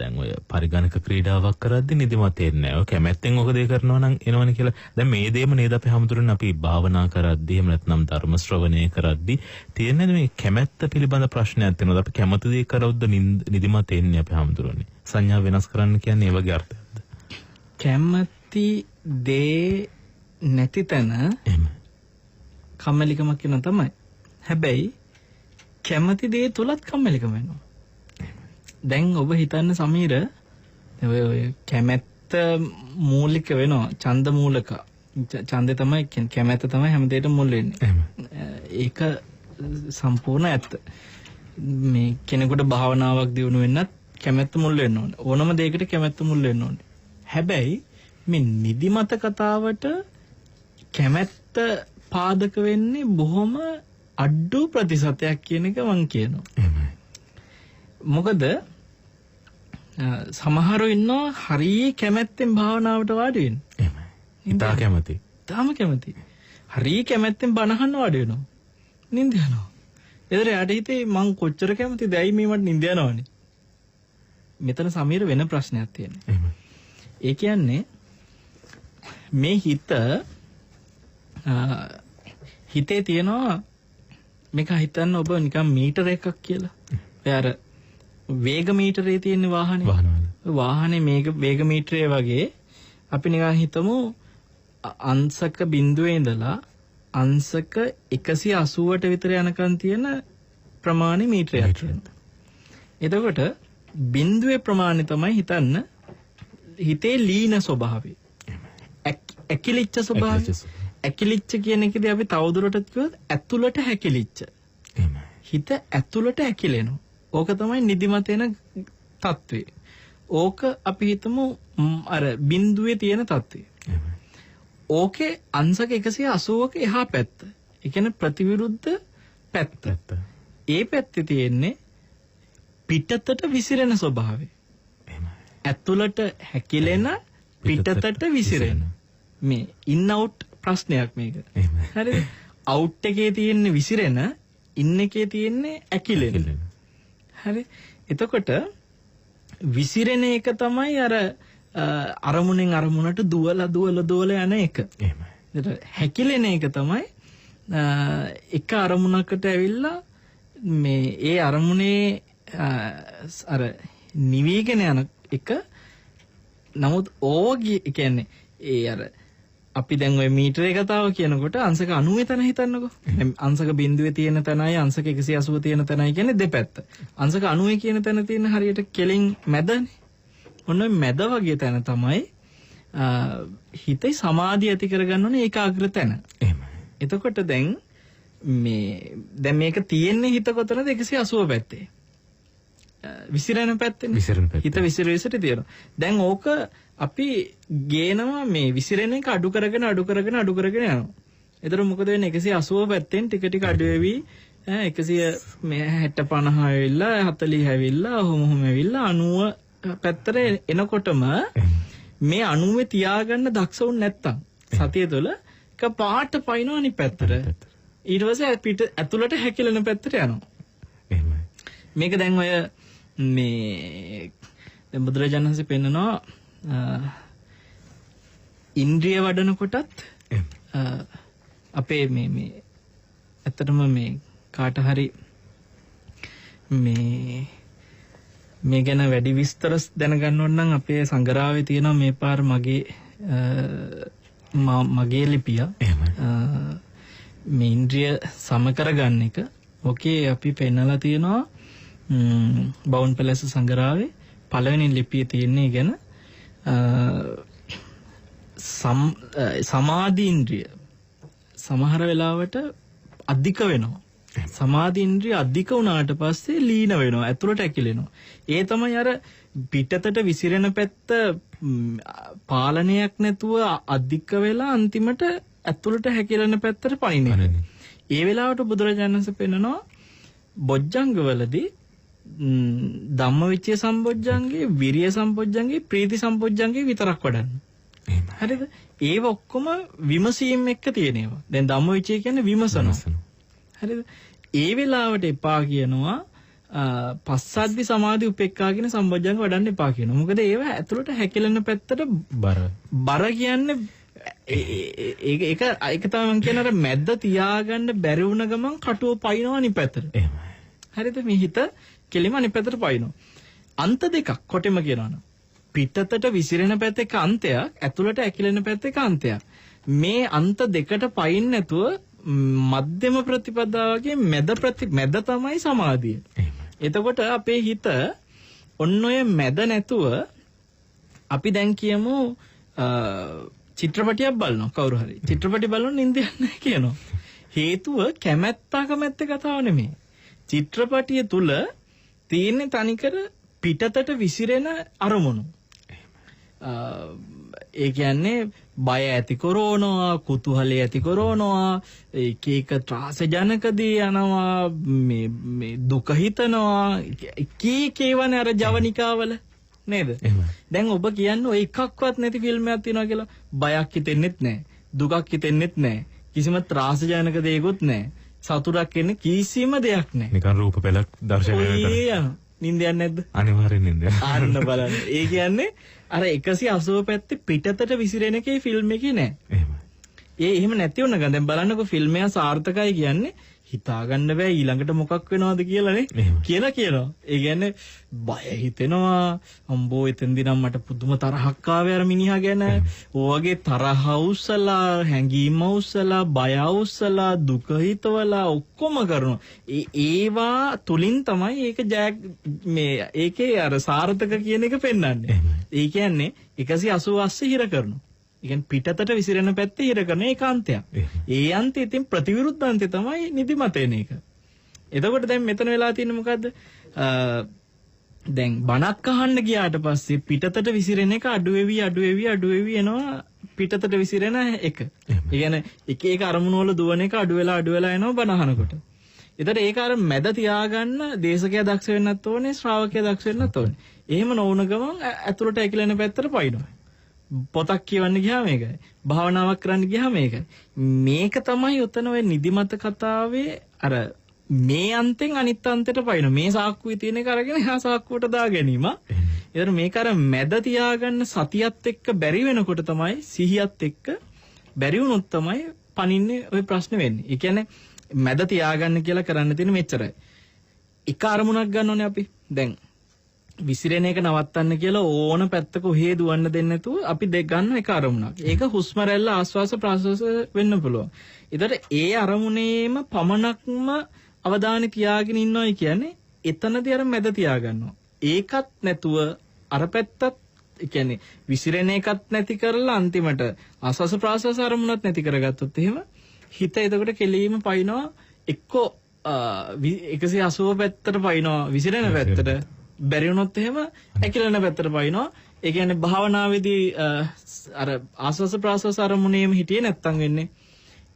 දැන් ඔය පරිගණක ක්‍රීඩාවක් කරද්දී නිදිමත එන්නේ නැහැ. ඔය කැමැත්තෙන් ඔක දෙය කරනවා නම් එනවනේ කියලා. දැන් මේ දෙයම නේද අපි හැමතුරුන් අපි භාවනා කරද්දී එහෙම නැත්නම් ධර්ම ශ්‍රවණය කරද්දී තියෙන මේ කැමැත්ත පිළිබඳ ප්‍රශ්නයක් තියෙනවා. අපි කැමති දේ කරවොත් නිදිමත එන්නේ අපි හැමතුරුනේ. සංඥා වෙනස් කරන්න කියන්නේ ඒ වගේ අර්ථයක්ද? කැමැති දේ නැති තැන කම්මැලිකමක් කියන තමයි. හැබැයි කැමැති දේ තුලත් කම්මැලිකම වෙනවා. දැන් ඔබ හිතන්න සමීර ඔය කැමැත්ත මූලික වෙනවා. ඡන්ද මූලික. ඡන්දේ තමයි කැමැත්ත තමයි හැමදේටම මුල් වෙන්නේ. ඒක සම්පූර්ණ ඇත්ත. මේ කෙනෙකුට භාවනාවක් දියුණු වෙන්නත් කැමැත්ත මුල් වෙන්න ඕනේ. ඕනම දෙයකට කැමැත්ත මුල් වෙන්න ඕනේ. හැබැයි මේ නිදිමත කතාවට කැමැත්ත පාදක වෙන්නේ බොහොම අඩු ප්‍රතිශතයක් කියන එක මම කියනවා. මොකද සමහරව ඉන්නවා හරිය කැමැත්තෙන් භාවනාවට වාඩි වෙන්නේ. ඉතා කැමැති. තාම කැමැති. හරිය කැමැත්තෙන් බණ අහන්න වාඩි වෙනවා. නිින්ද යනවා. ඒතර යාට හිතේ මං කොච්චර කැමතිද ඇයි මේ මට නිින්ද යනවනේ. මෙතන සමීර වෙන ප්‍රශ්නයක් තියෙනවා. ඒ කියන්නේ මේ හිතේ තියෙනවා මේක හිතන්න ඔබ නිකන් මීටර එකක් කියලා. ඔය අර වේග මීටරේ තියෙන වාහනේ මේක වේග මීටරේ වගේ අපි නිකන් හිතමු අංශක බිඳුවේ ඉඳලා අංශක 180ට විතර යනකන් තියෙන ප්‍රමාණය මීටරයක් කියනවා. එතකොට බිඳුවේ ප්‍රමාණය තමයි හිතන්න හිතේ ලීන ස්වභාවය. ඇකිලිච්ච ස්වභාවය. ඇකිලිච්ච කියන එකදී අපි තවදුරටත් කිව්වොත් ඇතුළට හැකිලිච්ච. හිත ඇතුළට ඇකිලෙනවා. ඕක තමයි නිදිමත එන තත්ත්වය. ඕක අපි හිතමු අර බිඳුවේ තියෙන තත්ත්වය. ඕකේ අංශක 180ක එහා පැත්ත. ඒ කියන්නේ ප්‍රතිවිරුද්ධ පැත්ත. ඒ පැත්තේ තියෙන්නේ පිටතට විසිරෙන ස්වභාවය. ඇතුළට හැකිලෙන පිටතට විසිරෙන. මේ ඉන් අවුට් ප්‍රශ්නයක් මේක. හරිද? අවුට් එකේ තියෙන්නේ විසිරෙන, ඉන් එකේ තියෙන්නේ ඇකිලෙන. හරි? එතකොට විසිරෙන එක තමයි අර අරමුණෙන් අරමුණට දුවලා යන එක. එහෙමයි. හැකිලෙන එක තමයි එක අරමුණකට ඇවිල්ලා මේ ඒ අරමුණේ අර නිවිගෙන යන එක. නමුත් කියන්නේ ඒ අර අපි දැන් ওই මීටරේ කතාව කියනකොට අංශක 90 තැන හිතන්නකෝ. අංශක බිඳුවේ තියෙන තැනයි අංශක 180 තියෙන තැනයි කියන්නේ දෙපැත්ත. අංශක 90 කියන තැන තියෙන හරියට කෙලින් මැදනේ. ඔන්න මැද වගේ තැන තමයි හිතේ සමාධිය ඇති කරගන්න ඕනේ ඒකාග්‍ර තැන. එහෙමයි. එතකොට දැන් මේක තියෙන්නේ හිත කොතනද 180 පැත්තේ. විසිරෙන පැත්තේ. හිත විසිරෙවිසට තියෙනවා. දැන් ඕක අපි ගේනවා මේ විසිරෙන එක අඩු කරගෙන යනවා. එතකොට මොකද වෙන්නේ 180 පැත්තෙන් ටික ටික අඩු වෙවි 100 මේ 60 50 ඇවිල්ලා 40 ඇවිල්ලා ඔහොම ඇවිල්ලා 90 පැත්තට එනකොටම මේ 90 තියාගන්න දක්ෂ වුන් නැත්තම් සතිය තුළ එක පාට පයින්නවා අනිත් පැත්තට. ඊට පස්සේ පිට ඇතුළට හැකිලෙන පැත්තට යනවා. එහෙමයි. මේක දැන් ඔය මේ දැන් බුදුරජාණන් වහන්සේ පෙන්නනවා ඉන්ද්‍රිය වඩන කොටත් අපේ මේ ඇත්තටම මේ කාට හරි මේ ගැන වැඩි විස්තර දැනගන්න ඕන නම් අපේ සංග්‍රහයේ තියෙනවා මේ පාර මගේ ලිපිය. මේ ඉන්ද්‍රිය සම කරගන්න එක. ඕකේ අපි පෙන්නලා තියෙනවා බවුන් පැලස සංග්‍රහයේ පළවෙනි ලිපියේ තියෙන්නේ ගැන සමාධි ඉන්ද්‍රිය සමහර වෙලාවට අධික වෙනවා. සමාධි ඉන්ද්‍රිය අධික වුණාට පස්සේ ලීන වෙනවා. ඇතුළට ඇකිලෙනවා. ඒ තමයි අර පිටතට විසිරෙන පැත්ත පාලනයක් නැතුව අධික වෙලා අන්තිමට ඇතුළට හැකිලෙන පැත්තට පනින්නේ. ඒ වෙලාවට බුදුරජාණන් වහන්සේ පෙන්නනවා බොජ්ජංගවලදී ධම්මවිචය සම්බොජ්ජංගේ, විරිය සම්බොජ්ජංගේ, ප්‍රීති සම්බොජ්ජංගේ විතරක් වඩන්න. හරිද? ඒව ඔක්කොම විමසීම් එක්ක තියෙන ඒවා. දැන් ධම්මවිචය කියන්නේ විමසනවා. හරිද? ඒ වෙලාවට එපා කියනවා පස්සද්ධි සමාධි උපේක්ඛා කියන සම්බොජ්ජංග වඩන්න එපා කියනවා. මොකද ඒව ඇතුළට හැකිලෙන පැත්තට බර කියන්නේ ඒක තමයි මම කියන අර මැද්ද තියාගන්න බැරි වුණ ගමන් කටුව පයින්නවා අනිත් පැත්තට. එහෙමයි. හරිද? මේ හිත කෙලිම අනිත් පැත්තට පයින්නවා. අන්ත දෙකක් කොටෙම කියනවනම් පිටතට විසිරෙන පැත්ත එක අන්තයක්, ඇතුළට ඇකිලෙන පැත්ත එක අන්තයක්. මේ අන්ත දෙකට පයින් නැතුව මධ්‍යම ප්‍රතිපදාවගේ මැද තමයි සමාධිය. එතකොට අපේ හිත ඔන්න ඔය මැද නැතුව අපි දැන් කියමු චිත්‍රපටියක් බලනවා කවුරු හරි. චිත්‍රපටි බලන නින්දයක් නැහැ කියනවා. හේතුව කැමැත්ත කතාව නෙමෙයි. චිත්‍රපටිය තුල තියෙන තනිකර පිටතට විසිරෙන අරමුණු. ඒ කියන්නේ බය ඇති කරනවා, කුතුහලය ඇති කරනවා, එක ත්‍රාසජනකදී යනවා, මේ දුක හිතනවා, කීවනේ අර ජවනිකාවල නේද? දැන් ඔබ කියන්නේ ඔය එකක්වත් නැති ෆිල්ම් එකක් තියෙනවා කියලා බයක් හිතෙන්නෙත් නැහැ, දුකක් හිතෙන්නෙත් නැහැ, කිසිම ත්‍රාසජනක දෙයක්වත් නැහැ, සතුටක් එන්නේ කිසිම දෙයක් නැහැ. නිකන් රූප පෙළක් දර්ශනය කරනවා. නින්දයක් නැද්ද? අනිවාර්යෙන් නින්දයක්. අන්න බලන්න. ඒ කියන්නේ අර 180 පැත්තේ පිටතට විසිරෙන එකේ ෆිල්ම් එකේ නෑ. එහෙමයි. එහෙම නැති වුණ ගමන් දැන් බලන්නකො ෆිල්ම් එක සාර්ථකයි කියන්නේ හිතා ගන්න බෑ ඊළඟට මොකක් වෙනවද කියලානේ. කියලා කියනවා. ඒ කියන්නේ බය හිතෙනවා. අම්බෝ එතෙන්දී නම් මට පුදුම තරහක් ආවේ අර මිනිහා ගැන. ඔයගේ තරහ උස්සලා, හැඟීම උස්සලා, බය උස්සලා, දුක හිතවලා ඔක්කොම කරනවා. ඒවා තුලින් තමයි ඒක මේ ඒකේ අර සාර්ථක කියන එක පෙන්වන්නේ. ඒ කියන්නේ 180 හිර කරනවා. ඒ කියන්නේ පිටතට විසිරෙන පැත්තේ හිර කරන ඒකාන්තයක්. ඒ අන්තය ඉතින් ප්‍රතිවිරුද්ධ අන්තය තමයි නිදිමත එන එක. එතකොට දැන් මෙතන වෙලා තියෙන්නේ මොකද්ද? දැන් බණක් අහන්න ගියාට පස්සේ පිටතට විසිරෙන එක අඩු වෙවි එනවා පිටතට විසිරෙන එක. ඒ කියන්නේ එක අරමුණු වල දුවන එක අඩු වෙලා එනවා බණ අහනකොට. ඒතර ඒක අර මැද තියාගන්න දේශකයා දක්ෂ වෙන්නත් ඕනේ, ශ්‍රාවකයා දක්ෂ වෙන්නත් ඕනේ. එහෙම නොවුන ගමන් ඇතුළට ඇකිලෙන පැත්තට පයින්නවා. පොතක් කියවන්න ගියාම මේකයි. භාවනාවක් කරන්න ගියාම මේකයි. මේක තමයි උතන ඔය නිදිමත කතාවේ අර මේ අන්තෙන් අනිත් අන්තයට පයින්න. මේ සාක්කුවේ තියෙන එක අරගෙන එහා සාක්කුවට දා ගැනීම. ඒතර මේක අර මැද තියාගන්න සතියත් එක්ක බැරි වෙනකොට තමයි සිහියත් එක්ක බැරි වුණොත් තමයි පනින්නේ ඔය ප්‍රශ්නේ වෙන්නේ. ඒ කියන්නේ මැද තියාගන්න කියලා කරන්න තියෙන මෙච්චරයි. එක අරමුණක් ගන්න ඕනේ අපි. දැන් විසිරෙන එක නවත්තන්න කියලා ඕන පැත්තක ඔහේ දුවන්න දෙන්නේ නැතුව අපි දෙක ගන්න එක අරමුණක්. ඒක හුස්ම රැල්ල ආස්වාස ප්‍රාස්වාස වෙන්න පුළුවන්. ඒතර ඒ අරමුණේම පමණක්ම අවධානය තියාගෙන ඉන්නවයි කියන්නේ එතනදී අර මැද තියාගන්නවා. ඒකත් නැතුව අර පැත්තත් කියන්නේ විසිරෙන එකත් නැති කරලා අන්තිමට ආස්වාස ප්‍රාස්වාස අරමුණත් නැති කරගත්තොත් එහෙම හිත එතකොට කෙලීම පයින්නවා එක්කෝ 180 පැත්තට පයින්නවා විසිරෙන පැත්තට බැරි වුණොත් එහෙම ඇකිලෙන පැත්තට පයින්නවා. ඒ කියන්නේ භාවනාවේදී අර ආස්වාස ප්‍රාස්වාස අරමුණේම හිටියේ නැත්තම් වෙන්නේ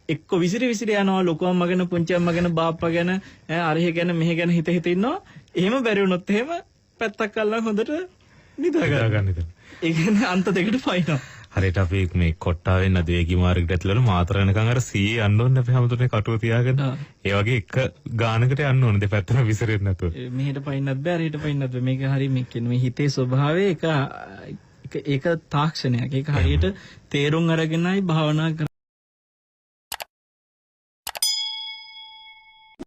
එක්ක විසිරි යනවා ලොකු අම්මා ගැන පුංචි අම්මා ගැන බාප්පා ගැන අරහෙ ගැන මෙහෙ ගැන හිත ඉන්නවා. එහෙම බැරි වුණොත් එහෙම පැත්තක් අල්ලන් හොඳට නිදා ගන්න. ඒ කියන්නේ අන්ත දෙකට පයින්නවා. හරියට අපි මේ කොට්ටාවෙන් අද වේගී මාර්ගයට ඇතුළට මාතර වෙනකන් අර 100 යන්න ඕනේ අපි හැමතුනේ කටුව තියාගෙන. ඒ වගේ එක ගානකට යන්න ඕනේ දෙපැත්තම විසිරෙන්නේ නැතුව. මෙහෙට පයින්නත් බෑ අරහෙට පයින්නත් බෑ. මේක හරිය මේ කියන්නේ මේ හිතේ ස්වභාවය ඒක තාක්ෂණයක්. ඒක හරියට තේරුම් අරගෙනයි භාවනා